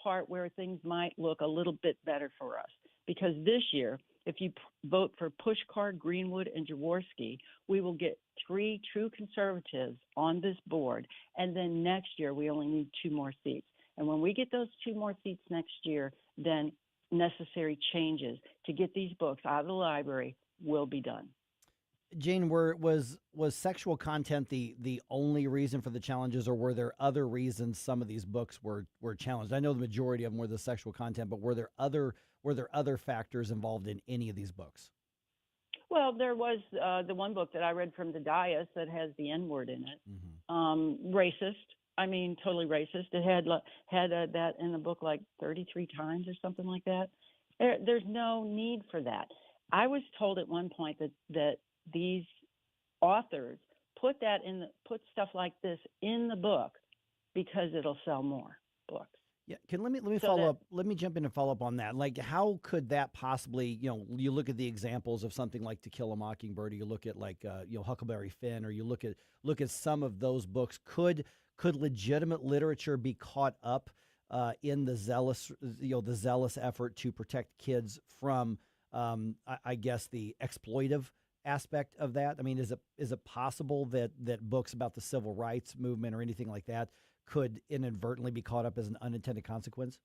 part where things might look a little bit better for us. Because this year, if you vote for Puszkar, Greenwood, and Jaworski, we will get 3 true conservatives on this board. And then next year, we only need 2 more seats. And when we get those 2 more seats next year, then necessary changes to get these books out of the library will be done. Jane, was sexual content the only reason for the challenges, or were there other reasons some of these books were challenged? I know the majority of them were the sexual content, but were there other factors involved in any of these books? Well, there was the one book that I read from the dais that has the N-word in it. Racist. I mean, totally racist. It had that in the book like 33 times or something like that. There's no need for that. I was told at one point that these authors put stuff like this in the book because it'll sell more books. Yeah, let me follow up. Let me jump in and follow up on that. Like, how could that possibly, you look at the examples of something like To Kill a Mockingbird, or you look at like Huckleberry Finn, or you look at some of those books. Could legitimate literature be caught up in the zealous effort to protect kids from, I guess, the exploitive aspect of that? I mean, is it possible that books about the civil rights movement or anything like that could inadvertently be caught up as an unintended consequence?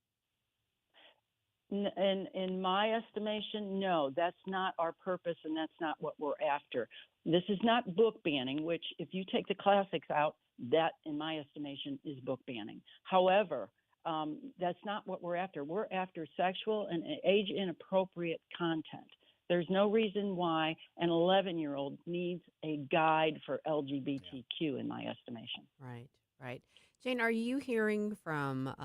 In my estimation, no, that's not our purpose, and that's not what we're after. This is not book banning, which if you take the classics out, that, in my estimation, is book banning. However, that's not what we're after. We're after sexual and age-inappropriate content. There's no reason why an 11-year-old needs a guide for LGBTQ, in my estimation. Right. Jane, are you hearing from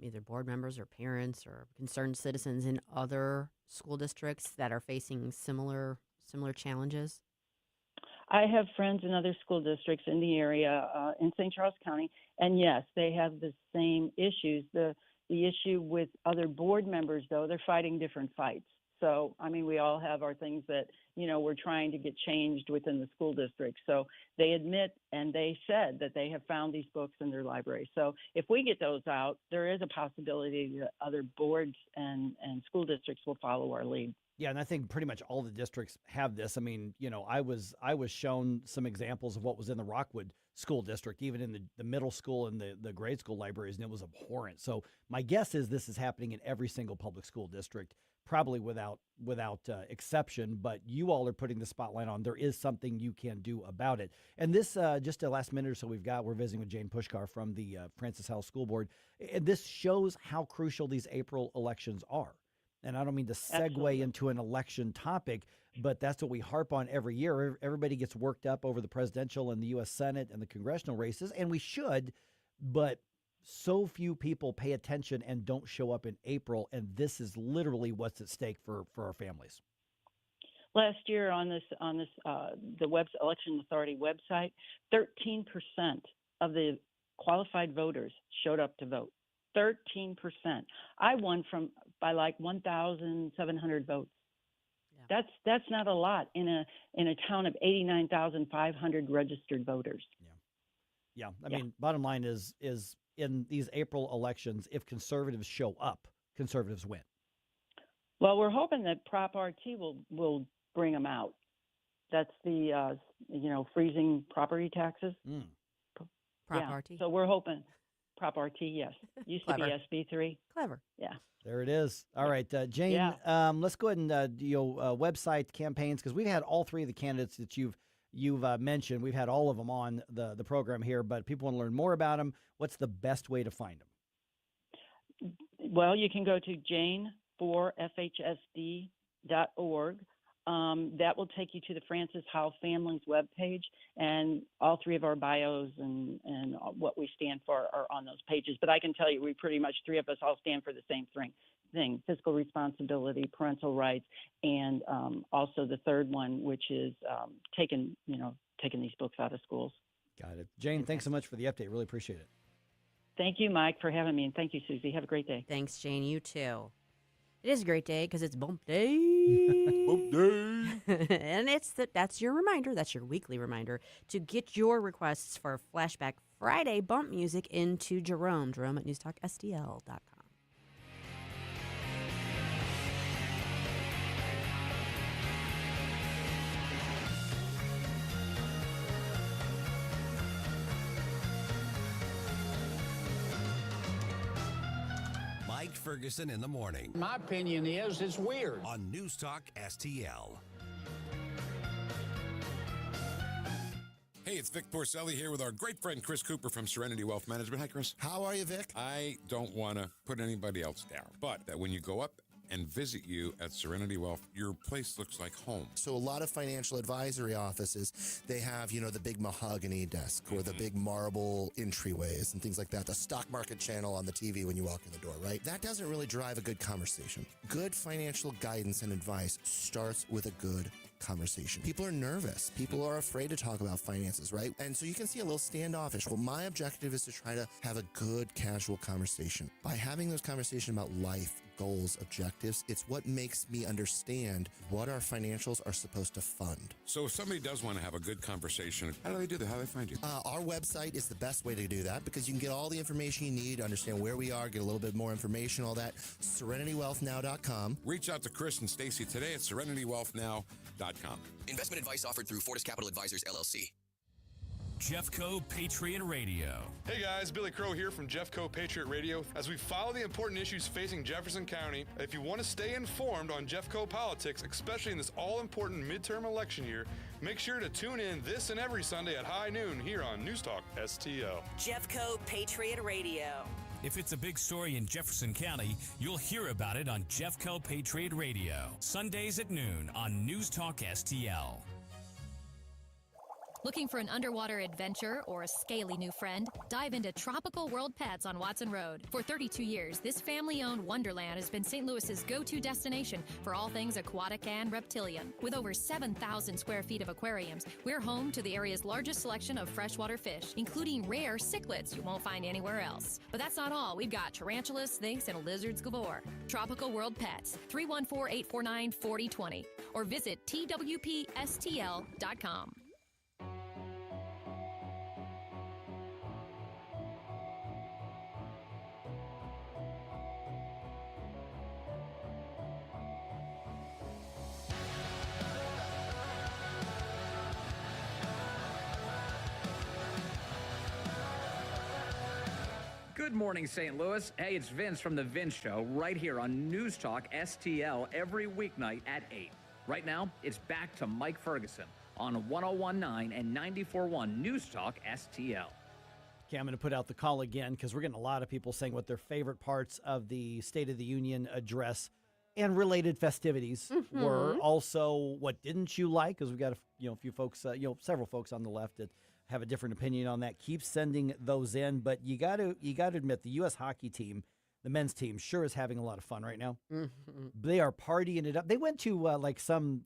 either board members or parents or concerned citizens in other school districts that are facing similar challenges? I have friends in other school districts in the area in St. Charles County, and yes, they have the same issues. The issue with other board members, though, they're fighting different fights. So, I mean, we all have our things that, we're trying to get changed within the school district. So they admit, and they said that they have found these books in their library. So if we get those out, there is a possibility that other boards and school districts will follow our lead. Yeah, and I think pretty much all the districts have this. I mean, I was shown some examples of what was in the Rockwood school district, even in the middle school and the grade school libraries, and it was abhorrent. So my guess is this is happening in every single public school district probably without exception, but you all are putting the spotlight on. There is something you can do about it. And this, just a last minute or so we're visiting with Jane Puszkar from the Francis Howell School Board. And this shows how crucial these April elections are. And I don't mean to segue into an election topic, but that's what we harp on every year. Everybody gets worked up over the presidential and the U.S. Senate and the congressional races, and we should, but so few people pay attention and don't show up in April, and this is literally what's at stake for our families. Last year on the Election Authority website, 13% of the qualified voters showed up to vote. 13%. I won by like 1,700 votes. Yeah. That's not a lot in a town of 89,500 registered voters. Yeah. I mean, bottom line is in these April elections, if conservatives show up, conservatives win. Well, we're hoping that Prop RT will bring them out. That's the freezing property taxes. Prop RT. So we're hoping Prop RT. Yes, used to be SB3. Clever. Yeah. There it is. All right, Jane. Let's go ahead and website campaigns, because we've had all three of the candidates that you've mentioned. We've had all of them on the program here, but people want to learn more about them. What's the best way to find them? Well, you can go to jane4fhsd.org. That will take you to the Francis Howell Family's webpage, and all three of our bios and what we stand for are on those pages. But I can tell you, we pretty much, three of us all stand for the same thing: fiscal responsibility, parental rights, and also the third one, which is taking these books out of schools. Got it. Jane, thanks so much for the update. Really appreciate it. Thank you, Mike, for having me, and thank you, Susie. Have a great day. Thanks, Jane. You too. It is a great day because it's bump day. Bump day. And that's your reminder. That's your weekly reminder to get your requests for Flashback Friday bump music into Jerome at NewsTalkSTL.com. Ferguson in the morning. My opinion is it's weird. On NewsTalk-STL. Hey, it's Vic Porcelli here with our great friend Chris Cooper from Serenity Wealth Management. Hi, Chris. How are you, Vic? I don't want to put anybody else down, but that when you go up and visit you at Serenity Wealth, your place looks like home. So a lot of financial advisory offices, they have, the big mahogany desk or the big marble entryways and things like that. The stock market channel on the TV when you walk in the door, right? That doesn't really drive a good conversation. Good financial guidance and advice starts with a good conversation. People are nervous. People are afraid to talk about finances, right? And so you can see a little standoffish. Well, my objective is to try to have a good, casual conversation. By having those conversations about life, goals, objectives, it's what makes me understand what our financials are supposed to fund. So if somebody does want to have a good conversation, how do they do that? How do they find you? Our website is the best way to do that because you can get all the information you need, understand where we are, get a little bit more information, all that. SerenityWealthNow.com. Reach out to Chris and Stacy today at SerenityWealthNow.com. Investment advice offered through Fortis Capital Advisors, LLC. Jeffco Patriot Radio. Hey guys, Billy Crow here from Jeffco Patriot Radio. As we follow the important issues facing Jefferson County, if you want to stay informed on Jeffco politics, especially in this all-important midterm election year, make sure to tune in this and every Sunday at high noon here on Newstalk STL. Jeffco Patriot Radio. If it's a big story in Jefferson County, you'll hear about it on Jeffco Patriot Radio. Sundays at noon on Newstalk STL. Looking for an underwater adventure or a scaly new friend? Dive into Tropical World Pets on Watson Road. For 32 years, this family-owned wonderland has been St. Louis's go-to destination for all things aquatic and reptilian. With over 7,000 square feet of aquariums, we're home to the area's largest selection of freshwater fish, including rare cichlids you won't find anywhere else. But that's not all. We've got tarantulas, snakes, and lizards galore. Tropical World Pets, 314-849-4020, or visit twpstl.com. Good morning, St. Louis. Hey, it's Vince from The Vince Show right here on News Talk STL every weeknight at 8. Right now, it's back to Mike Ferguson on 101.9 and 94.1 News Talk STL. Okay, I'm going to put out the call again because we're getting a lot of people saying what their favorite parts of the State of the Union address and related festivities were. Also, what didn't you like? Because we've got a few folks, several folks on the left that have a different opinion on that. Keep sending those in, but you got to admit the U.S. hockey team, the men's team, sure is having a lot of fun right now. They are partying it up. They went to like some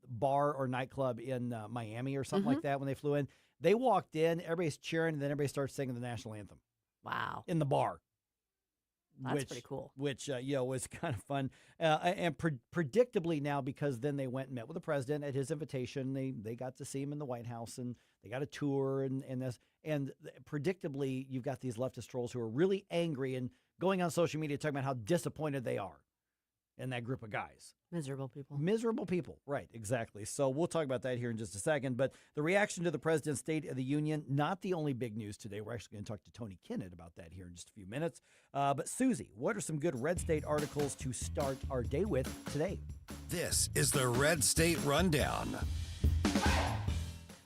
bar or nightclub in Miami or something like that when they flew in. They walked in, everybody's cheering, and then everybody starts singing the national anthem. Wow. In the bar. That's pretty cool. Which, was kind of fun. And predictably now, because then they went and met with the president at his invitation. They got to see him in the White House, and they got a tour and this. And predictably, you've got these leftist trolls who are really angry and going on social media talking about how disappointed they are in that group of guys. Miserable people. Miserable people. Right, exactly. So we'll talk about that here in just a second. But the reaction to the President's State of the Union, not the only big news today. We're actually going to talk to Tony Kinnett about that here in just a few minutes. But Susie, what are some good Red State articles to start our day with today? This is the Red State Rundown.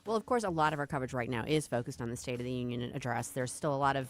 Well, of course, a lot of our coverage right now is focused on the State of the Union address. There's still a lot of,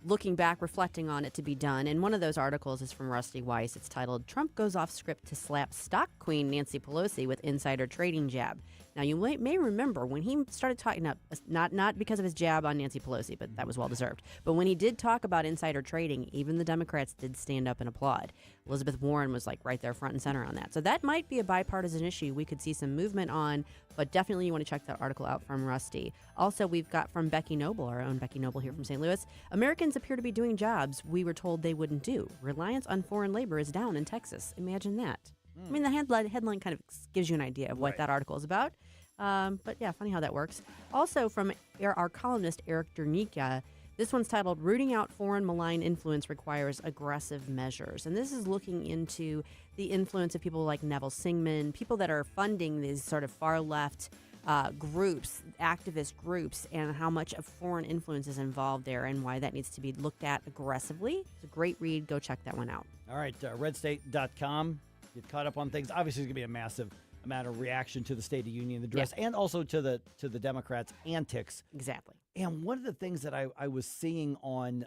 looking back, reflecting on it to be done. And one of those articles is from Rusty Weiss. It's titled, Trump Goes Off Script to Slap Stock Queen Nancy Pelosi with Insider Trading Jab. Now, you may remember when he started talking up, not because of his jab on Nancy Pelosi, but that was well-deserved. But when he did talk about insider trading, even the Democrats did stand up and applaud. Elizabeth Warren was like right there front and center on that. So that might be a bipartisan issue we could see some movement on, but definitely you want to check that article out from Rusty. Also, we've got from Becky Noble, our own Becky Noble here from St. Louis. Americans appear to be doing jobs we were told they wouldn't do. Reliance on foreign labor is down in Texas. Imagine that. I mean, the headline kind of gives you an idea of what that article is about. But yeah, funny how that works. Also from our columnist, Eric Dernika, this one's titled, Rooting Out Foreign Malign Influence Requires Aggressive Measures. And this is looking into the influence of people like Neville Singman, people that are funding these sort of far-left groups, activist groups, and how much of foreign influence is involved there and why that needs to be looked at aggressively. It's a great read. Go check that one out. All right, redstate.com. Get caught up on things. Obviously, there's going to be a massive amount of reaction to the State of Union address and also to the Democrats' antics. Exactly. And one of the things that I was seeing on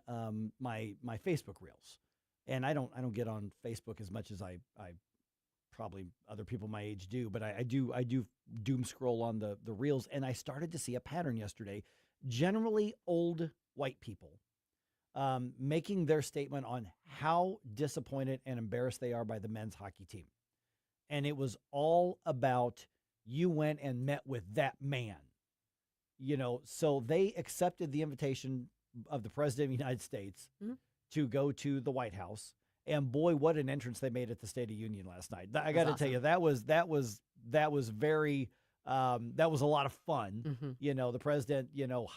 my Facebook reels, and I don't get on Facebook as much as I probably other people my age do, but I do doom scroll on the reels, and I started to see a pattern yesterday. Generally old white people making their statement on how disappointed and embarrassed they are by the men's hockey team. And it was all about, you went and met with that man. So they accepted the invitation of the President of the United States to go to the White House. And boy, what an entrance they made at the State of Union last night. I got to tell you, that was very, that was a lot of fun. The president,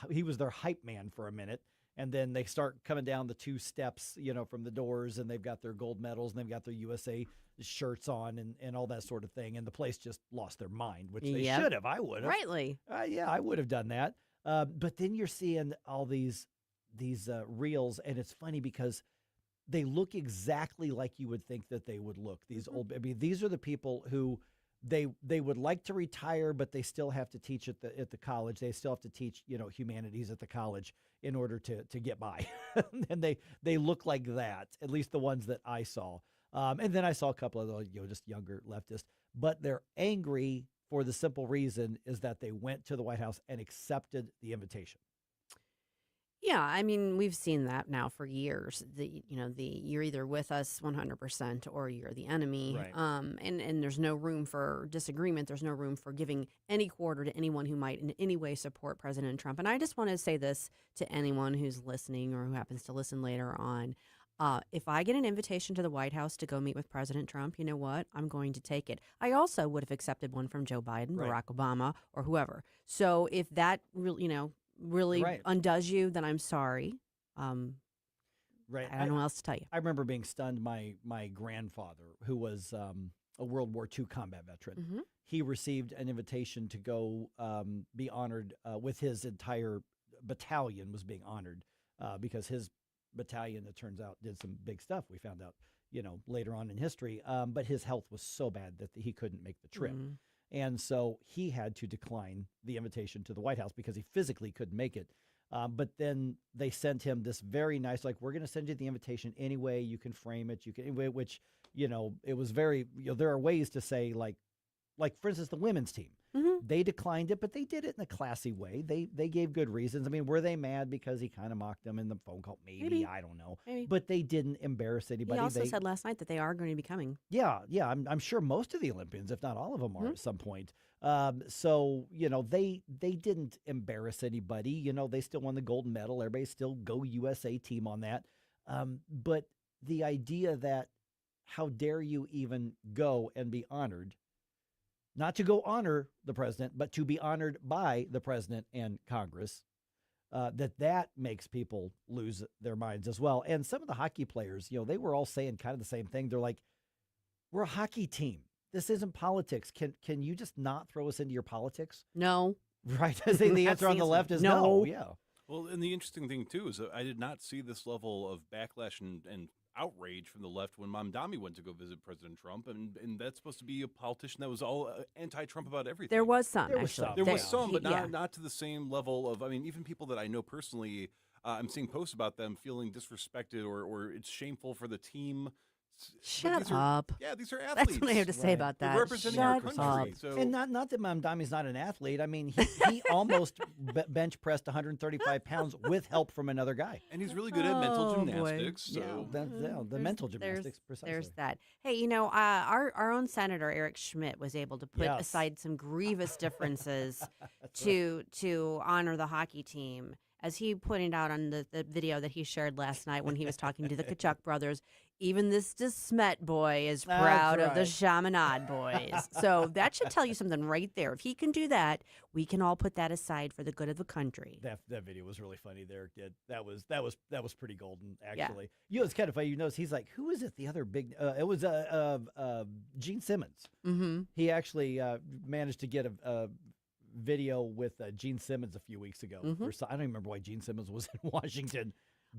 he was their hype man for a minute. And then they start coming down the two steps, from the doors, and they've got their gold medals and they've got their USA shirts on and all that sort of thing. And the place just lost their mind, which they should have. I would have. Rightly. Yeah, I would have done that. But then you're seeing all these reels, and it's funny because they look exactly like you would think that they would look. These these are the people who they would like to retire, but they still have to teach at the college. They still have to teach, humanities at the college in order to get by. And they look like that, at least the ones that I saw. And then I saw a couple of those, just younger leftists, but they're angry for the simple reason is that they went to the White House and accepted the invitation. Yeah, I mean, we've seen that now for years. You're either with us 100% or you're the enemy. Right. And there's no room for disagreement. There's no room for giving any quarter to anyone who might in any way support President Trump. And I just want to say this to anyone who's listening or who happens to listen later on. If I get an invitation to the White House to go meet with President Trump, you know what? I'm going to take it. I also would have accepted one from Joe Biden, Barack Obama, or whoever. So if that really undoes you, then I'm sorry. Right. I don't know what else to tell you. I remember being stunned. My grandfather, who was a World War II combat veteran, he received an invitation to go be honored with his entire battalion was being honored because his battalion, it turns out, did some big stuff. We found out, later on in history. But his health was so bad that he couldn't make the trip. Mhm. And so he had to decline the invitation to the White House because he physically couldn't make it. But then they sent him this very nice, like, we're going to send you the invitation anyway. You can frame it. You can, which, it was very, there are ways to say, like, for instance, the women's team. Mm-hmm. They declined it, but they did it in a classy way. They gave good reasons. I mean, were they mad because he kind of mocked them in the phone call? Maybe. I don't know. Maybe. But they didn't embarrass anybody. He also said last night that they are going to be coming. Yeah. I'm sure most of the Olympians, if not all of them, are at some point. So, they didn't embarrass anybody. They still won the gold medal. Everybody still go USA team on that. But the idea that how dare you even go and be honored, not to go honor the president, but to be honored by the president and Congress, that makes people lose their minds as well. And some of the hockey players, they were all saying kind of the same thing. They're like, we're a hockey team. This isn't politics. Can you just not throw us into your politics? No. Right? I think the answer on the left is no. Yeah. Well, and the interesting thing, too, is that I did not see this level of backlash and outrage from the left when Mamdani went to go visit President Trump, and that's supposed to be a politician that was all anti-Trump about everything. There was some, actually. There was some, but not to the same level of, even people that I know personally, I'm seeing posts about them feeling disrespected or it's shameful for the team. Shut up. Yeah, these are athletes. That's what I have to say about that. They're representing our country. So. And not that Mamdani's not an athlete. I mean, he almost bench pressed 135 pounds with help from another guy. And he's really good at mental gymnastics. So. The mental gymnastics, precisely. There's that. Hey, our own Senator Eric Schmidt was able to put aside some grievous differences to honor the hockey team. As he pointed out on the video that he shared last night when he was talking to the Kachuk brothers, even this DeSmet boy is proud of the Chaminade boys. So that should tell you something right there. If he can do that, we can all put that aside for the good of the country. That video was really funny there. That was pretty golden, actually. Yeah. It's kind of funny. You notice he's like, who is it? The other big it was Gene Simmons. Mm-hmm. He actually managed to get a video with Gene Simmons a few weeks ago. I don't even remember why Gene Simmons was in Washington.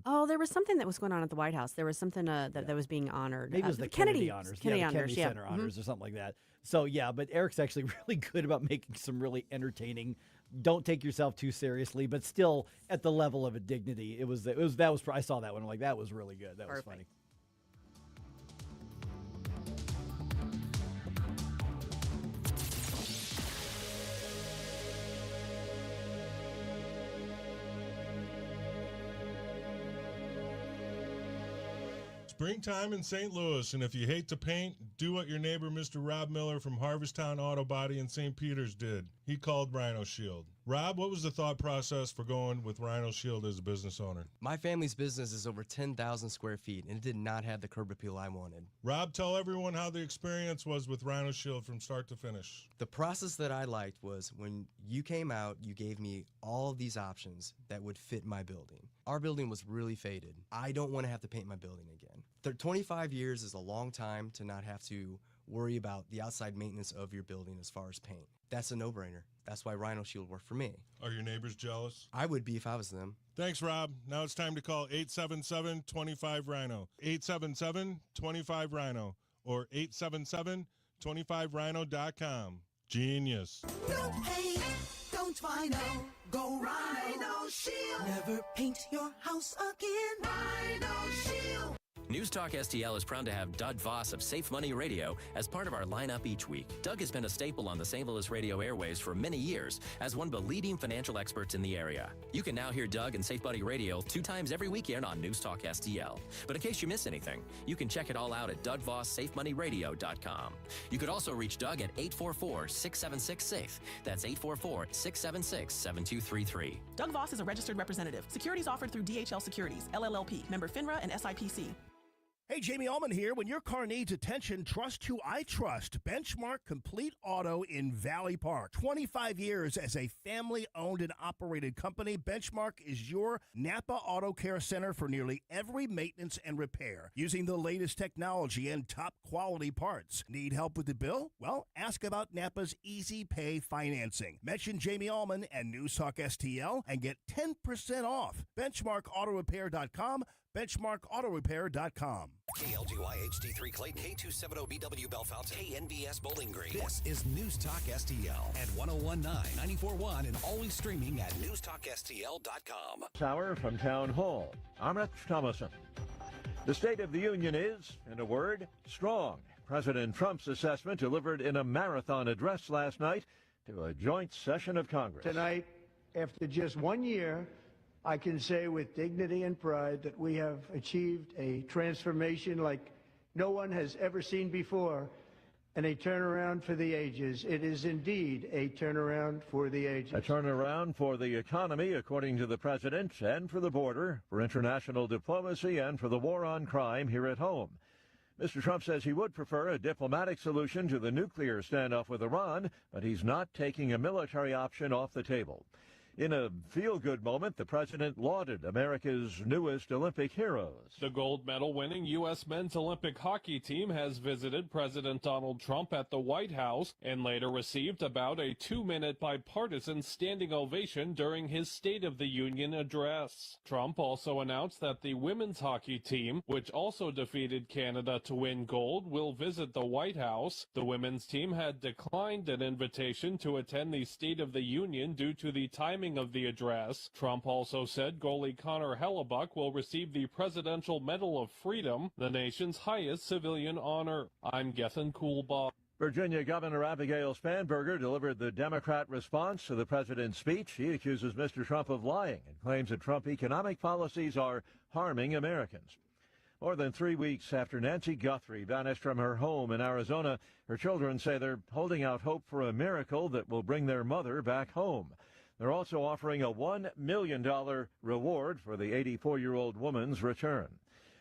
Oh, there was something that was going on at the White House. There was something that was being honored. Maybe it was the Kennedy honors. Kennedy Center honors or something like that. So, but Eric's actually really good about making some really entertaining, don't take yourself too seriously, but still at the level of a dignity. I saw that one. I'm like, that was really good. That was funny. Springtime in St. Louis, and if you hate to paint, do what your neighbor Mr. Rob Miller from Harvesttown Auto Body in St. Peters did. He called Rhino Shield. Rob, what was the thought process for going with Rhino Shield as a business owner? My family's business is over 10,000 square feet, and it did not have the curb appeal I wanted. Rob, tell everyone how the experience was with Rhino Shield from start to finish. The process that I liked was when you came out, you gave me all of these options that would fit my building. Our building was really faded. I don't want to have to paint my building again. 25 years is a long time to not have to worry about the outside maintenance of your building as far as paint. That's a no-brainer. That's why Rhino Shield worked for me. Are your neighbors jealous? I would be if I was them. Thanks, Rob. Now it's time to call 877-25-RHINO. 877-25-RHINO or 877-25rhino.com. Genius. No paint, don't Rhino. Go Rhino Shield. Never paint your house again. Rhino Shield. NewsTalkSTL is proud to have Doug Voss of Safe Money Radio as part of our lineup each week. Doug has been a staple on the St. Louis radio airways for many years as one of the leading financial experts in the area. You can now hear Doug and Safe Money Radio 2 times every weekend on NewsTalkSTL. But in case you miss anything, you can check it all out at DougVossSafeMoneyRadio.com. You could also reach Doug at 844-676-SAFE. That's 844-676-7233. Doug Voss is a registered representative. Securities offered through DHL Securities, LLLP, member FINRA and SIPC. Hey, Jamie Allman here. When your car needs attention, trust who I trust. Benchmark Complete Auto in Valley Park. 25 years as a family-owned and operated company, Benchmark is your Napa Auto Care Center for nearly every maintenance and repair, using the latest technology and top-quality parts. Need help with the bill? Well, ask about Napa's Easy Pay financing. Mention Jamie Allman and News Talk STL and get 10% off. BenchmarkAutoRepair.com. BenchmarkAutoRepair.com. KLGY HD3 Clayton, K270BW Belfast, KNBS Bowling Green. This is News Talk STL at 1019, 941, and always streaming at NewsTalkSTL.com. Hour from Town Hall. I'm Rich Thomason. The State of the Union is, in a word, strong. President Trump's assessment delivered in a marathon address last night to a joint session of Congress. Tonight, after just 1 year, I can say with dignity and pride that we have achieved a transformation like no one has ever seen before, and a turnaround for the ages. It is indeed a turnaround for the ages. A turnaround for the economy, according to the president, and for the border, for international diplomacy, and for the war on crime here at home. Mr. Trump says he would prefer a diplomatic solution to the nuclear standoff with Iran, but he's not taking a military option off the table. In a feel-good moment, the president lauded America's newest Olympic heroes. The gold medal-winning U.S. men's Olympic hockey team has visited President Donald Trump at the White House and later received about a 2-minute bipartisan standing ovation during his State of the Union address. Trump also announced that the women's hockey team, which also defeated Canada to win gold, will visit the White House. The women's team had declined an invitation to attend the State of the Union due to the timing of the address. Trump also said goalie Connor Hellebuck will receive the Presidential Medal of Freedom, the nation's highest civilian honor. I'm Gethin Coolbaugh. Virginia Governor Abigail Spanberger delivered the Democrat response to the president's speech. She accuses Mr. Trump of lying and claims that Trump economic policies are harming Americans. More than 3 weeks after Nancy Guthrie vanished from her home in Arizona, her children say they're holding out hope for a miracle that will bring their mother back home. They're also offering a $1 million reward for the 84-year-old woman's return.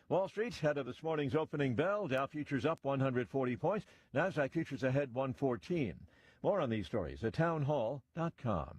Wall Street ahead of this morning's opening bell. Dow futures up 140 points. NASDAQ futures ahead 114. More on these stories at townhall.com.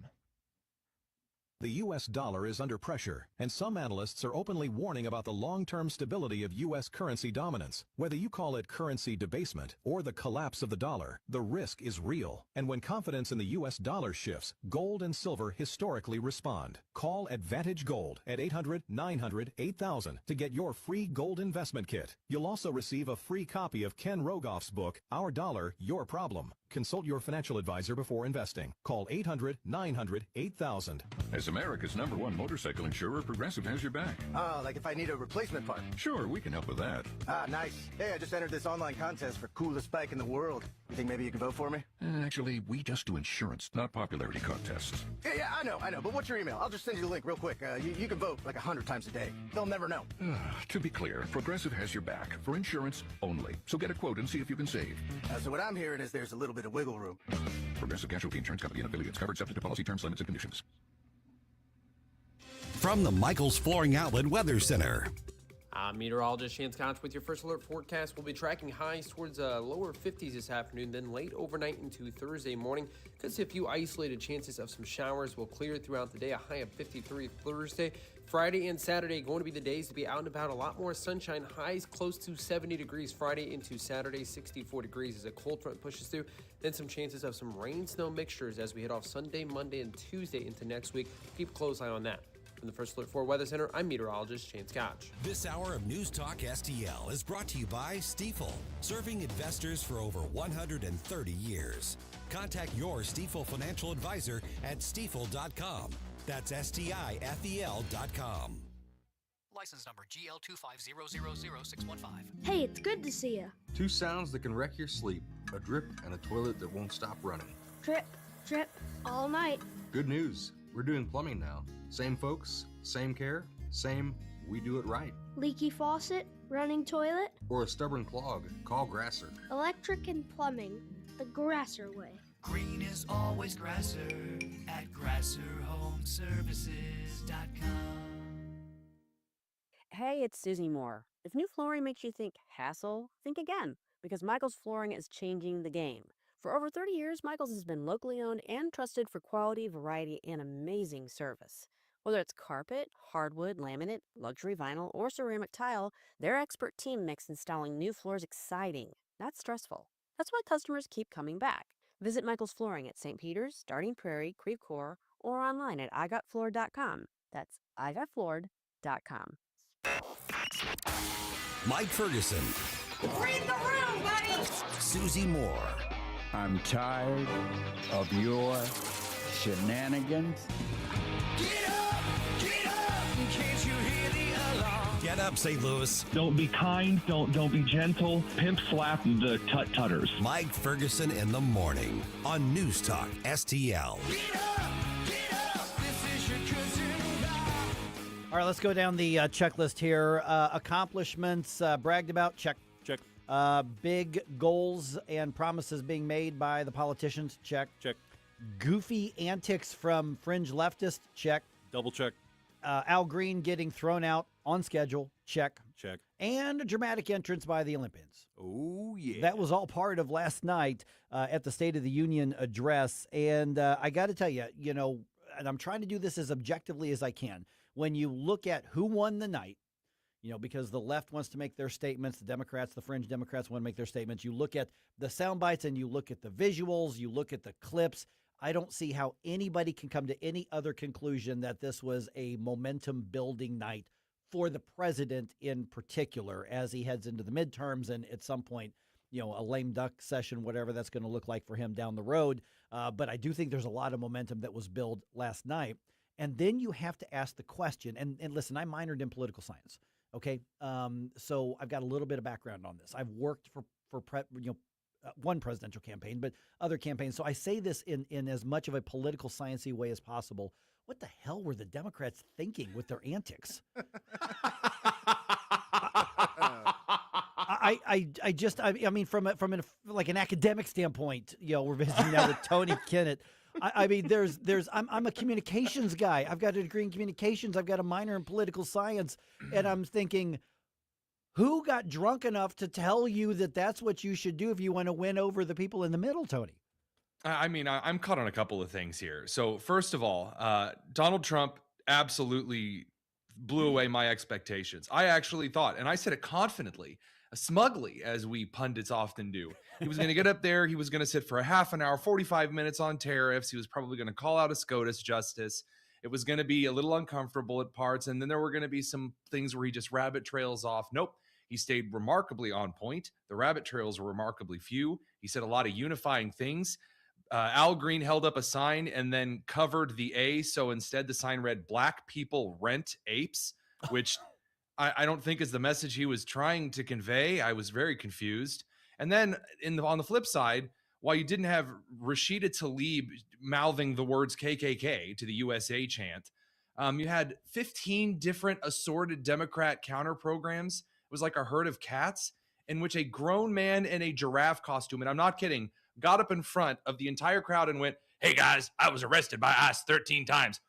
The U.S. dollar is under pressure, and some analysts are openly warning about the long-term stability of U.S. currency dominance. Whether you call it currency debasement or the collapse of the dollar, the risk is real. And when confidence in the U.S. dollar shifts, gold and silver historically respond. Call Advantage Gold at 800-900-8000 to get your free gold investment kit. You'll also receive a free copy of Ken Rogoff's book, Our Dollar, Your Problem. Consult your financial advisor before investing. Call 800-900-8000. As America's #1 motorcycle insurer, Progressive has your back. Oh, like if I need a replacement part? Sure, we can help with that. Ah, nice. Hey, I just entered this online contest for coolest bike in the world. You think maybe you can vote for me? Actually, we just do insurance, not popularity contests. Yeah, I know. But what's your email? I'll just send you the link real quick. You can vote like 100 times a day. They'll never know. To be clear, Progressive has your back for insurance only. So get a quote and see if you can save. So what I'm hearing is there's a little bit of wiggle room. Progressive Casualty Insurance Company and affiliates, covered subject to policy terms, limits, and conditions. From the Michaels Flooring Outlet Weather Center. I'm meteorologist Chance Koch with your first alert forecast. We'll be tracking highs towards lower 50s this afternoon, then late overnight into Thursday morning. Could see a few isolated chances of some showers. Will clear throughout the day, a high of 53 Thursday. Friday and Saturday going to be the days to be out and about. A lot more sunshine, highs close to 70 degrees Friday into Saturday, 64 degrees as a cold front pushes through. Then some chances of some rain-snow mixtures as we head off Sunday, Monday, and Tuesday into next week. Keep a close eye on that. From the First Alert 4 Weather Center, I'm meteorologist Chance Koch. This hour of News Talk STL is brought to you by Stifel, serving investors for over 130 years. Contact your Stifel financial advisor at stifel.com. That's STIFEL.com. License number GL250000615. Hey, it's good to see you. Two sounds that can wreck your sleep. A drip and a toilet that won't stop running. Drip, drip, all night. Good news. We're doing plumbing now. Same folks, same care, same we do it right. Leaky faucet, running toilet. Or a stubborn clog, call Grasser. Electric and plumbing, the Grasser way. Green is always Grasser at GrasserHomeServices.com. Hey, it's Susie Moore. If new flooring makes you think hassle, think again, because Michael's Flooring is changing the game. For over 30 years, Michael's has been locally owned and trusted for quality, variety, and amazing service. Whether it's carpet, hardwood, laminate, luxury vinyl, or ceramic tile, their expert team makes installing new floors exciting, not stressful. That's why customers keep coming back. Visit Michael's Flooring at St. Peter's, Starting Prairie, Creve Coeur, or online at igotfloored.com. That's igotfloored.com. Mike Ferguson. Read the room, buddy. Susie Moore. I'm tired of your shenanigans. Get up, can't you hear the alarm? Get up, St. Louis. Don't be kind. Don't be gentle. Pimp slap the tut-tutters. Mike Ferguson in the morning on News Talk STL. This is your cousin. All right, let's go down the checklist here. Accomplishments bragged about, check. Check. Big goals and promises being made by the politicians, check. Check. Goofy antics from fringe leftists, check. Double check. Al Green getting thrown out on schedule, check. Check. And a dramatic entrance by the Olympians. Oh, yeah. That was all part of last night at the State of the Union address. And I got to tell you, and I'm trying to do this as objectively as I can. When you look at who won the night, because the left wants to make their statements, the Democrats, the fringe Democrats want to make their statements. You look at the sound bites and you look at the visuals, you look at the clips. I don't see how anybody can come to any other conclusion that this was a momentum-building night for the president in particular as he heads into the midterms and at some point, a lame duck session, whatever that's going to look like for him down the road. But I do think there's a lot of momentum that was built last night. And then you have to ask the question, and listen, I minored in political science, okay? So I've got a little bit of background on this. I've worked for one presidential campaign, but other campaigns. So I say this in as much of a political sciencey way as possible. What the hell were the Democrats thinking with their antics? I mean, from an academic standpoint, we're visiting now with Tony Kinnett. I'm a communications guy. I've got a degree in communications. I've got a minor in political science, and I'm thinking, who got drunk enough to tell you that that's what you should do if you want to win over the people in the middle, Tony? I'm caught on a couple of things here. So first of all, Donald Trump absolutely blew away my expectations. I actually thought, and I said it confidently, smugly, as we pundits often do, he was going to get up there. He was going to sit for a half an hour, 45 minutes on tariffs. He was probably going to call out a SCOTUS justice. It was going to be a little uncomfortable at parts. And then there were going to be some things where he just rabbit trails off. Nope. He stayed remarkably on point. The rabbit trails were remarkably few. He said a lot of unifying things. Al Green held up a sign and then covered the A. So instead the sign read, "Black people rent apes," which I don't think is the message he was trying to convey. I was very confused. And then on the flip side, while you didn't have Rashida Tlaib mouthing the words KKK to the USA chant, you had 15 different assorted Democrat counter programs. It was like a herd of cats in which a grown man in a giraffe costume, and I'm not kidding, got up in front of the entire crowd and went, "Hey guys, I was arrested by ICE 13 times.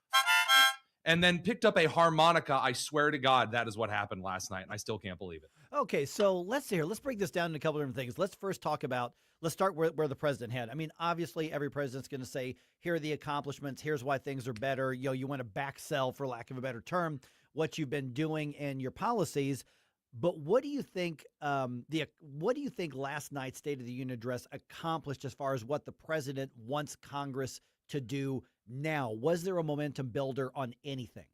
And then picked up a harmonica. I swear to God, that is what happened last night. And I still can't believe it. Okay, so let's break this down into a couple of different things. Let's first let's start where the president had. I mean, obviously, every president's going to say, here are the accomplishments. Here's why things are better. You want to back sell, for lack of a better term, what you've been doing and your policies. But what do you think? What do you think last night's State of the Union address accomplished as far as what the president wants Congress to do now? Was there a momentum builder on anything?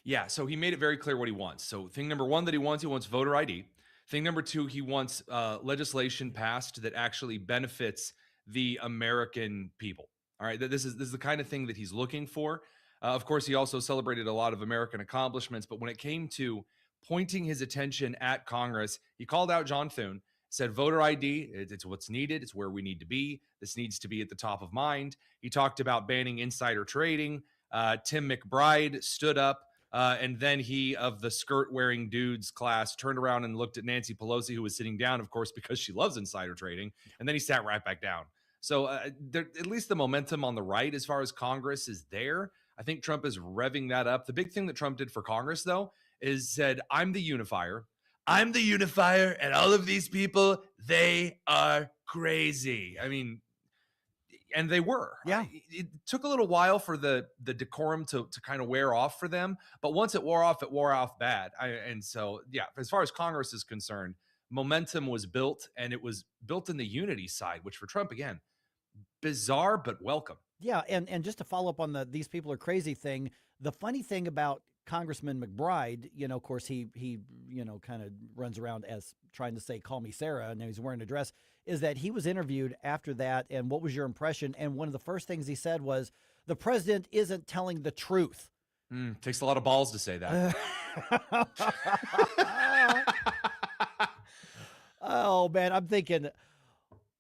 Yeah, so he made it very clear what he wants. So thing number one that he wants voter ID. Thing number two, he wants legislation passed that actually benefits the American people. All right, this is the kind of thing that he's looking for. Of course, he also celebrated a lot of American accomplishments, but when it came to pointing his attention at Congress, he called out John Thune, said voter ID, it's what's needed, it's where we need to be. This needs to be at the top of mind. He talked about banning insider trading. Tim McBride stood up, and then he, of the skirt-wearing dudes class, turned around and looked at Nancy Pelosi, who was sitting down, of course, because she loves insider trading, and then he sat right back down. So at least the momentum on the right as far as Congress is there. I think Trump is revving that up. The big thing that Trump did for Congress, though, is said, I'm the unifier. I'm the unifier, and all of these people, they are crazy. I mean, and they were. Yeah. It took a little while for the decorum to kind of wear off for them, but once it wore off bad. And so, yeah, as far as Congress is concerned, momentum was built, and it was built in the unity side, which for Trump, again, bizarre but welcome. Yeah, and just to follow up on the "these people are crazy" thing, the funny thing about Congressman McBride, of course, he kind of runs around as trying to say, call me Sarah, and he's wearing a dress, is that he was interviewed after that. And what was your impression? And one of the first things he said was, the president isn't telling the truth. Takes a lot of balls to say that. Oh, man, I'm thinking,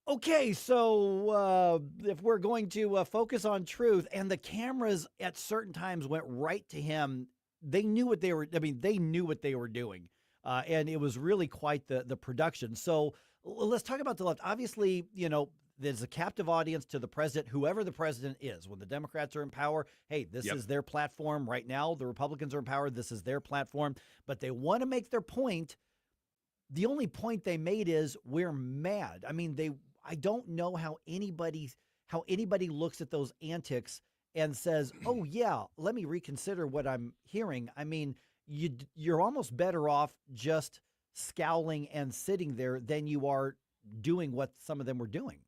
okay, so if we're going to focus on truth, and the cameras at certain times went right to him, they knew what they were doing. And it was really quite the production. So let's talk about the left. Obviously, there's a captive audience to the president, whoever the president is. When the Democrats are in power, hey, this is their platform. Right now, the Republicans are in power. This is their platform. But they want to make their point. The only point they made is, we're mad. I mean, I don't know how anybody looks at those antics and says, oh, yeah, let me reconsider what I'm hearing. I mean, you're almost better off just scowling and sitting there than you are doing what some of them were doing.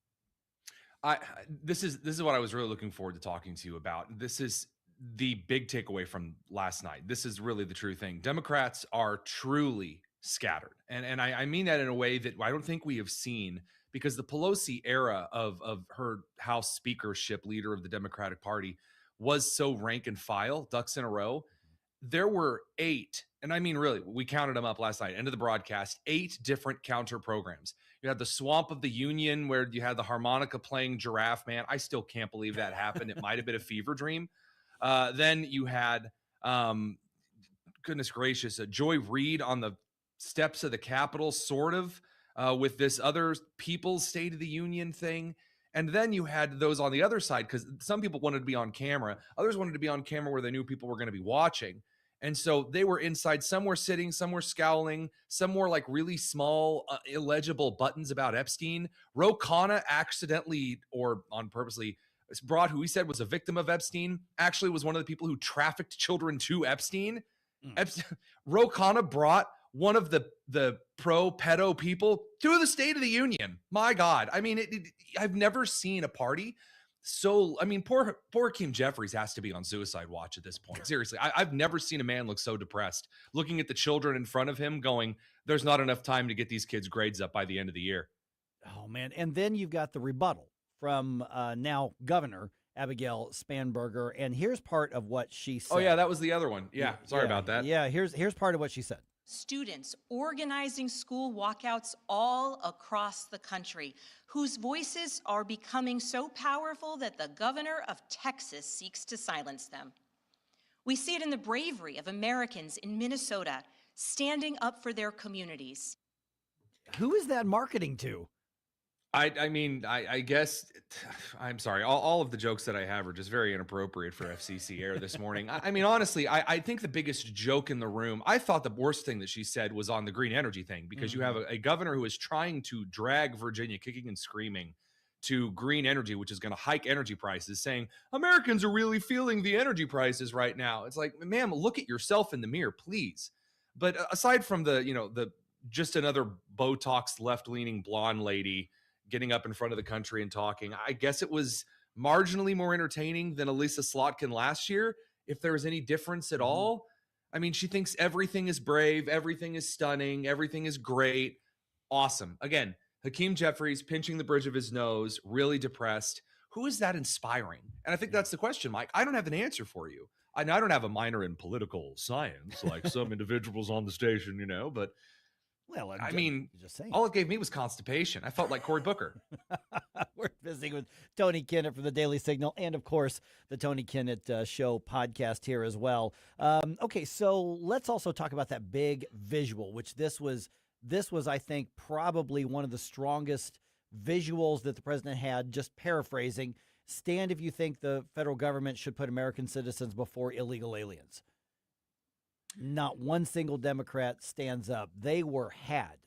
This is what I was really looking forward to talking to you about. This is the big takeaway from last night. This is really the true thing. Democrats are truly scattered. And I mean that in a way that I don't think we have seen, because the Pelosi era of her House speakership, leader of the Democratic Party, was so rank and file, ducks in a row. There were 8, and I mean really, we counted them up last night, end of the broadcast, 8 different counter programs. You had the Swamp of the Union, where you had the harmonica playing Giraffe Man. I still can't believe that happened. It might have been a fever dream. Then you had, goodness gracious, Joy Reid on the steps of the Capitol, sort of, with this other People's State of the Union thing. And then you had those on the other side, because some people wanted to be on camera. Others wanted to be on camera where they knew people were going to be watching. And so they were inside. Some were sitting, some were scowling, some were like really small, illegible buttons about Epstein. Ro Khanna accidentally or on purposely brought who he said was a victim of Epstein, actually was one of the people who trafficked children to Epstein. Ro Khanna brought one of the pro-pedo people to the State of the Union. My God. I mean, I've never seen a party so, I mean, poor Hakeem Jeffries has to be on suicide watch at this point. Seriously, I've never seen a man look so depressed, looking at the children in front of him going, there's not enough time to get these kids' grades up by the end of the year. Oh, man. And then you've got the rebuttal from now Governor Abigail Spanberger. And here's part of what she said. Oh, yeah, that was the other one. Yeah, sorry about that. Yeah, here's part of what she said. Students organizing school walkouts all across the country, whose voices are becoming so powerful that the governor of Texas seeks to silence them. We see it in the bravery of Americans in Minnesota standing up for their communities. Who is that marketing to? I mean, I guess, I'm sorry, all of the jokes that I have are just very inappropriate for FCC air this morning. I mean, honestly, I think the biggest joke in the room, I thought the worst thing that she said was on the green energy thing, because you have a governor who is trying to drag Virginia kicking and screaming to green energy, which is going to hike energy prices, saying Americans are really feeling the energy prices right now. It's like, ma'am, look at yourself in the mirror, please. But aside from the just another Botox left-leaning blonde lady getting up in front of the country and talking, I guess it was marginally more entertaining than Elisa Slotkin last year, if there was any difference at all. I mean, she thinks everything is brave, everything is stunning, everything is great. Awesome. Again, Hakeem Jeffries pinching the bridge of his nose, really depressed. Who is that inspiring? And I think that's the question, Mike. I don't have an answer for you. I don't have a minor in political science like some individuals on the station, but well, I mean, just saying. All it gave me was constipation. I felt like Cory Booker. We're visiting with Tony Kinnett from the Daily Signal, and of course, the Tony Kinnett Show podcast here as well. Okay, so let's also talk about that big visual, which this was, I think, probably one of the strongest visuals that the president had. Just paraphrasing, stand if you think the federal government should put American citizens before illegal aliens. Not one single Democrat stands up. They were had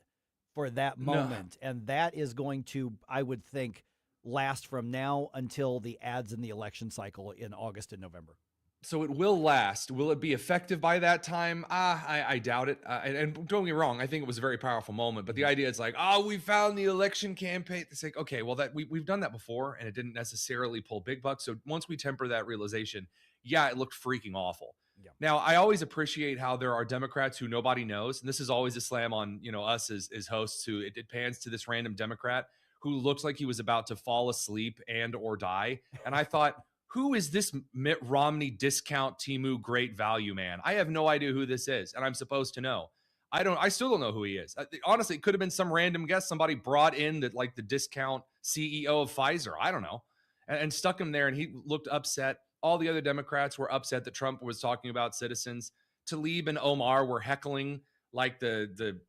for that moment. No. And that is going to, I would think, last from now until the ads in the election cycle in August and November. So it will last. Will it be effective by that time? I doubt it. And don't get me wrong, I think it was a very powerful moment. But the idea is like, we found the election campaign. It's like, okay, well, that we've done that before, and it didn't necessarily pull big bucks. So once we temper that realization, yeah, it looked freaking awful. Yeah. Now, I always appreciate how there are Democrats who nobody knows. And this is always a slam on, us as hosts who it pans to this random Democrat who looks like he was about to fall asleep and or die. And I thought, who is this Mitt Romney discount Temu great value man? I have no idea who this is, and I'm supposed to know. I still don't know who he is. Honestly, it could have been some random guest somebody brought in that like the discount CEO of Pfizer. I don't know. And stuck him there, and he looked upset. All the other Democrats were upset that Trump was talking about citizens. Talib and Omar were heckling like the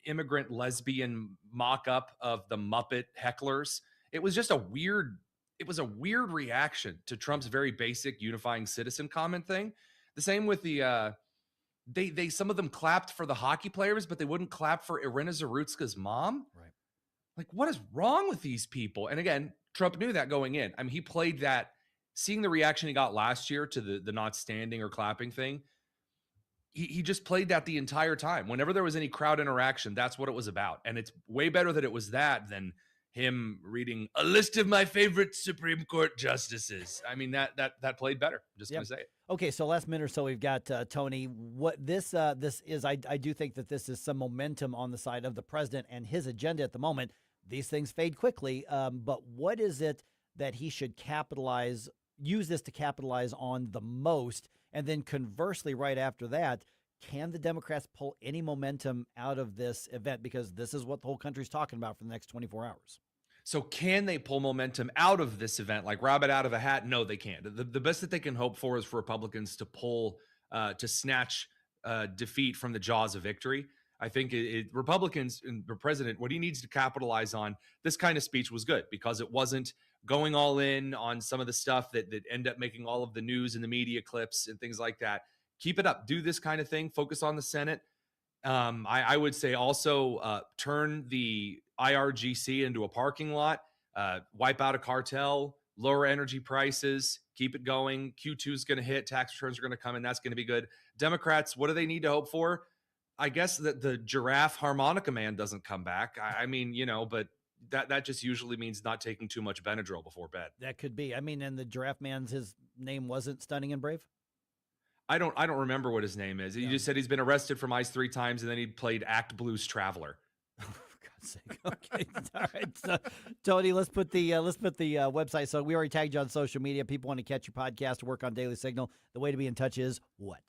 immigrant lesbian mock-up of the Muppet hecklers. It was just a weird reaction to Trump's very basic unifying citizen comment thing. The same with the they some of them clapped for the hockey players, but they wouldn't clap for Irina Zarutska's mom. Right. Like, what is wrong with these people? And again, Trump knew that going in. I mean, he played that, seeing the reaction he got last year to the not standing or clapping thing. He just played that the entire time. Whenever there was any crowd interaction, that's what it was about. And it's way better that it was that than him reading a list of my favorite Supreme Court justices. I mean, that played better. I'm just going to say it. Okay, so last minute or so, we've got Tony. What this is, I do think that this is some momentum on the side of the president and his agenda at the moment. These things fade quickly, but what is it that he should use this to capitalize on the most? And then conversely, right after that, can the Democrats pull any momentum out of this event? Because this is what the whole country's talking about for the next 24 hours. So can they pull momentum out of this event, like rabbit out of a hat? No, they can't. The best that they can hope for is for Republicans to snatch defeat from the jaws of victory. I think Republicans and the president, what he needs to capitalize on, this kind of speech was good because it wasn't going all in on some of the stuff that end up making all of the news and the media clips and things like that. Keep it up. Do this kind of thing. Focus on the Senate. I would say also turn the IRGC into a parking lot, wipe out a cartel, lower energy prices, keep it going. Q2 is going to hit. Tax returns are going to come in. That's going to be good. Democrats, what do they need to hope for? I guess that the giraffe harmonica man doesn't come back. I mean, but that just usually means not taking too much Benadryl before bed. That could be. I mean, and the giraffe man's, his name wasn't Stunning and Brave? I don't remember what his name is. He just said he's been arrested from ICE 3 times, and then he played Act Blues Traveler. For God's sake. Okay. All right. So, Tony, let's put the website. So we already tagged you on social media. People want to catch your podcast, work on Daily Signal. The way to be in touch is what?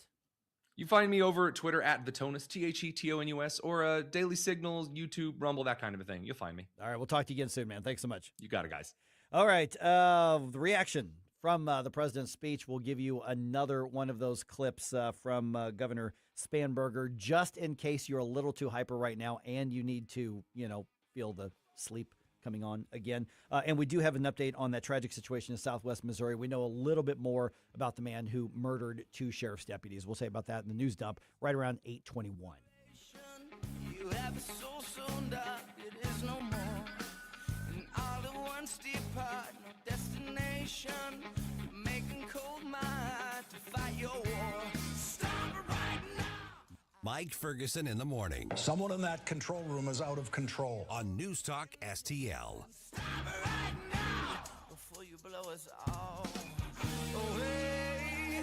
You find me over at Twitter at TheTonus, TheTonus, or Daily Signal, YouTube, Rumble, that kind of a thing. You'll find me. All right. We'll talk to you again soon, man. Thanks so much. You got it, guys. All right. The reaction from the president's speech. We'll give you another one of those clips from Governor Spanberger, just in case you're a little too hyper right now and you need to, feel the sleep coming on again. And we do have an update on that tragic situation in Southwest Missouri. We know a little bit more about the man who murdered 2 sheriff's deputies. We'll say about that in the news dump right around 8:21. You have a soul sewn up, it is no more. And all the ones depart, no destination. You're making cold mind to fight your war. Stop it right now. Mike Ferguson in the morning. Someone in that control room is out of control. On News Talk STL. Stop it right now before you blow us all away.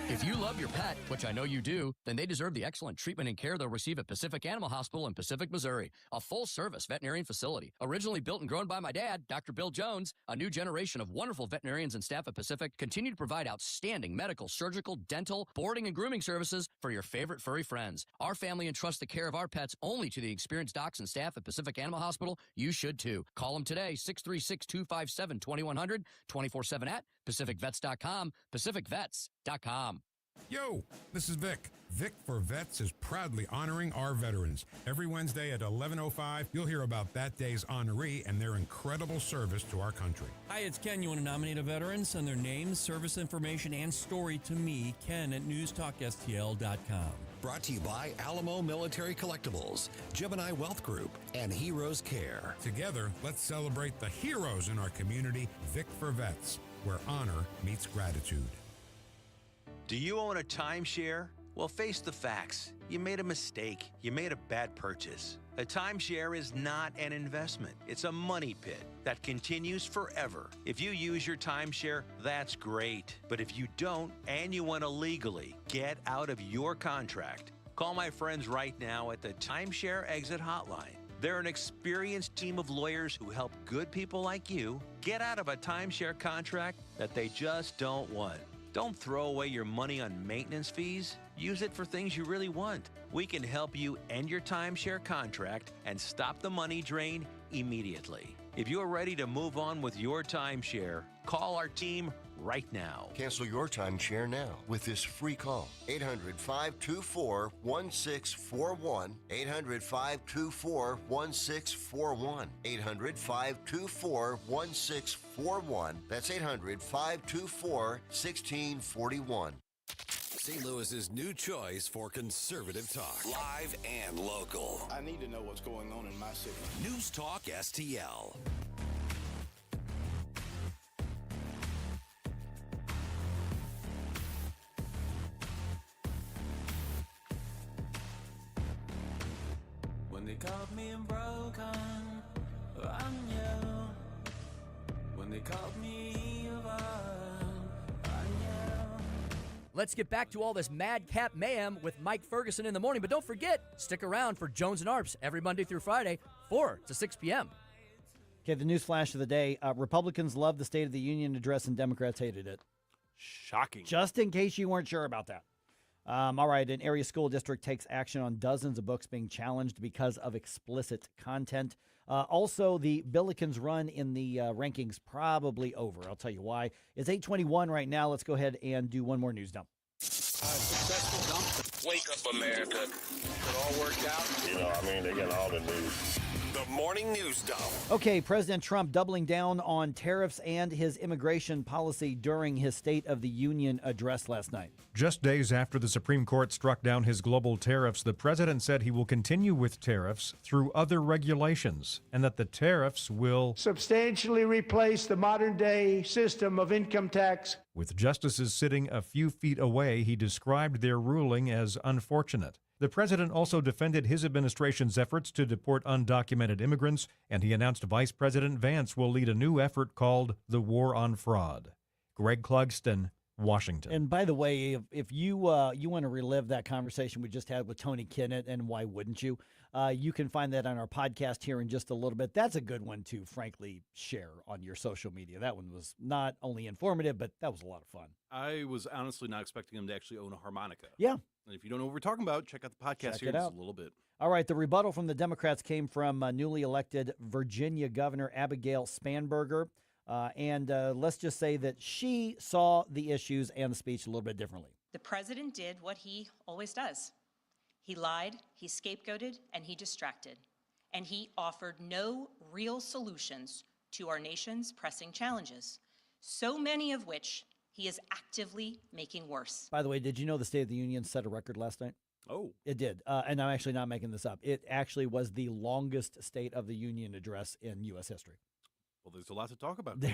If you love your pet, which I know you do, then they deserve the excellent treatment and care they'll receive at Pacific Animal Hospital in Pacific, Missouri, a full-service veterinarian facility. Originally built and grown by my dad, Dr. Bill Jones, a new generation of wonderful veterinarians and staff at Pacific continue to provide outstanding medical, surgical, dental, boarding, and grooming services for your favorite furry friends. Our family entrusts the care of our pets only to the experienced docs and staff at Pacific Animal Hospital. You should too. Call them today, 636-257-2100, 24/7 at PacificVets.com, PacificVets.com. Yo, this is Vic. Vic for Vets is proudly honoring our veterans. Every Wednesday at 11:05, you'll hear about that day's honoree and their incredible service to our country. Hi, it's Ken. You want to nominate a veteran? Send their name, service information, and story to me, Ken, at NewsTalkSTL.com. Brought to you by Alamo Military Collectibles, Gemini Wealth Group, and Heroes Care. Together, let's celebrate the heroes in our community, Vic for Vets, where honor meets gratitude. Do you own a timeshare? Well, face the facts. You made a mistake. You made a bad purchase. A timeshare is not an investment. It's a money pit that continues forever. If you use your timeshare, that's great. But if you don't and you want to legally get out of your contract, call my friends right now at the Timeshare Exit Hotline. They're an experienced team of lawyers who help good people like you get out of a timeshare contract that they just don't want. Don't throw away your money on maintenance fees. Use it for things you really want. We can help you end your timeshare contract and stop the money drain immediately. If you're ready to move on with your timeshare, call our team right now. Cancel your timeshare now with this free call. 800-524-1641. 800-524-1641. 800-524-1641. That's 800-524-1641. St. Louis's new choice for conservative talk. Live and local. I need to know what's going on in my city. News Talk STL. When they called me broken, I knew. When they called me evil, I knew. Let's get back to all this madcap mayhem with Mike Ferguson in the morning. But don't forget, stick around for Jones and Arps every Monday through Friday, 4 to 6 p.m. Okay, the news flash of the day. Republicans loved the State of the Union address and Democrats hated it. Shocking. Just in case you weren't sure about that. All right, an area school district takes action on dozens of books being challenged because of explicit content. Also, the Billikens run in the rankings probably over. I'll tell you why. It's 8:21 right now. Let's go ahead and do one more news dump. Successful dump. Wake up, America. It all worked out. They got all the news. The morning news dump. Okay, President Trump doubling down on tariffs and his immigration policy during his State of the Union address last night. Just days after the Supreme Court struck down his global tariffs, the president said he will continue with tariffs through other regulations and that the tariffs will substantially replace the modern-day system of income tax. With justices sitting a few feet away, he described their ruling as unfortunate. The president also defended his administration's efforts to deport undocumented immigrants, and he announced Vice President Vance will lead a new effort called the War on Fraud. Greg Clugston, Washington. And by the way, if you want to relive that conversation we just had with Tony Kinnett, and why wouldn't you? You can find that on our podcast here in just a little bit. That's a good one to, frankly, share on your social media. That one was not only informative, but that was a lot of fun. I was honestly not expecting him to actually own a harmonica. Yeah. And if you don't know what we're talking about, check out the podcast here in just a little bit. All right, the rebuttal from the Democrats came from newly elected Virginia Governor Abigail Spanberger. And let's just say that she saw the issues and the speech a little bit differently. The president did what he always does. He lied, he scapegoated, and he distracted. And he offered no real solutions to our nation's pressing challenges, so many of which he is actively making worse. By the way, did you know the State of the Union set a record last night? Oh. It did. And I'm actually not making this up. It actually was the longest State of the Union address in U.S. history. Well, there's a lot to talk about. We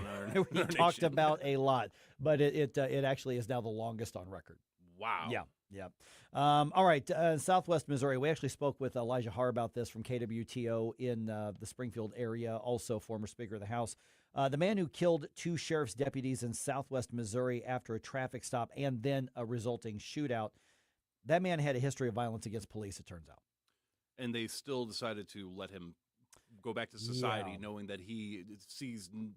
talked about a lot, but it actually is now the longest on record. Wow. Yeah. All right. Southwest Missouri. We actually spoke with Elijah Haar about this from KWTO in the Springfield area, also former Speaker of the House. The man who killed two sheriff's deputies in Southwest Missouri after a traffic stop and then a resulting shootout. That man had a history of violence against police, it turns out. And they still decided to let him go back to society, knowing that he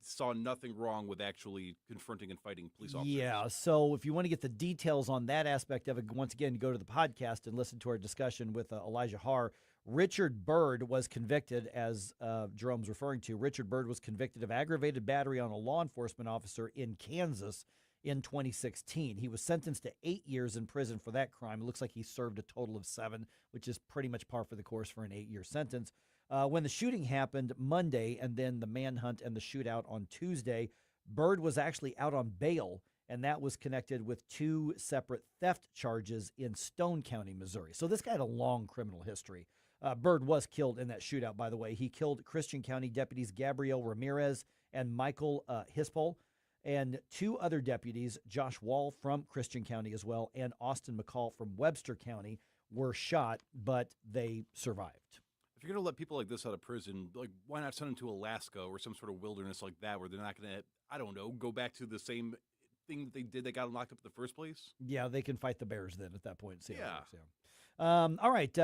saw nothing wrong with actually confronting and fighting police officers. Yeah, so if you want to get the details on that aspect of it, once again, go to the podcast and listen to our discussion with Elijah Haar. Richard Byrd was convicted, as Jerome's referring to. Richard Byrd was convicted of aggravated battery on a law enforcement officer in Kansas in 2016. He was sentenced to 8 years in prison for that crime. It looks like he served a total of 7, which is pretty much par for the course for an 8-year sentence. When the shooting happened Monday and then the manhunt and the shootout on Tuesday, Byrd was actually out on bail, and that was connected with 2 separate theft charges in Stone County, Missouri. So this guy had a long criminal history. Byrd was killed in that shootout, by the way. He killed Christian County deputies Gabriel Ramirez and Michael Hispol. And 2 other deputies, Josh Wall from Christian County as well, and Austin McCall from Webster County, were shot, but they survived. If you're going to let people like this out of prison, like, why not send them to Alaska or some sort of wilderness like that where they're not going to, I don't know, go back to the same thing that they did that got them locked up in the first place? Yeah, they can fight the bears then at that point. And see how it Yeah. works, yeah. All right.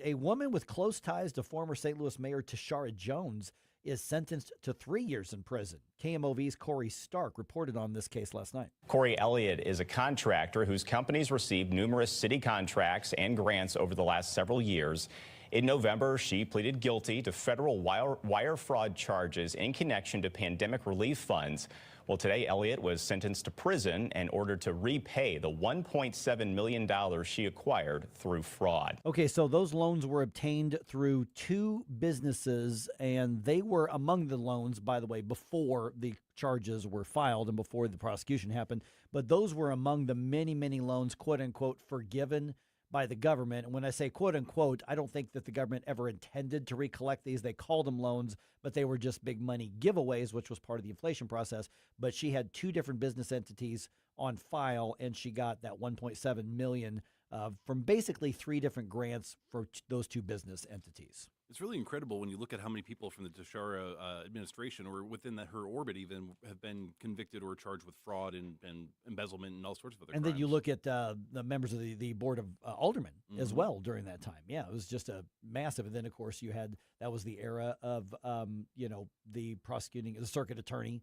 A woman with close ties to former St. Louis Mayor Tashara Jones is sentenced to 3 years in prison. KMOV's Corey Stark reported on this case last night. Corey Elliott is a contractor whose companies received numerous city contracts and grants over the last several years. In November, she pleaded guilty to federal wire fraud charges in connection to pandemic relief funds. Well, today, Elliott was sentenced to prison and ordered to repay the $1.7 million she acquired through fraud. Okay, so those loans were obtained through 2 businesses, and they were among the loans, by the way, before the charges were filed and before the prosecution happened. But those were among the many, many loans, quote unquote, forgiven by the government. And when I say quote unquote, I don't think that the government ever intended to recollect these. They called them loans, but they were just big money giveaways, which was part of the inflation process. But she had 2 different business entities on file, and she got that $1.7 million from basically 3 different grants for those 2 business entities. It's really incredible when you look at how many people from the Tashara administration or within her orbit even have been convicted or charged with fraud and embezzlement and all sorts of other And crimes. then you look at the members of the Board of Aldermen as well during that time. Yeah, it was just a massive. And then, of course, that was the era of, the prosecuting, the circuit attorney,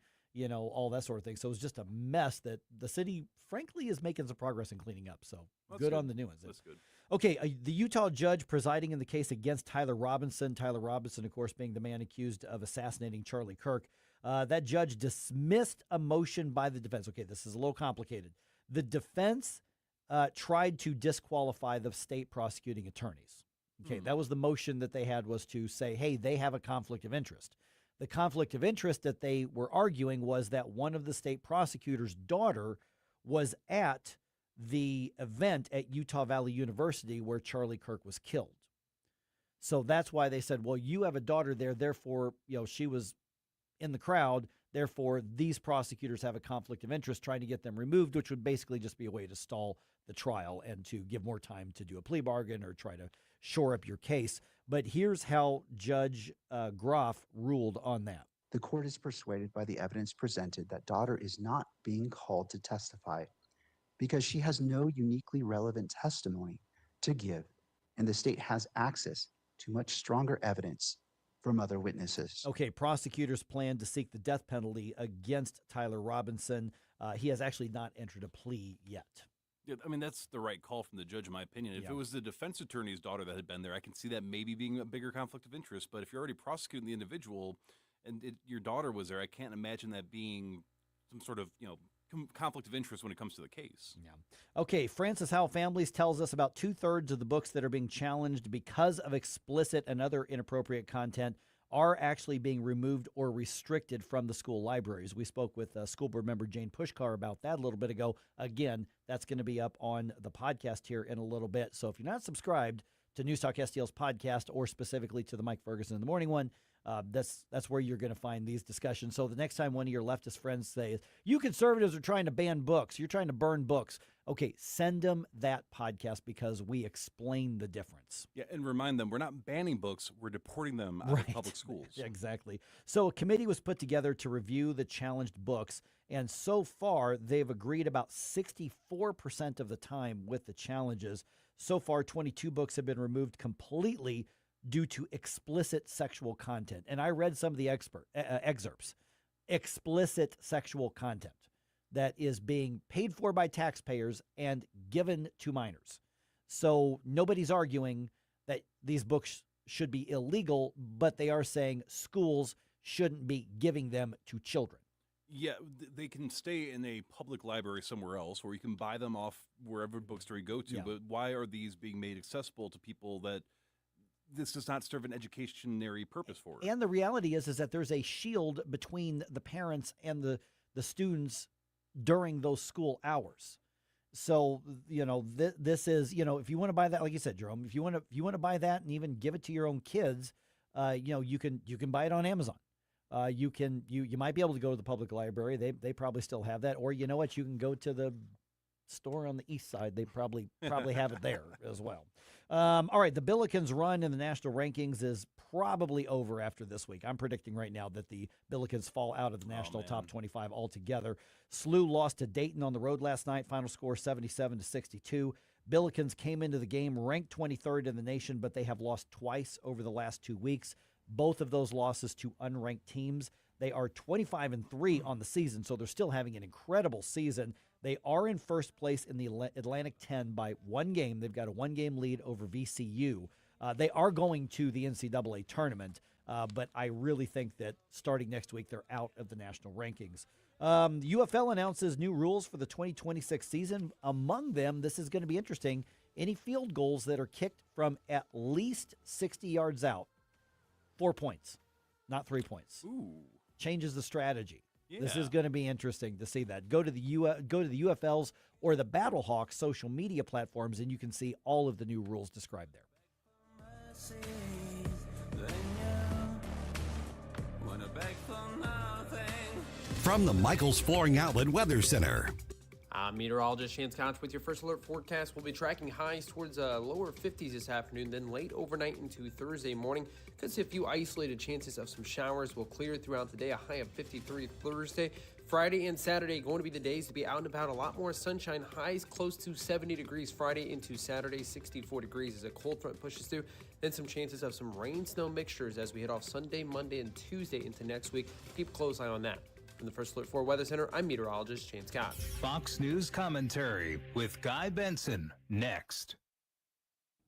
all that sort of thing. So it was just a mess that the city, frankly, is making some progress in cleaning up. So good on the new ones. That's good. Okay, the Utah judge presiding in the case against Tyler Robinson, of course, being the man accused of assassinating Charlie Kirk, that judge dismissed a motion by the defense. Okay, this is a little complicated. The defense tried to disqualify the state prosecuting attorneys. Okay, that was the motion that they had, was to say, hey, they have a conflict of interest. The conflict of interest that they were arguing was that one of the state prosecutor's daughter was at the event at Utah Valley University where Charlie Kirk was killed. So that's why they said, well, you have a daughter there, therefore, she was in the crowd, therefore these prosecutors have a conflict of interest, trying to get them removed, which would basically just be a way to stall the trial and to give more time to do a plea bargain or try to shore up your case. But here's how Judge Groff ruled on that. The court is persuaded by the evidence presented that daughter is not being called to testify because she has no uniquely relevant testimony to give, and the state has access to much stronger evidence from other witnesses. Okay, prosecutors plan to seek the death penalty against Tyler Robinson. He has actually not entered a plea yet. Yeah, I mean, that's the right call from the judge, in my opinion. If it was the defense attorney's daughter that had been there, I can see that maybe being a bigger conflict of interest. But if you're already prosecuting the individual and your daughter was there, I can't imagine that being some sort of, conflict of interest when it comes to the case. Yeah. Okay, Francis Howell Families tells us about 2/3 of the books that are being challenged because of explicit and other inappropriate content are actually being removed or restricted from the school libraries. We spoke with school board member Jane Puszkar about that a little bit ago. Again, that's going to be up on the podcast here in a little bit. So if you're not subscribed to News Talk STL's podcast, or specifically to the Mike Ferguson in the Morning one, that's where you're going to find these discussions. So the next time one of your leftist friends says, you conservatives are trying to ban books, you're trying to burn books, okay, send them that podcast because we explain the difference. Yeah, and remind them we're not banning books, we're deporting them out of public schools. Yeah, exactly. So a committee was put together to review the challenged books, and so far they've agreed about 64% of the time with the challenges. So far, 22 books have been removed completely due to explicit sexual content. And I read some of the excerpts. Explicit sexual content that is being paid for by taxpayers and given to minors. So nobody's arguing that these books should be illegal, but they are saying schools shouldn't be giving them to children. Yeah, they can stay in a public library somewhere else, or you can buy them off wherever bookstore you go to. Yeah. But why are these being made accessible to people that this does not serve an educationary purpose for? And the reality is that there's a shield between the parents and the students during those school hours. So, this is, if you want to buy that, like you said, Jerome, if you want to buy that and even give it to your own kids, you can buy it on Amazon. You might be able to go to the public library. They probably still have that. Or you know what? You can go to the store on the east side. They probably have it there as well. All right, the Billikens' run in the national rankings is probably over after this week. I'm predicting right now that the Billikens fall out of the national top 25 altogether. SLU lost to Dayton on the road last night. Final score 77-62. Billikens came into the game ranked 23rd in the nation, but they have lost twice over the last 2 weeks. Both of those losses to unranked teams. They are 25-3 on the season, so they're still having an incredible season. They are in first place in the Atlantic 10 by one game. They've got a one-game lead over VCU. They are going to the NCAA tournament, but I really think that starting next week, they're out of the national rankings. UFL announces new rules for the 2026 season. Among them, this is going to be interesting, any field goals that are kicked from at least 60 yards out, 4 points, not 3 points. Ooh. Changes the strategy. Yeah. This is going to be interesting to see that. Go to the UFL's or the Battlehawks social media platforms, and you can see all of the new rules described there. From the Michaels Flooring Outlet Weather Center. I'm meteorologist Chance Koch with your first alert forecast. We'll be tracking highs towards lower 50s this afternoon, then late overnight into Thursday morning. Could see a few isolated chances of some showers. Will clear throughout the day, a high of 53 Thursday. Friday and Saturday going to be the days to be out and about. A lot more sunshine, highs close to 70 degrees Friday into Saturday, 64 degrees as a cold front pushes through. Then some chances of some rain-snow mixtures as we head off Sunday, Monday, and Tuesday into next week. Keep a close eye on that. From the First Alert 4 Weather Center, I'm meteorologist Chance Koch. Fox News commentary with Guy Benson next.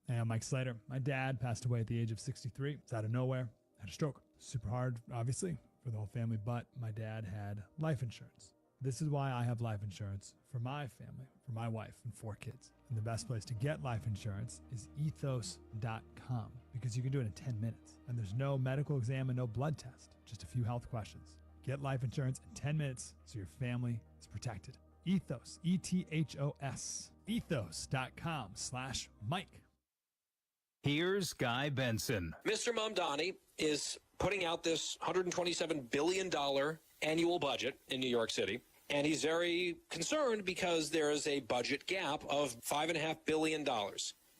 Hey, I'm Mike Slater. My dad passed away at the age of 63. It's out of nowhere. Had a stroke. Super hard, obviously, for the whole family, but my dad had life insurance. This is why I have life insurance for my family, for my wife and 4 kids. And the best place to get life insurance is ethos.com because you can do it in 10 minutes. And there's no medical exam and no blood test, just a few health questions. Get life insurance in 10 minutes so your family is protected. Ethos, E-T-H-O-S, ethos.com/Mike. Here's Guy Benson. Mr. Mamdani is putting out this $127 billion annual budget in New York City. And he's very concerned because there is a budget gap of $5.5 billion.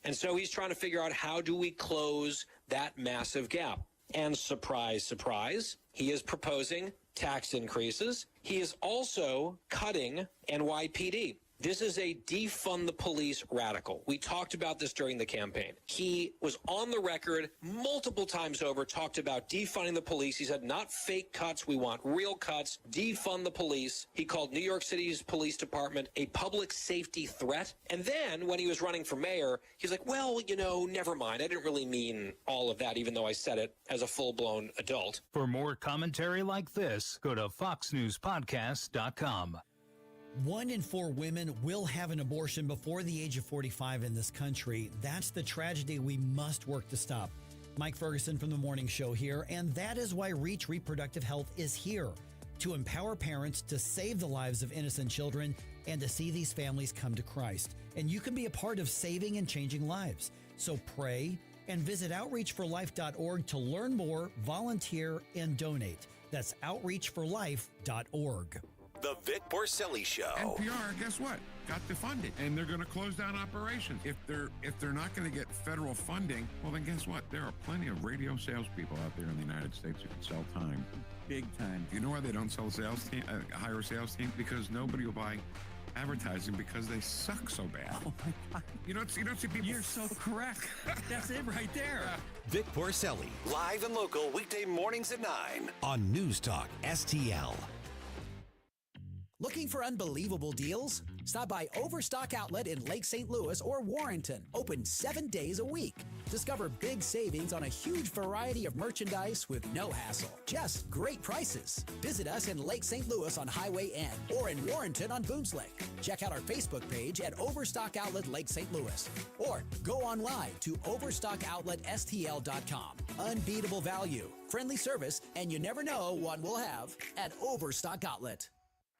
And so he's trying to figure out how do we close that massive gap. And surprise, surprise, he is proposing tax increases. He is also cutting NYPD. This is a defund the police radical. We talked about this during the campaign. He was on the record multiple times over, talked about defunding the police. He said, not fake cuts. We want real cuts. Defund the police. He called New York City's police department a public safety threat. And then when he was running for mayor, he's like, well, you know, never mind. I didn't really mean all of that, even though I said it as a full-blown adult. For more commentary like this, go to foxnewspodcast.com. 1 in 4 women will have an abortion before the age of 45 in this country. That's the tragedy we must work to stop. Mike Ferguson from The Morning Show here, and that is why Reach Reproductive Health is here, to empower parents to save the lives of innocent children and to see these families come to Christ. And you can be a part of saving and changing lives. So pray and visit outreachforlife.org to learn more, volunteer, and donate. That's outreachforlife.org. The Vic Porcelli Show. NPR, guess what? Got defunded, and they're going to close down operations. If they're not going to get federal funding, well, then guess what? There are plenty of radio salespeople out there in the United States who can sell time, big time. You know why they don't sell sales team, hire a sales team? Because nobody will buy advertising because they suck so bad. Oh my God! You don't see people. You're so correct. That's it right there. Vic Porcelli, live and local, weekday mornings at 9 on News Talk STL. Looking for unbelievable deals? Stop by Overstock Outlet in Lake St. Louis or Warrenton, open 7 days a week. Discover big savings on a huge variety of merchandise with no hassle, just great prices. Visit us in Lake St. Louis on Highway N or in Warrenton on Boones Lake. Check out our Facebook page at Overstock Outlet Lake St. Louis or go online to overstockoutletstl.com. Unbeatable value, friendly service, and you never know what we'll have at Overstock Outlet.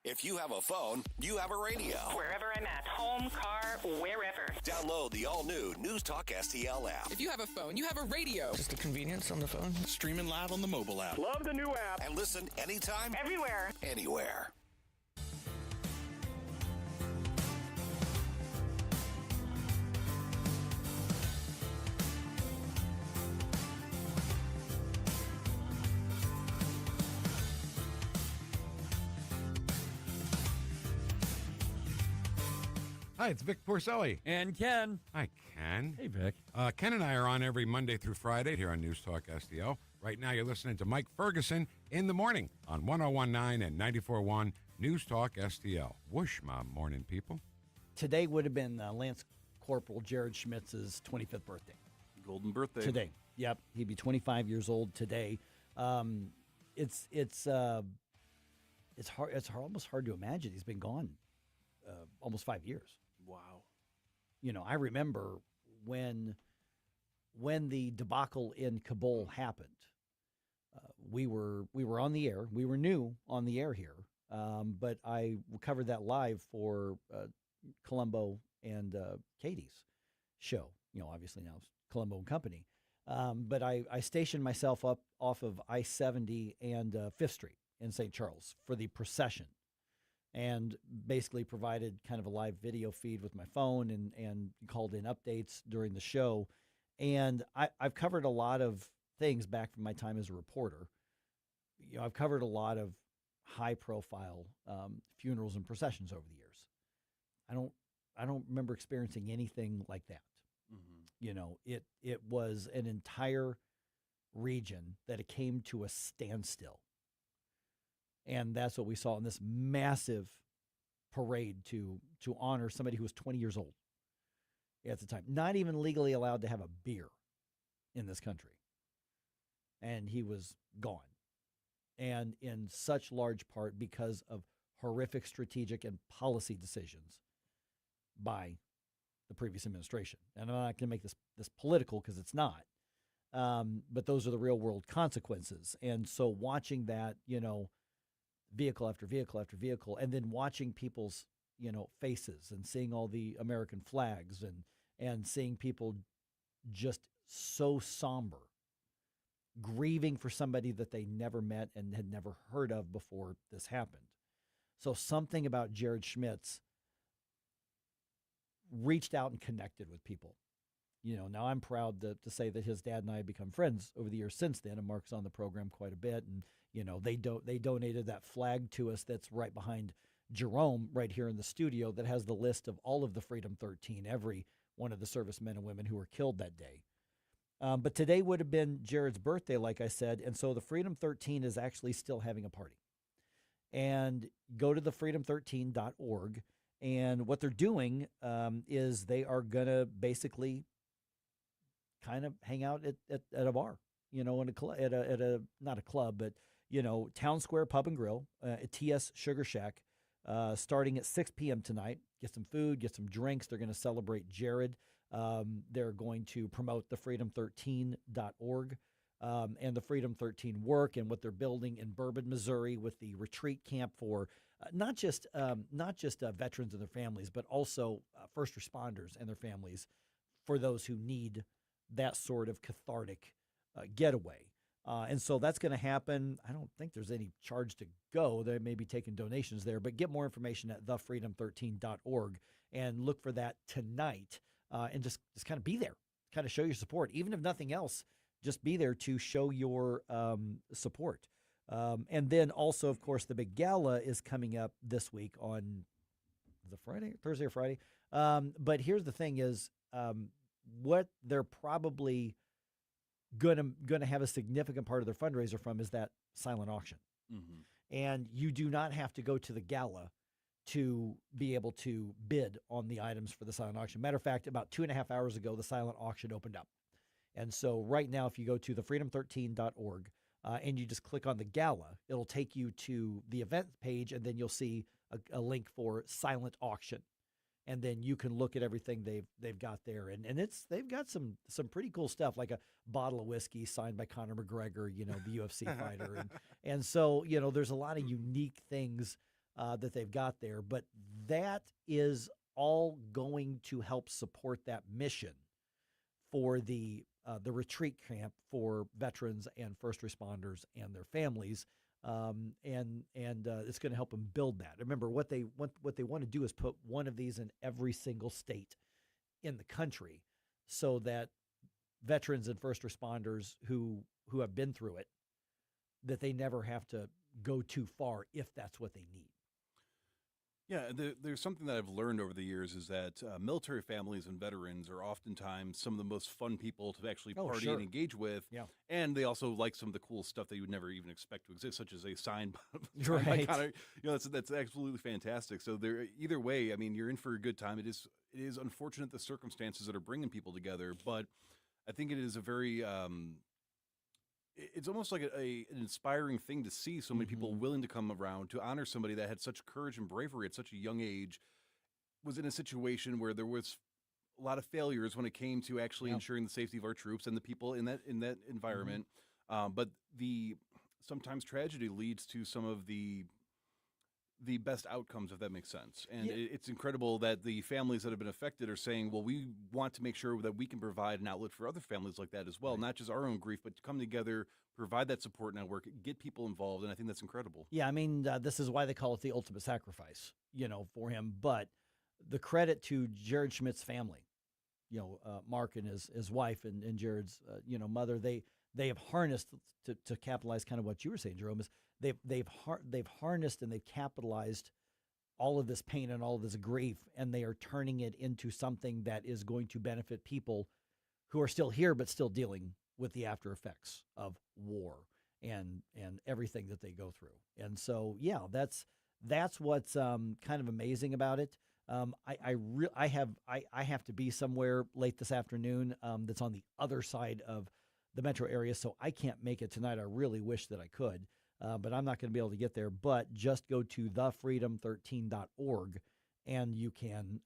If you have a phone, you have a radio. Wherever I'm at, home, car, wherever. Download the all-new NewsTalkSTL app. If you have a phone, you have a radio. Just the convenience on the phone. Streaming live on the mobile app. Love the new app. And listen anytime. Everywhere. Anywhere. Hi, it's Vic Porcelli. And Ken. Hi, Ken. Hey, Vic. Ken and I are on every Monday through Friday here on News Talk STL. Right now, you're listening to Mike Ferguson in the morning on 101.9 and 94.1 News Talk STL. Whoosh, my morning people. Today would have been Lance Corporal Jared Schmitz's 25th birthday. Golden birthday. Today. Yep. He'd be 25 years old today. It's almost hard to imagine. He's been gone almost 5 years. Wow. You know, I remember when the debacle in Kabul happened. We were on the air. We were new on the air here, but I covered that live for Colombo and Katie's show. You know, obviously now it's Colombo and Company. But I stationed myself up off of I-70 and 5th Street in St. Charles for the procession, and basically provided kind of a live video feed with my phone and called in updates during the show. And I've covered a lot of things back from my time as a reporter. You know, I've covered a lot of high-profile funerals and processions over the years. I don't remember experiencing anything like that. Mm-hmm. You know, it was an entire region that it came to a standstill. And that's what we saw in this massive parade to honor somebody who was 20 years old at the time, not even legally allowed to have a beer in this country. And he was gone. And in such large part because of horrific strategic and policy decisions by the previous administration. And I'm not going to make this political because it's not. But those are the real world consequences. And so watching that, you know, vehicle after vehicle after vehicle, and then watching people's, you know, faces and seeing all the American flags and seeing people just so somber, grieving for somebody that they never met and had never heard of before this happened. So something about Jared Schmitz reached out and connected with people. You know, now I'm proud to say that his dad and I have become friends over the years since then, and Mark's on the program quite a bit. And, you know, they donated that flag to us that's right behind Jerome right here in the studio that has the list of all of the Freedom 13, every one of the servicemen and women who were killed that day. But today would have been Jared's birthday, like I said, and so the Freedom 13 is actually still having a party. And go to the freedom13.org, and what they're doing is they are going to basically kind of hang out at a bar, you know, at a not a club, but, you know, Town Square Pub and Grill, at TS Sugar Shack, starting at 6 p.m. tonight. Get some food, get some drinks. They're going to celebrate Jared. They're going to promote the freedom13.org and the Freedom 13 work and what they're building in Bourbon, Missouri, with the retreat camp for not just veterans and their families, but also first responders and their families, for those who need that sort of cathartic getaway. And so that's going to happen. I don't think there's any charge to go. They may be taking donations there, but get more information at thefreedom13.org and look for that tonight, and just kind of be there, kind of show your support. Even if nothing else, just be there to show your support. And then also, of course, the big gala is coming up this week on Thursday or Friday. But here's the thing is, what they're probably gonna have a significant part of their fundraiser from is that silent auction. Mm-hmm. And you do not have to go to the gala to be able to bid on the items for the silent auction. Matter of fact, about 2.5 hours ago, the silent auction opened up. And so right now, if you go to thefreedom13.org and you just click on the gala, it'll take you to the event page, and then you'll see a link for silent auction. And then you can look at everything they've got there, and they've got some pretty cool stuff, like a bottle of whiskey signed by Conor McGregor, you know, the UFC fighter, and so, you know, there's a lot of unique things that they've got there. But that is all going to help support that mission for the retreat camp for veterans and first responders and their families. And it's going to help them build that. Remember, what they want to do is put one of these in every single state in the country, so that veterans and first responders who have been through it, that they never have to go too far if that's what they need. Yeah, there's something that I've learned over the years is that military families and veterans are oftentimes some of the most fun people to actually party and engage with. Yeah. And they also like some of the cool stuff that you would never even expect to exist, such as a sign Right. Connor. That's absolutely fantastic. So either way, I mean, you're in for a good time. It is unfortunate the circumstances that are bringing people together, but I think it is a very it's almost like an inspiring thing to see so many people willing to come around to honor somebody that had such courage and bravery at such a young age, was in a situation where there was a lot of failures when it came to actually ensuring the safety of our troops and the people in that environment. But sometimes tragedy leads to some of the best outcomes, if that makes sense. And it's incredible that the families that have been affected are saying, well, we want to make sure that we can provide an outlet for other families like that as well, not just our own grief, but to come together, provide that support network, get people involved. And I think that's incredible. Yeah, I mean, this is why they call it the ultimate sacrifice, for him. But the credit to Jared Schmidt's family, Mark and his wife and Jared's, mother, they have harnessed to capitalize kind of what you were saying, Jerome, is they've harnessed and they've capitalized all of this pain and all of this grief, and they are turning it into something that is going to benefit people who are still here but still dealing with the after effects of war and everything that they go through. And so, yeah, that's what's kind of amazing about it. I have to be somewhere late this afternoon that's on the other side of the metro area, so I can't make it tonight. I really wish that I could, but I'm not going to be able to get there. But just go to thefreedom13.org, and you can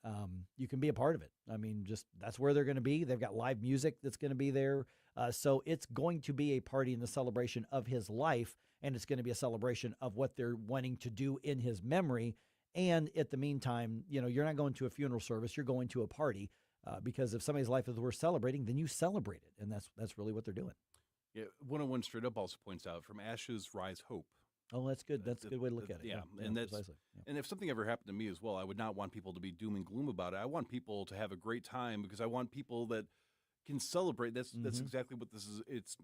be a part of it. I mean, just that's where they're going to be. They've got live music that's going to be there, so it's going to be a party in the celebration of his life, and it's going to be a celebration of what they're wanting to do in his memory. And at the meantime, you're not going to a funeral service; you're going to a party. Because if somebody's life is worth celebrating, then you celebrate it, and that's really what they're doing. Yeah, 101 straight up also points out, from ashes rise hope. Oh, that's good. That's a good way to look at it. Yeah, and that's precisely. And if something ever happened to me as well, I would not want people to be doom and gloom about it. I want people to have a great time, because I want people that can celebrate. That's exactly what this is.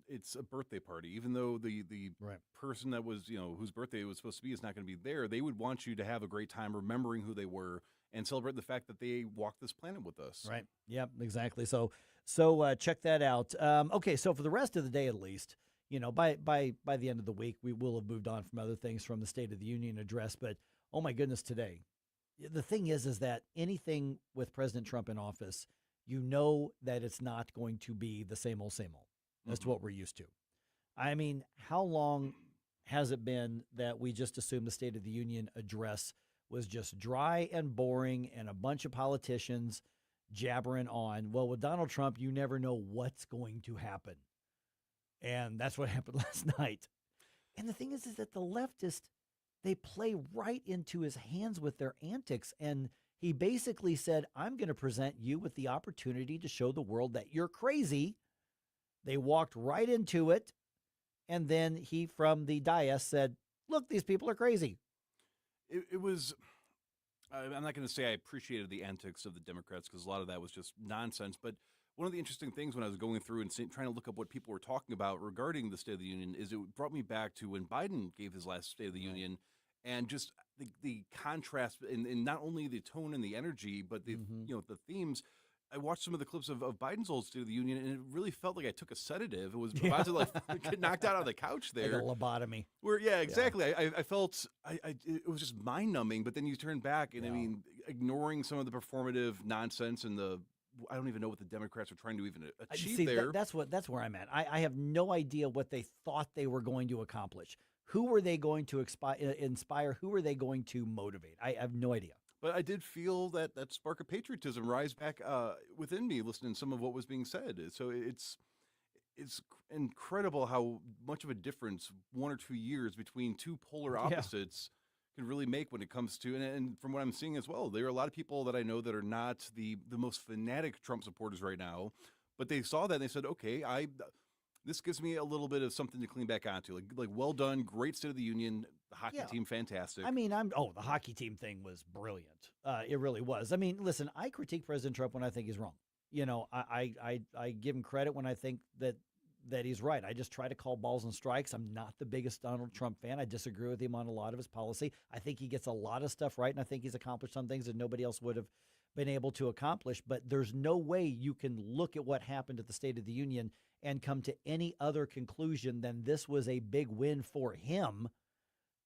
It's a birthday party, even though the person that was whose birthday it was supposed to be is not going to be there. They would want you to have a great time remembering who they were and celebrate the fact that they walked this planet with us. Right. Yep. Exactly. So check that out. Okay. So for the rest of the day, at least, by the end of the week, we will have moved on from other things from the State of the Union address. But oh my goodness, today, the thing is that anything with President Trump in office, that it's not going to be the same old as to what we're used to. I mean, how long has it been that we just assumed the State of the Union address was just dry and boring and a bunch of politicians jabbering on? Well, with Donald Trump, you never know what's going to happen. And that's what happened last night. And the thing is that the leftists, they play right into his hands with their antics. And he basically said, I'm going to present you with the opportunity to show the world that you're crazy. They walked right into it. And then he, from the dais, said, look, these people are crazy. It was, I'm not going to say I appreciated the antics of the Democrats, because a lot of that was just nonsense. But one of the interesting things when I was going through and trying to look up what people were talking about regarding the State of the Union is it brought me back to when Biden gave his last State of the Union, and just the contrast in not only the tone and the energy, but the the themes. I watched some of the clips of Biden's old State of the Union, and it really felt like I took a sedative. It was about to get knocked out on the couch there. Like a lobotomy. Exactly. Yeah. I felt it was just mind numbing. But then you turn back, and I mean, ignoring some of the performative nonsense and I don't even know what the Democrats are trying to even achieve there. That's where I'm at. I have no idea what they thought they were going to accomplish. Who were they going to inspire? Who were they going to motivate? I have no idea. But I did feel that spark of patriotism rise back within me, listening to some of what was being said. So it's incredible how much of a difference 1 or 2 years between two polar opposites can really make when it comes to, and from what I'm seeing as well, there are a lot of people that I know that are not the most fanatic Trump supporters right now, but they saw that and they said, okay, this gives me a little bit of something to clean back onto. Like well done, great State of the Union, the hockey team, fantastic. I mean, the hockey team thing was brilliant. It really was. I mean, listen, I critique President Trump when I think he's wrong. You know, I give him credit when I think that he's right. I just try to call balls and strikes. I'm not the biggest Donald Trump fan. I disagree with him on a lot of his policy. I think he gets a lot of stuff right, and I think he's accomplished some things that nobody else would have been able to accomplish. But there's no way you can look at what happened at the State of the Union and come to any other conclusion than this was a big win for him.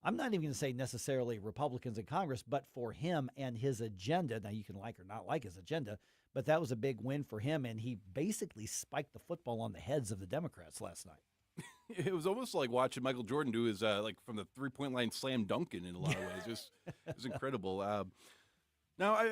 I'm not even going to say necessarily Republicans in Congress, but for him and his agenda. Now, you can like or not like his agenda, but that was a big win for him, and he basically spiked the football on the heads of the Democrats last night. It was almost like watching Michael Jordan do his, like from the three-point line slam dunking in a lot of ways. It was incredible. Now,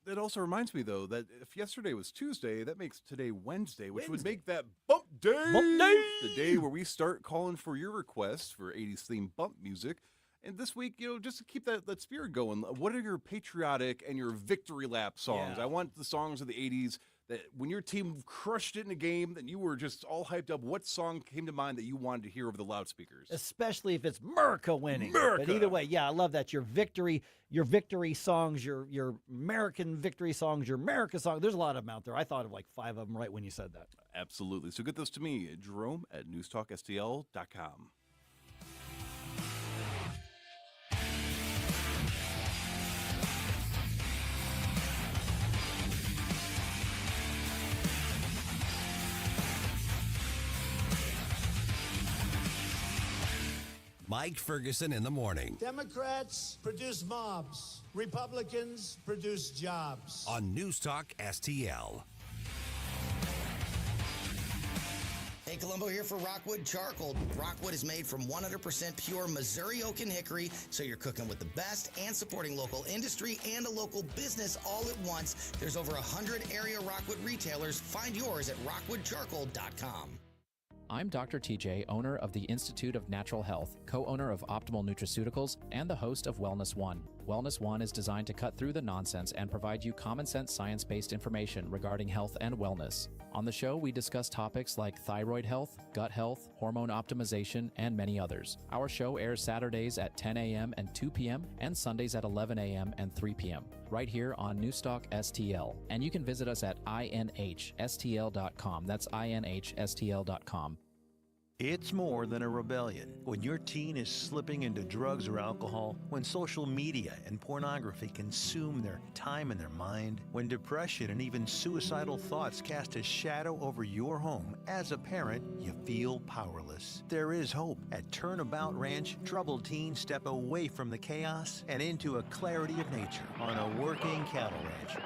that also reminds me, though, that if yesterday was Tuesday, that makes today Wednesday, which would make that Bump Day. Bump Day! The day where we start calling for your requests for 80s themed bump music. And this week, just to keep that spirit going, what are your patriotic and your victory lap songs? Yeah. I want the songs of the 80s that when your team crushed it in a game, that you were just all hyped up. What song came to mind that you wanted to hear over the loudspeakers? Especially if it's America winning. America. But either way, I love that. Your victory songs, your American victory songs, your America songs. There's a lot of them out there. I thought of like 5 of them right when you said that. Absolutely. So get those to me, Jerome at NewsTalkSTL.com. Mike Ferguson in the morning. Democrats produce mobs. Republicans produce jobs. On Newstalk STL. Hey, Columbo here for Rockwood Charcoal. Rockwood is made from 100% pure Missouri oak and hickory, so you're cooking with the best and supporting local industry and a local business all at once. There's over 100 area Rockwood retailers. Find yours at rockwoodcharcoal.com. I'm Dr. TJ, owner of the Institute of Natural Health, co-owner of Optimal Nutraceuticals, and the host of Wellness One. Wellness One is designed to cut through the nonsense and provide you common sense science-based information regarding health and wellness. On the show, we discuss topics like thyroid health, gut health, hormone optimization, and many others. Our show airs Saturdays at 10 a.m. and 2 p.m. and Sundays at 11 a.m. and 3 p.m. right here on Newstalk STL. And you can visit us at inhstl.com. That's inhstl.com. It's more than a rebellion. When your teen is slipping into drugs or alcohol, when social media and pornography consume their time and their mind, when depression and even suicidal thoughts cast a shadow over your home, as a parent, you feel powerless. There is hope. At Turnabout Ranch, troubled teens step away from the chaos and into a clarity of nature on a working cattle ranch.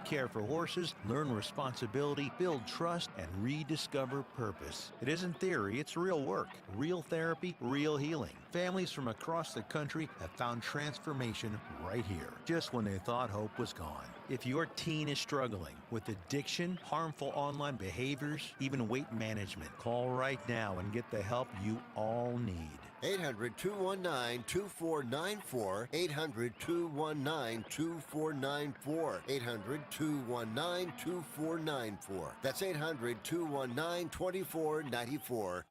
Care for horses, learn responsibility, build trust, and rediscover purpose. It isn't theory, it's real work. Real therapy, real healing. Families from across the country have found transformation right here, just when they thought hope was gone. If your teen is struggling with addiction, harmful online behaviors, even weight management, call right now and get the help you all need. 800-219-2494. 800-219-2494. 800-219-2494. That's 800-219-2494.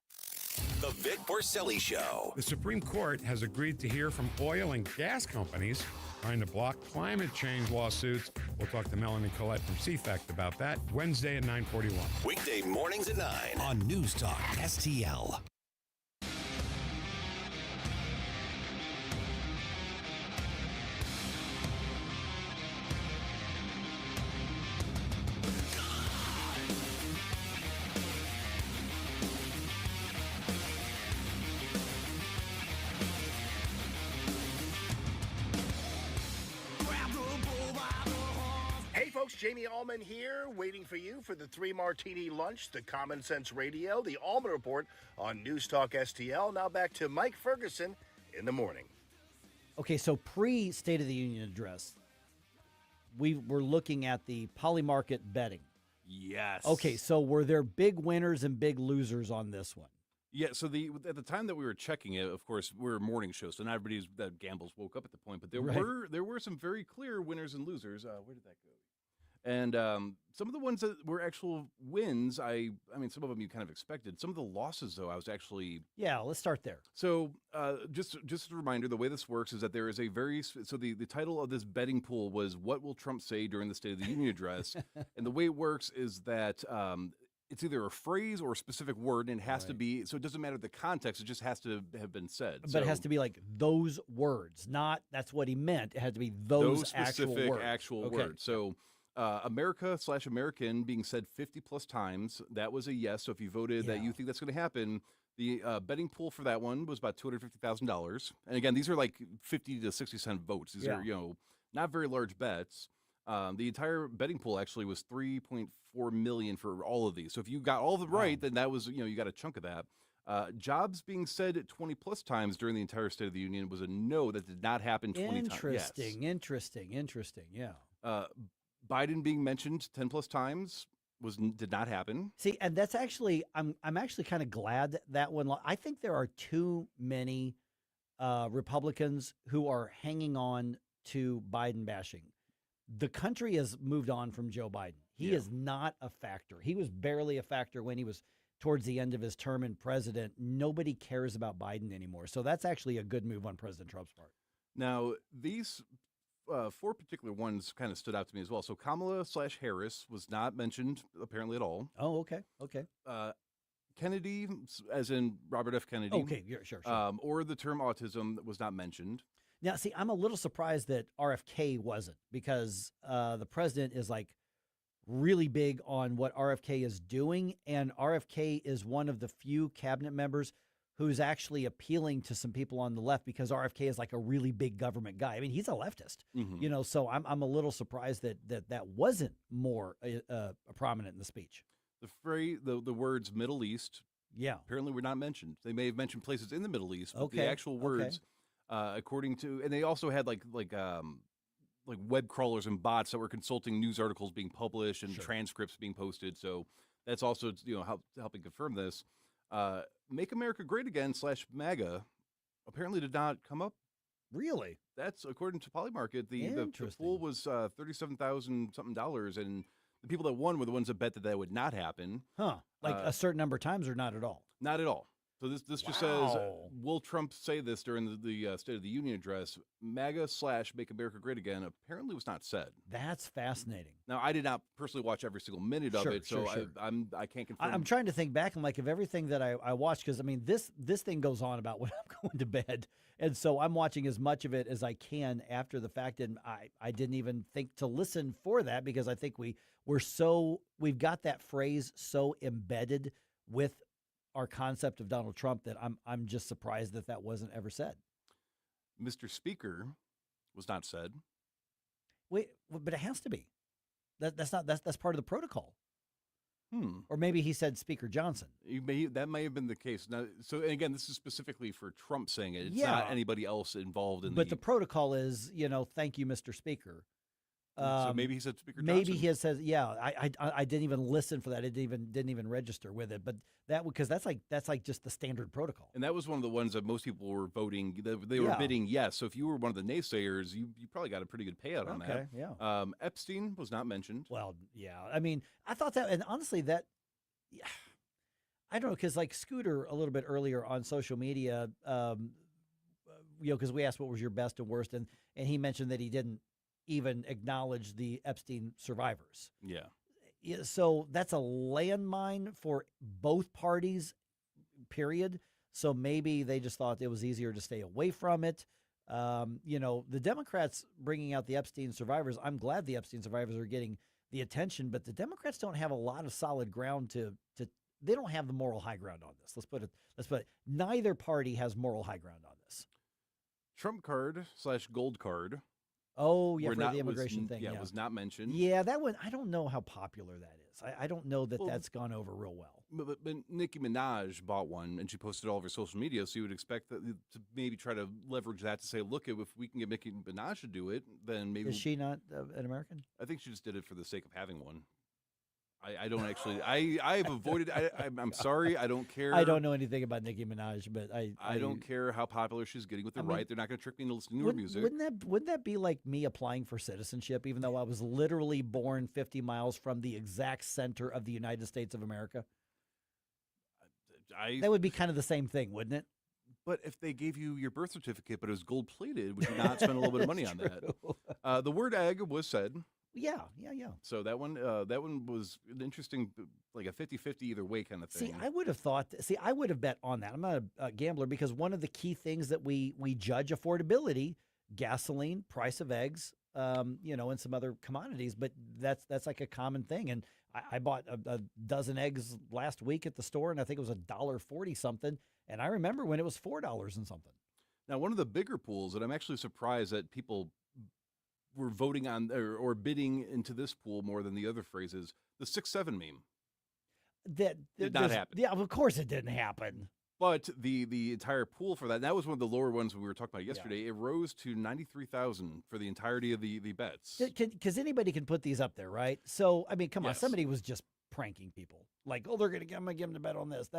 The Vic Porcelli Show. The Supreme Court has agreed to hear from oil and gas companies trying to block climate change lawsuits. We'll talk to Melanie Collette from CFACT about that Wednesday at 9:41. Weekday mornings at 9 on Newstalk STL. Jamie Allman here, waiting for you for the 3-Martini Lunch, the Common Sense Radio, the Allman Report on Newstalk STL. Now back to Mike Ferguson in the morning. Okay, so pre-State of the Union address, we were looking at the polymarket betting. Yes. Okay, so were there big winners and big losers on this one? Yeah, so at the time that we were checking it, of course, we're a morning show, so not everybody that gambles woke up at the point. But there were some very clear winners and losers. Where did that go? And some of the ones that were actual wins, I mean, some of them you kind of expected. Some of the losses, though, I was actually let's start there. So just a reminder, the way this works is that there is a the title of this betting pool was "What Will Trump Say During the State of the Union Address?" And the way it works is that it's either a phrase or a specific word, and it has to be, so it doesn't matter the context, it just has to have been said. But it has to be like those words, not that's what he meant. It had to be those specific actual words. So America/American being said 50 plus times, that was a yes. So if you voted that you think that's going to happen, the betting pool for that one was about $250,000. And again, these are like 50 to 60 cent votes. These are, not very large bets. The entire betting pool actually was $3.4 million for all of these. So if you got all of them right, then that was, you got a chunk of that. Jobs being said 20 plus times during the entire State of the Union was a no. That did not happen 20 times. Interesting. Yeah. Biden being mentioned 10 plus times did not happen. See, and that's actually, I'm actually kind of glad that one. I think there are too many Republicans who are hanging on to Biden bashing. The country has moved on from Joe Biden. He is not a factor. He was barely a factor when he was towards the end of his term in president. Nobody cares about Biden anymore. So that's actually a good move on President Trump's part. Now, these four particular ones kind of stood out to me as well. So Kamala/Harris was not mentioned apparently at all. Oh, okay. Kennedy, as in Robert F. Kennedy. Okay, sure. Or the term autism was not mentioned. Now, see, I'm a little surprised that RFK wasn't, because the president is like really big on what RFK is doing. And RFK is one of the few cabinet members who's actually appealing to some people on the left, because RFK is like a really big government guy. I mean, he's a leftist, so I'm a little surprised that wasn't more prominent in the speech. The phrase, the words Middle East, apparently were not mentioned. They may have mentioned places in the Middle East, but the actual words, according to, and they also had like web crawlers and bots that were consulting news articles being published and transcripts being posted. So that's also helping confirm this. Make America Great Again /MAGA apparently did not come up. Really? That's according to Polymarket. The pool was $37,000 something, and the people that won were the ones that bet that would not happen. Huh? Like a certain number of times, or not at all? Not at all. So this just says, will Trump say this during the State of the Union address? MAGA/Make America Great Again apparently was not said. That's fascinating. Now, I did not personally watch every single minute of it, so I can't confirm. I'm trying to think back. I'm like, of everything that I watched, because I mean, this thing goes on about when I'm going to bed, and so I'm watching as much of it as I can after the fact, and I didn't even think to listen for that, because I think we've got that phrase so embedded with our concept of Donald Trump that I'm just surprised that wasn't ever said. Mr. Speaker was not said. Wait, but it has to be. That's part of the protocol. Or maybe he said Speaker Johnson. That may have been the case. Now, so and again, this is specifically for Trump saying it. It's not anybody else involved in. But the protocol is, thank you, Mr. Speaker. So maybe he said Speaker Johnson. Maybe he says, I didn't even listen for that. It didn't even register with it. But because that's like just the standard protocol. And that was one of the ones that most people were voting. They were bidding yes. So if you were one of the naysayers, you probably got a pretty good payout on that. Okay, yeah. Epstein was not mentioned. Well, yeah. I mean, I thought that, and honestly, I don't know, because like Scooter a little bit earlier on social media, because we asked what was your best and worst, and he mentioned that he didn't even acknowledge the Epstein survivors. Yeah. So that's a landmine for both parties, period. So maybe they just thought it was easier to stay away from it. The Democrats bringing out the Epstein survivors, I'm glad the Epstein survivors are getting the attention, but the Democrats don't have a lot of solid ground they don't have the moral high ground on this. Let's put it, neither party has moral high ground on this. Trump card /gold card. Oh, yeah, for the immigration thing. Yeah, was not mentioned. Yeah, that one, I don't know how popular that is. I don't know that's gone over real well. But Nicki Minaj bought one, and she posted it all over social media, so you would expect that to maybe try to leverage that to say, look, if we can get Nicki Minaj to do it, then maybe... Is she not an American? I think she just did it for the sake of having one. I don't actually. I've avoided. I'm sorry. I don't care. I don't know anything about Nicki Minaj, but I don't care how popular she's getting with the right. They're not going to trick me into listening to her music. Wouldn't that be like me applying for citizenship, even though I was literally born 50 miles from the exact center of the United States of America? That would be kind of the same thing, wouldn't it? But if they gave you your birth certificate, but it was gold plated, would you not spend a little bit of money on that? The word egg was said. Yeah. So that one was an interesting, like a 50-50 either way kind of thing. See, I would have bet on that. I'm not a gambler because one of the key things that we judge affordability, gasoline, price of eggs, and some other commodities, but that's like a common thing. And I bought a dozen eggs last week at the store, and I think it was $1.40 something. And I remember when it was $4 and something. Now, one of the bigger pools, and I'm actually surprised that people were voting on or bidding into this pool more than the other phrases, the 6-7 meme. That did not happen. Yeah, of course it didn't happen. But the entire pool for that was one of the lower ones we were talking about yesterday. Yeah. It rose to 93,000 for the entirety of the bets. Because anybody can put these up there, right? So, I mean, come on, somebody was just pranking people. Like, oh, I'm going to give them to bet on this.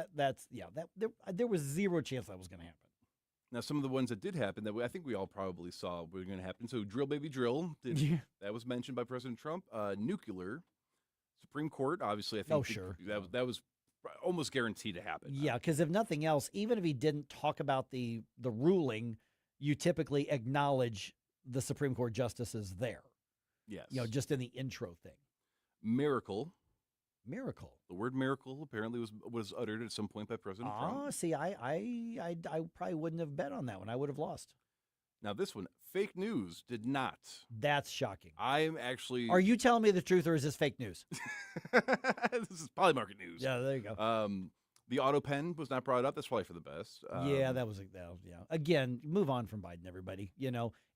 There was zero chance that was going to happen. Now, some of the ones that did happen that I think we all probably saw were going to happen. So, drill, baby, drill. That was mentioned by President Trump. Nuclear, Supreme Court, obviously. I think that was almost guaranteed to happen. Yeah, because if nothing else, even if he didn't talk about the ruling, you typically acknowledge the Supreme Court justices there. Yes. Just in the intro thing. Miracle. The word miracle apparently was uttered at some point by President Trump. Oh, see, I probably wouldn't have bet on that one. I would have lost. Now, this one, fake news, did not. That's shocking. I'm actually... Are you telling me the truth, or is this fake news? This is probably market news. Yeah, there you go. The auto pen was not brought up. That's probably for the best. That was. Again, move on from Biden, everybody.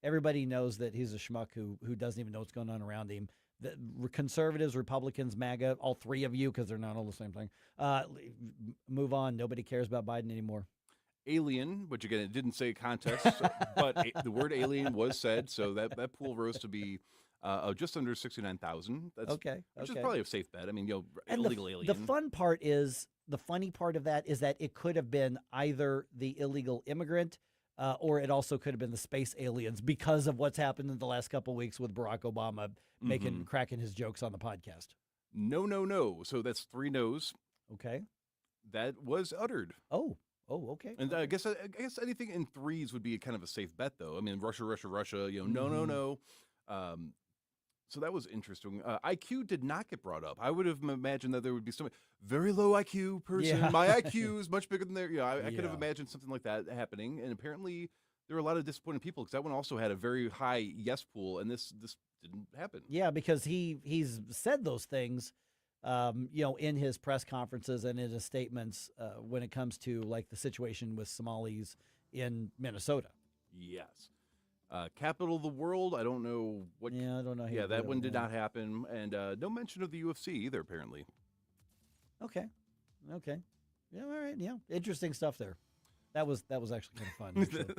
Everybody knows that he's a schmuck who doesn't even know what's going on around him. The conservatives, Republicans, MAGA, all three of you, because they're not all the same thing. Move on. Nobody cares about Biden anymore. Which again, it didn't say contest, but the word alien was said, so that pool rose to be just under 69,000. That's okay. Which is probably a safe bet. I mean, illegal alien. The funny part of that is that it could have been either the illegal immigrant, or it also could have been the space aliens because of what's happened in the last couple of weeks with Barack Obama cracking his jokes on the podcast. No. So that's 3 no's. Okay. That was uttered. Oh, okay. And I guess anything in 3s would be kind of a safe bet, though. I mean, Russia. No. So that was interesting. IQ did not get brought up. I would have imagined that there would be some very low IQ person. Yeah. My IQ is much bigger than their. I could have imagined something like that happening. And apparently, there were a lot of disappointed people because that one also had a very high yes pool, and this didn't happen. Yeah, because he's said those things. In his press conferences and in his statements when it comes to like the situation with Somalis in Minnesota. Yes. Capital of the world, I don't know what. Yeah, I don't know. Yeah, that one did not happen. And no mention of the UFC either, apparently. Okay. Yeah, all right. Yeah, interesting stuff there. That was actually kind of fun.